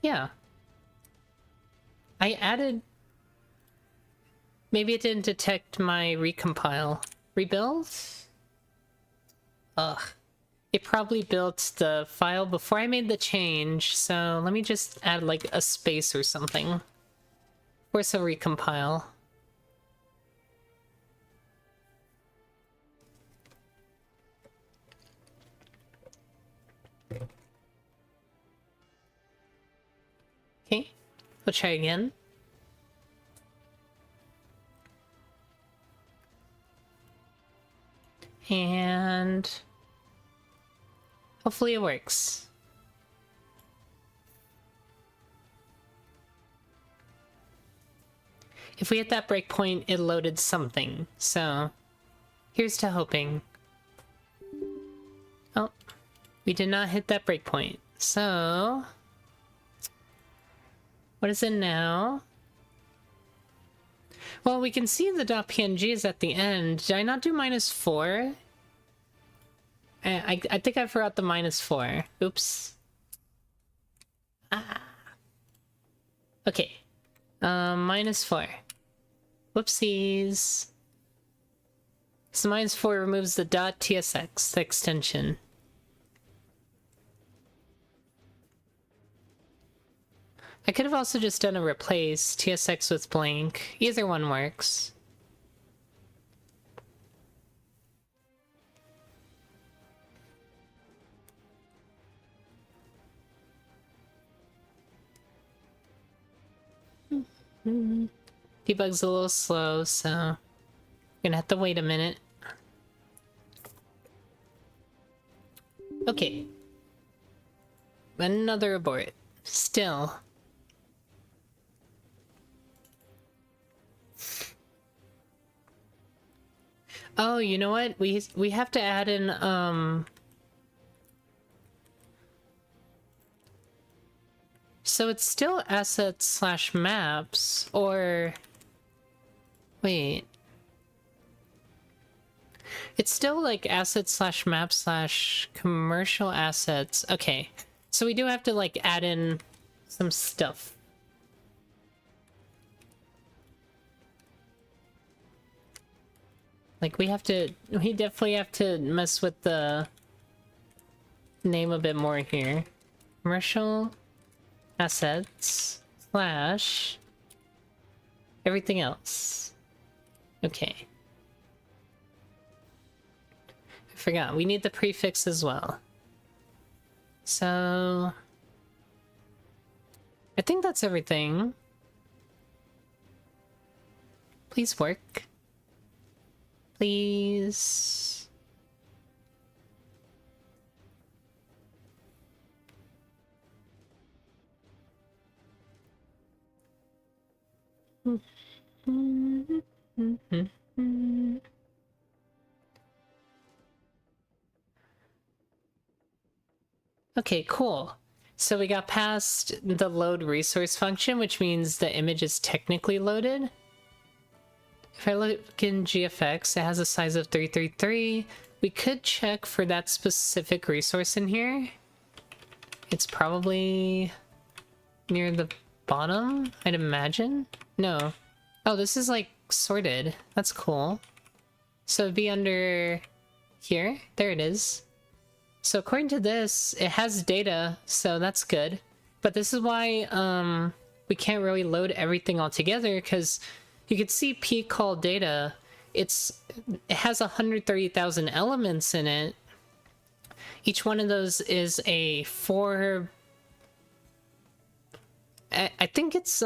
Yeah. I added... Maybe it didn't detect my recompile. Rebuild? Ugh. It probably built the file before I made the change, so let me just add like a space or something. Force a recompile. Okay, we'll try again. And hopefully it works. If we hit that breakpoint, it loaded something, so here's to hoping. Oh, we did not hit that breakpoint, so what is it now? Well, we can see the .png is at the end. Did I not do -4? I think I forgot the -4. Oops. Ah. Okay. -4. Whoopsies. So -4 removes the .tsx, the extension. I could have also just done a replace tsx with blank. Either one works. Debug's a little slow, so I'm gonna have to wait a minute. Okay. Another abort. Still. Oh, you know what? We have to add in so it's still assets/maps, or wait. It's still like assets/map/commercial assets. Okay. So we do have to like add in some stuff. Like we definitely have to mess with the name a bit more here. Commercial assets / everything else. Okay. I forgot, we need the prefix as well. So I think that's everything. Please work. Please. Okay, cool. So we got past the load resource function, which means the image is technically loaded. If I look in GFX, it has a size of 333. We could check for that specific resource in here. It's probably near the bottom, I'd imagine. No. Oh, this is like sorted. That's cool. So it'd be under here. There it is. So according to this, it has data, so that's good. But this is why we can't really load everything all together, because you can see p-call data. It has 130,000 elements in it. Each one of those is a 4. I think it's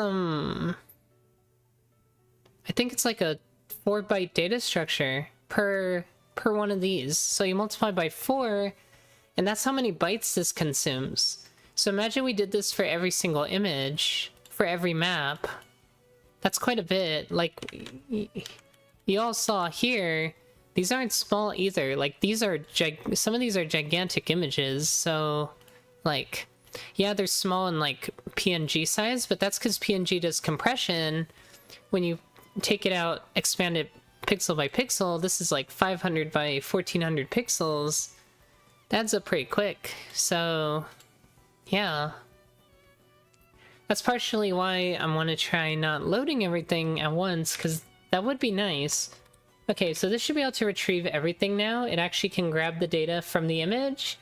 like a 4-byte data structure per one of these. So you multiply by 4. And that's how many bytes this consumes. So imagine we did this for every single image, for every map. That's quite a bit. Like, you all saw here, these aren't small either. Like, these are some of these are gigantic images, so, like, yeah, they're small in, like, PNG size, but that's because PNG does compression. When you take it out, expand it pixel by pixel, this is like 500 by 1400 pixels. Adds up pretty quick, so yeah. That's partially why I want to try not loading everything at once, because that would be nice. Okay, so this should be able to retrieve everything now. It actually can grab the data from the image,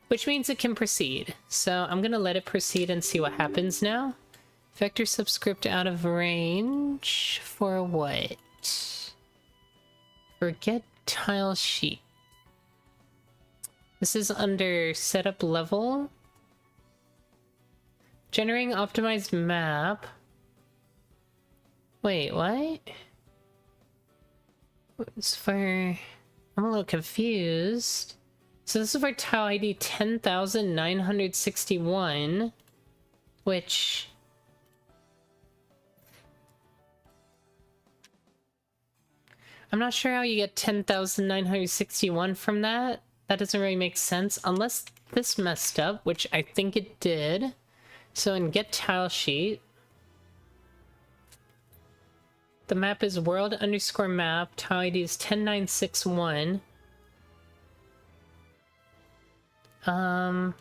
which means it can proceed. So I'm gonna let it proceed and see what happens now. Vector subscript out of range for what? Forget tile sheet. This is under setup level. Generating optimized map. Wait, what? It's for... I'm a little confused. So this is for tile ID 10,961, which... I'm not sure how you get 10,961 from that. That doesn't really make sense, unless this messed up, which I think it did. So in get tile sheet, the map is world_map, tile ID is 10961. Um...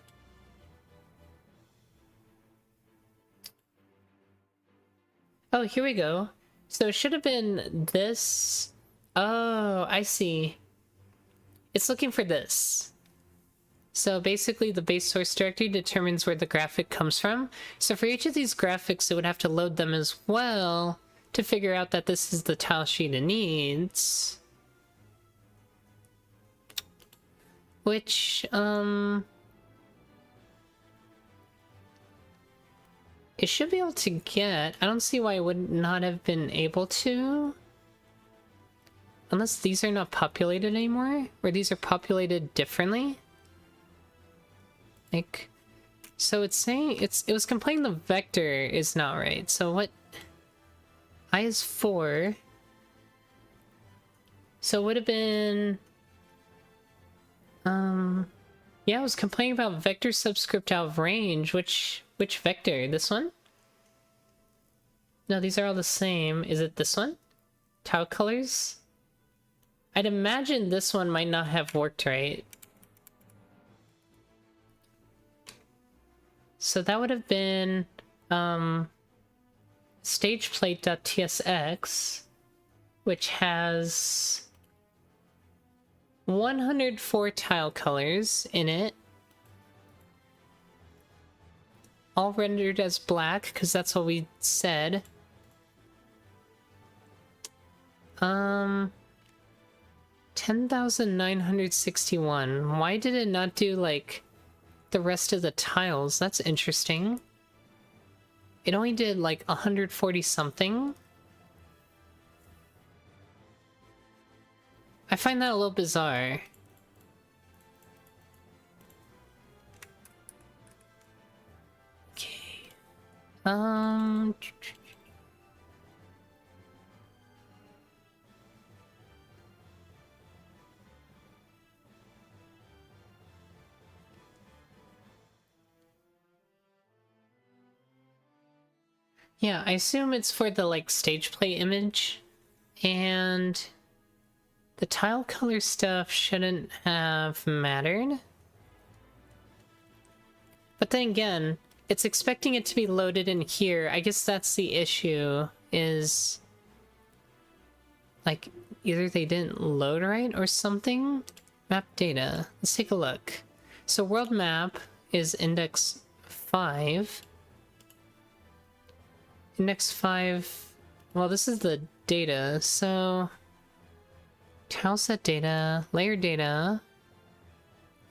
Oh, here we go. So it should have been this. Oh, I see. It's looking for this. So basically the base source directory determines where the graphic comes from. So for each of these graphics, it would have to load them as well to figure out that this is the tile sheet it needs. Which, it should be able to get. I don't see why it would not have been able to. Unless these are not populated anymore, or these are populated differently. Like, so it's saying it was complaining the vector is not right. So what? I is 4. So it would have been. Yeah, I was complaining about vector subscript out of range. Which vector? This one? No, these are all the same. Is it this one? Tile colors? I'd imagine this one might not have worked right. So that would have been stageplate.tsx, which has 104 tile colors in it, all rendered as black because that's what we said. 10,961. Why did it not do like the rest of the tiles? That's interesting. It only did like 140 something. I find that a little bizarre. Okay. Yeah, I assume it's for the like stage play image, and the tile color stuff shouldn't have mattered. But then again, it's expecting it to be loaded in here. I guess that's the issue, is like either they didn't load right or something. Map data. Let's take a look. So world map is index 5. Index 5, well, this is the data, so tile set data, layer data,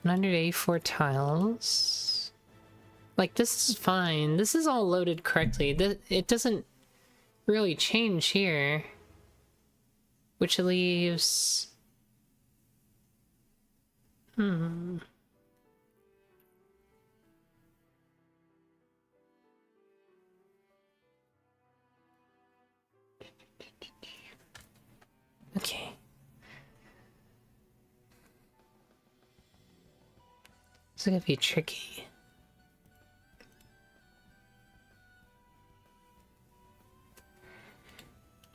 184 tiles. Like, this is fine. This is all loaded correctly. It doesn't really change here, which leaves... Okay. This is gonna be tricky.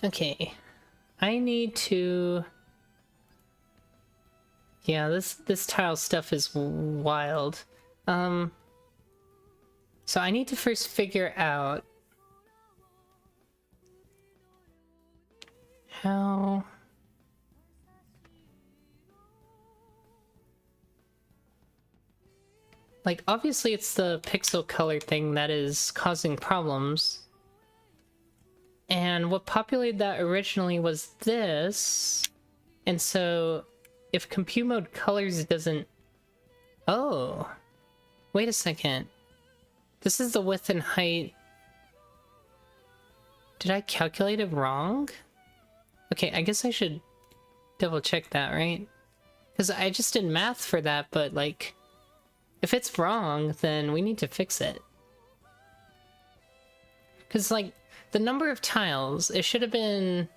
Okay. I need to... Yeah, this tile stuff is wild. So I need to first figure out how... Like, obviously it's the pixel color thing that is causing problems. And what populated that originally was this. And so, if compute mode colors doesn't... Oh! Wait a second. This is the width and height. Did I calculate it wrong? Okay, I guess I should double check that, right? Because I just did math for that, but like... If it's wrong, then we need to fix it. Because, like, the number of tiles, it should have been...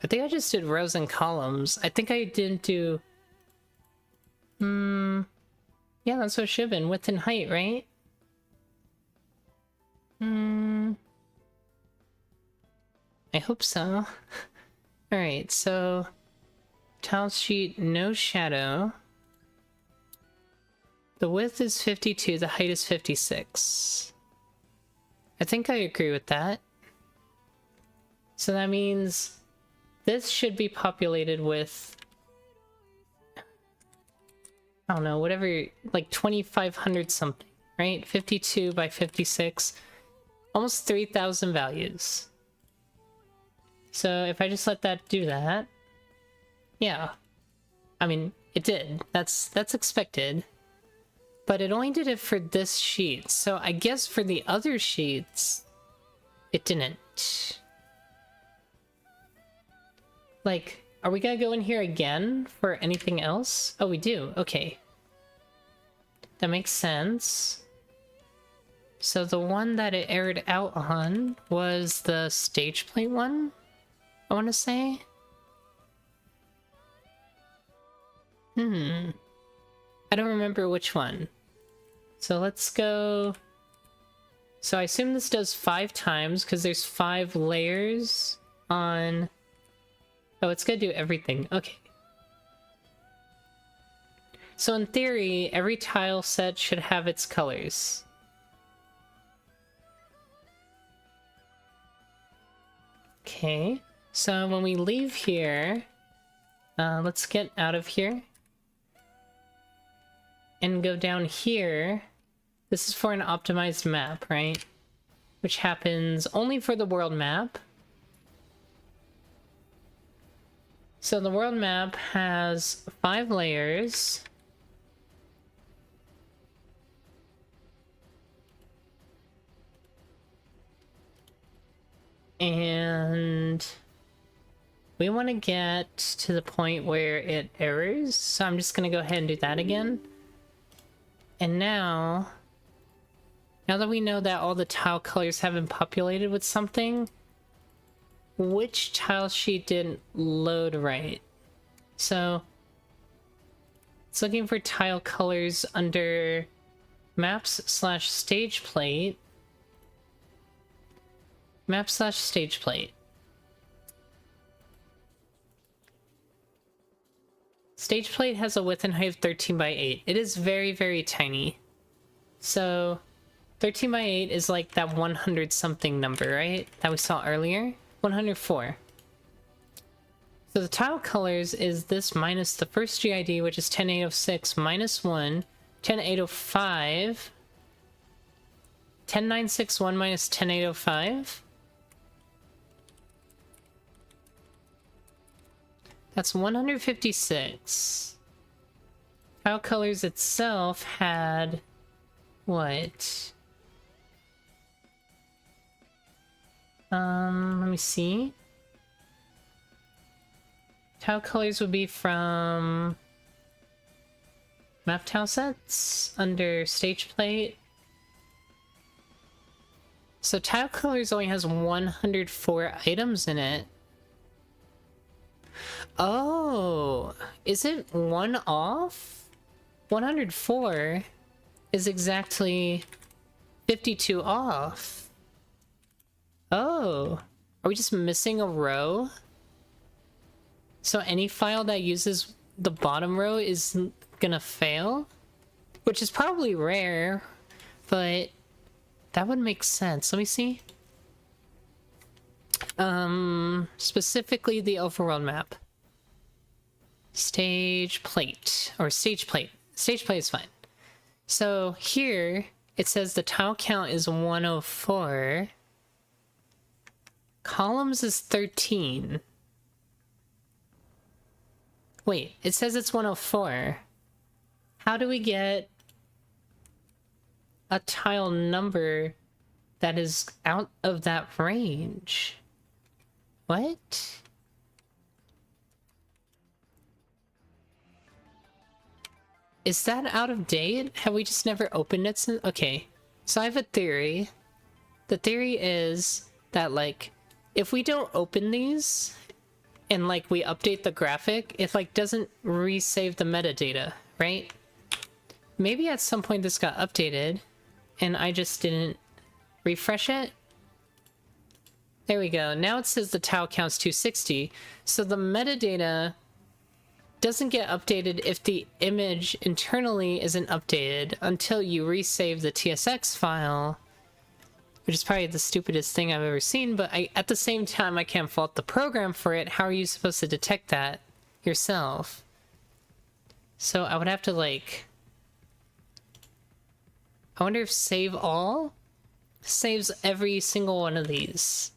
I think I just did rows and columns. I think I didn't do... Yeah, that's what it should have been. Width and height, right? I hope so. Alright, so... Tile sheet, no shadow. The width is 52, the height is 56. I think I agree with that. So that means this should be populated with, I don't know, whatever, like 2,500 something, right? 52 by 56, almost 3,000 values. So if I just let that do that, yeah. I mean, it did. That's expected. But it only did it for this sheet, so I guess for the other sheets, it didn't. Like, are we gonna go in here again for anything else? Oh, we do. Okay. That makes sense. So the one that it aired out on was the stage plate one, I want to say. I don't remember which one. So let's go... So I assume this does 5 times, because there's 5 layers on... Oh, it's gonna do everything. Okay. So in theory, every tile set should have its colors. Okay. So when we leave here... let's get out of here. And go down here. This is for an optimized map, right? Which happens only for the world map. So the world map has 5 layers. And we want to get to the point where it errors. So I'm just going to go ahead and do that again. And now that we know that all the tile colors have been populated with something, which tile sheet didn't load right? So it's looking for tile colors under maps/stage plate. Map/stage plate. Stage plate has a width and height of 13 by 8. It is very, very tiny. So 13 by 8 is like that 100 something number, right? That we saw earlier? 104. So the tile colors is this minus the first GID, which is 10806, minus 1, 10805, 10961 minus 10805. That's 156. Tile colors itself had... what? Let me see. Tile colors would be from... map tile sets under stage plate. So tile colors only has 104 items in it. Oh, is it 1 off? 104 is exactly 52 off. Oh, are we just missing a row? So any file that uses the bottom row is gonna fail? Which is probably rare, but that would make sense. Let me see. Specifically the overworld map. Stage plate, or stage plate. Stage plate is fine. So here, it says the tile count is 104. Columns is 13. Wait, it says it's 104. How do we get a tile number that is out of that range? What? Is that out of date? Have we just never opened it since? Okay, so I have a theory. The theory is that, like, if we don't open these and, like, we update the graphic, it, like, doesn't resave the metadata, right? Maybe at some point this got updated and I just didn't refresh it. There we go. Now it says the tile count's 260. So the metadata doesn't get updated if the image internally isn't updated until you resave the TSX file, which is probably the stupidest thing I've ever seen, but at the same time, I can't fault the program for it. How are you supposed to detect that yourself? So I would have to, like... I wonder if save all saves every single one of these.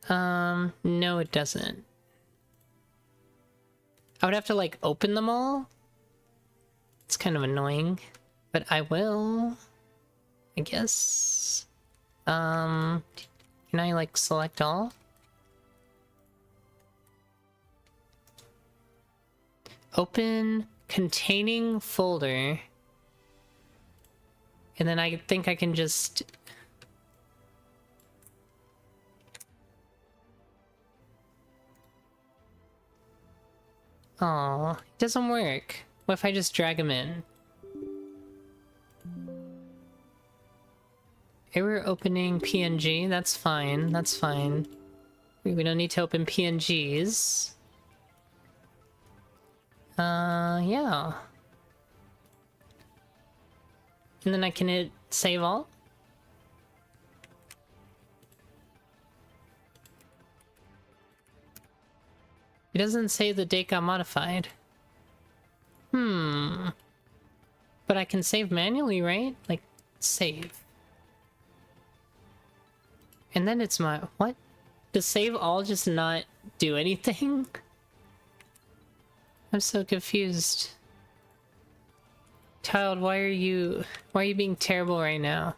No, it doesn't. I would have to, like, open them all. It's kind of annoying, but I will, I guess. Can I, like, select all? Open containing folder. And then I think I can just... Oh, it doesn't work. What if I just drag him in? Error opening PNG, that's fine, that's fine. We don't need to open PNGs. Yeah. And then I can hit save all? It doesn't say the date got modified. But I can save manually, right? Like, save. And then it's my... What? Does save all just not do anything? I'm so confused. Child, why are you being terrible right now? Are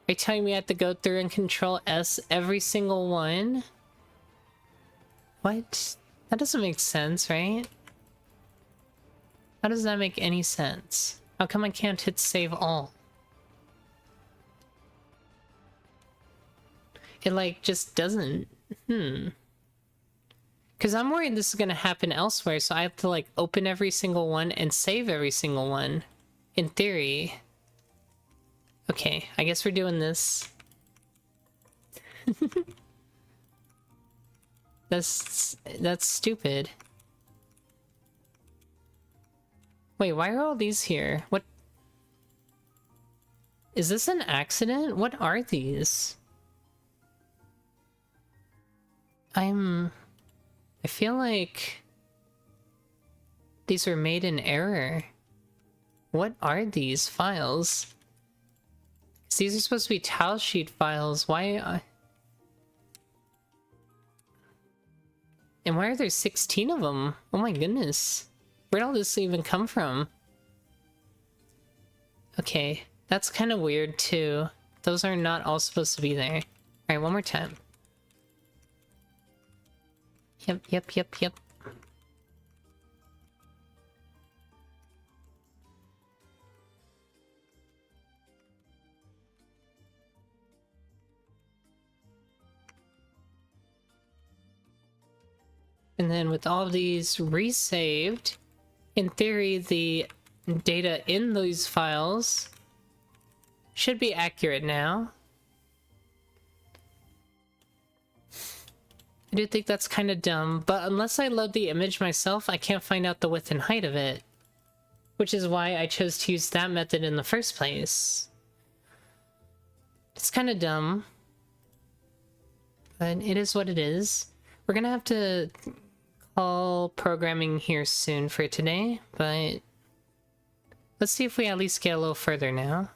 you telling me I have to go through and control S every single one? What? That doesn't make sense, right? How does that make any sense? How come I can't hit save all? It, like, just doesn't. Because I'm worried this is going to happen elsewhere, so I have to, like, open every single one and save every single one. In theory. Okay, I guess we're doing this. That's stupid. Wait, why are all these here? What? Is this an accident? What are these? I feel like these were made in error. What are these files? These are supposed to be tile sheet files. Why? And why are there 16 of them? Oh my goodness. Where'd all this even come from? Okay, that's kind of weird too. Those are not all supposed to be there. Alright, one more time. Yep. And then with all of these resaved, in theory, the data in these files should be accurate now. I do think that's kind of dumb, but unless I load the image myself, I can't find out the width and height of it. Which is why I chose to use that method in the first place. It's kind of dumb, but it is what it is. We're gonna have to call programming here soon for today, but let's see if we at least get a little further now.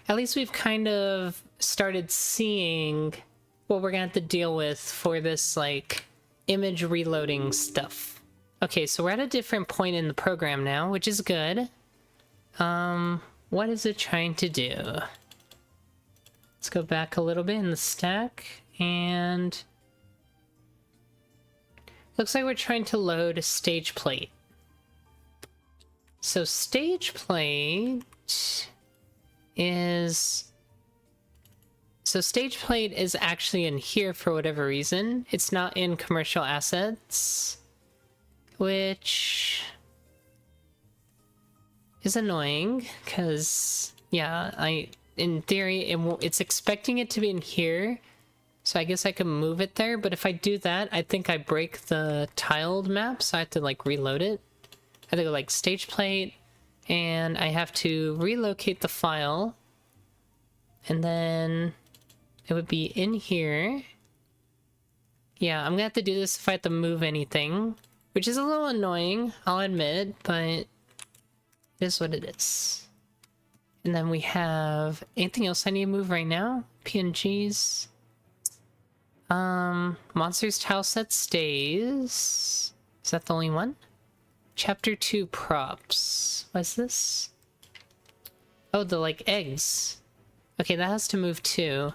At least we've kind of started seeing what we're gonna have to deal with for this, like, image reloading stuff. Okay, so we're at a different point in the program now, which is good. What is it trying to do? Let's go back a little bit in the stack, and looks like we're trying to load a stage plate. So stage plate is... So stage plate is actually in here for whatever reason. It's not in commercial assets, which is annoying, because, yeah, in theory, it's expecting it to be in here. So I guess I can move it there, but if I do that, I think I break the tiled map, so I have to like reload it. I have to go like stage plate, and I have to relocate the file. And then it would be in here. Yeah, I'm gonna have to do this if I have to move anything, which is a little annoying, I'll admit, but it is what it is. And then we have anything else I need to move right now? PNGs. Monsters tile set stays. Is that the only one? Chapter 2 props. What is this? Oh, the like eggs. Okay, that has to move too.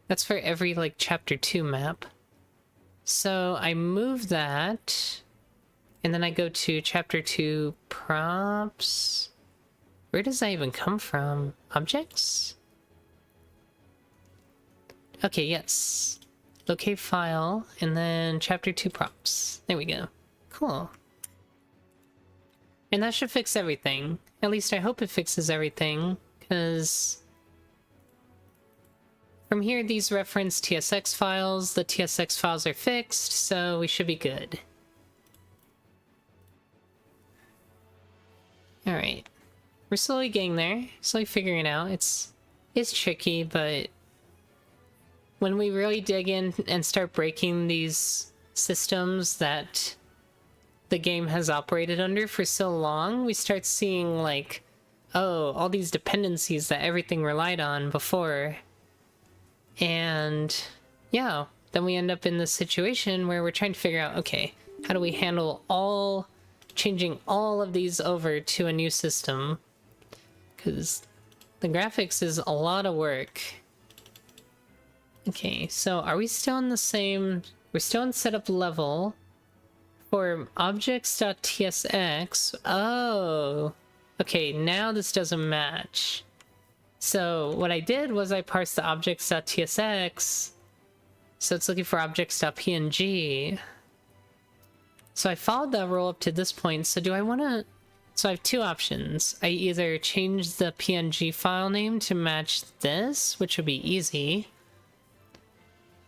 That's for every like chapter 2 map. So I move that, and then I go to chapter 2 props. Where does that even come from? Objects? Okay, yes. Locate file, and then chapter 2 props. There we go. Cool. And that should fix everything. At least I hope it fixes everything, because from here these reference TSX files. The TSX files are fixed, so we should be good. Alright. We're slowly getting there, slowly figuring it out. It's tricky, but when we really dig in and start breaking these systems that the game has operated under for so long, we start seeing like, oh, all these dependencies that everything relied on before. And yeah, then we end up in this situation where we're trying to figure out, okay, how do we handle changing all of these over to a new system? Because the graphics is a lot of work. Okay, so are we still in the same... We're still in setup level for objects.tsx. Oh! Okay, now this doesn't match. So what I did was I parsed the objects.tsx, so it's looking for objects.png. So I followed that rule up to this point, so do I want to... So I have two options. I either change the PNG file name to match this, which would be easy,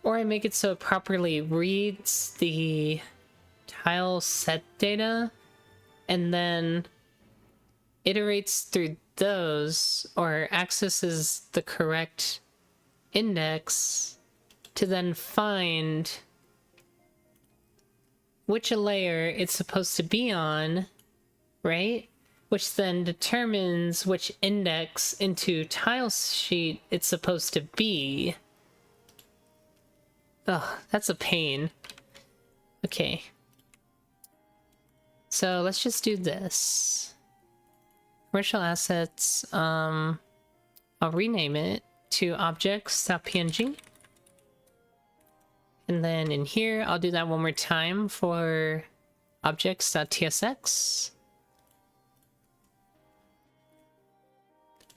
or I make it so it properly reads the tile set data and then iterates through those, or accesses the correct index to then find which layer it's supposed to be on, right? Which then determines which index into tile sheet it's supposed to be. Ugh, that's a pain. Okay. So let's just do this. Commercial assets, I'll rename it to objects.png. And then in here, I'll do that one more time for objects.tsx.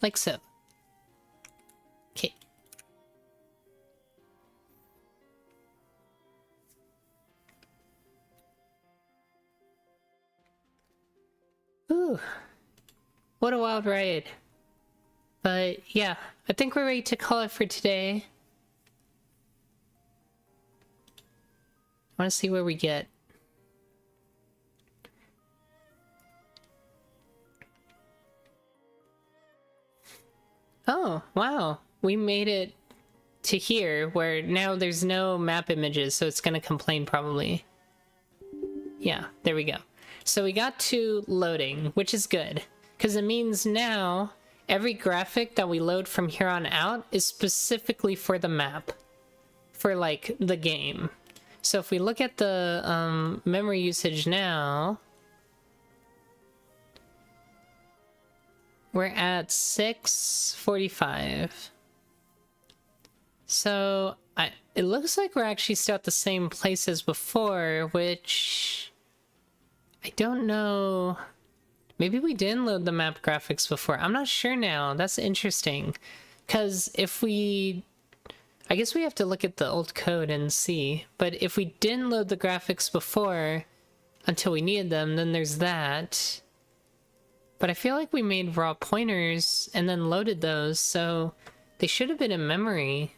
Like so. Okay. Ooh. What a wild ride. But yeah, I think we're ready to call it for today. I want to see where we get. Oh, wow. We made it to here, where now there's no map images, so it's gonna complain probably. Yeah, there we go. So we got to loading, which is good, because it means now every graphic that we load from here on out is specifically for the map, for like the game. So if we look at the memory usage now, we're at 645. So it looks like we're actually still at the same place as before, which I don't know. Maybe we didn't load the map graphics before. I'm not sure now. That's interesting. Because if we... I guess we have to look at the old code and see. But if we didn't load the graphics before until we needed them, then there's that. But I feel like we made raw pointers and then loaded those, so they should have been in memory.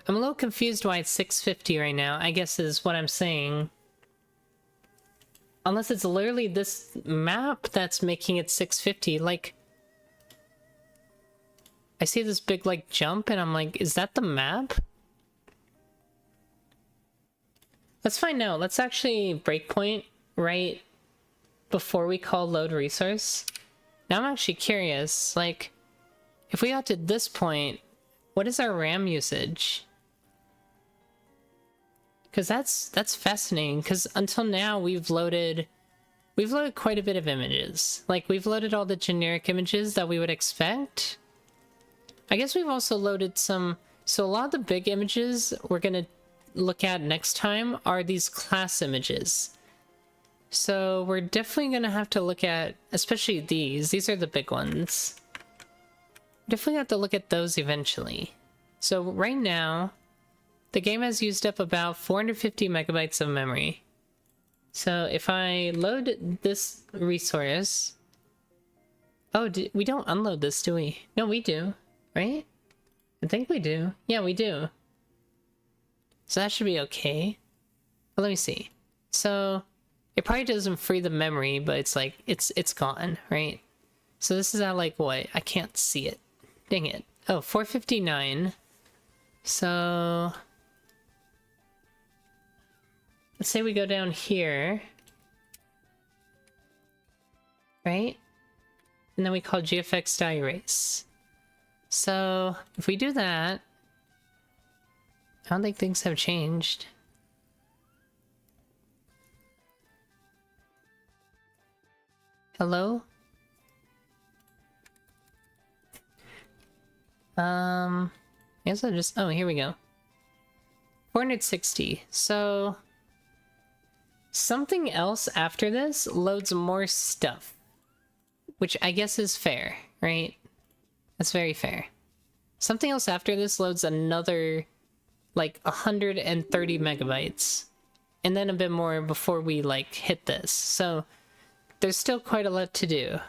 I'm a little confused why it's 650 right now, I guess is what I'm saying. Unless it's literally this map that's making it 650, like... I see this big, like, jump, and I'm like, is that the map? Let's find out. Let's actually breakpoint right before we call load resource. Now I'm actually curious, like, if we got to this point, what is our RAM usage? Because that's fascinating, because until now we've loaded quite a bit of images. Like, we've loaded all the generic images that we would expect. I guess we've also loaded some... So a lot of the big images we're gonna look at next time are these class images. So we're definitely gonna have to look at, especially these. These are the big ones. Definitely have to look at those eventually. So right now, the game has used up about 450 megabytes of memory. So if I load this resource... Oh, we don't unload this, do we? No, we do, right? I think we do. Yeah, we do. So that should be okay. But let me see. So it probably doesn't free the memory, but it's like, it's gone, right? So this is at like what? I can't see it. Dang it. Oh, 459. So... let's say we go down here. Right? And then we call gfx.erase. So, if we do that... I don't think things have changed. Hello? I guess I'll just... oh, here we go. 460. So... something else after this loads more stuff. Which I guess is fair, right? That's very fair. Something else after this loads another, like, 130 megabytes. And then a bit more before we, like, hit this. So, there's still quite a lot to do.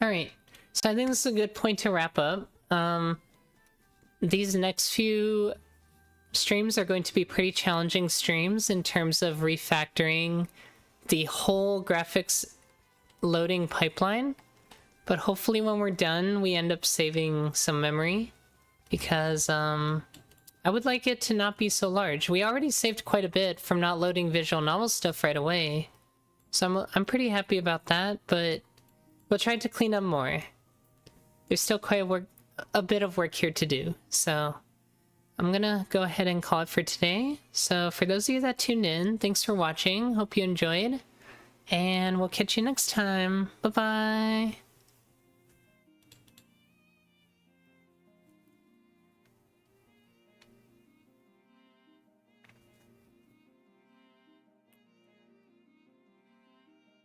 Alright, so I think this is a good point to wrap up. These next few streams are going to be pretty challenging streams in terms of refactoring the whole graphics loading pipeline. But hopefully when we're done, we end up saving some memory. Because, I would like it to not be so large. We already saved quite a bit from not loading visual novel stuff right away. So I'm pretty happy about that, but we'll try to clean up more. There's still quite a bit of work here to do, so I'm gonna go ahead and call it for today. So for those of you that tuned in, thanks for watching. Hope you enjoyed, and we'll catch you next time. Bye-bye!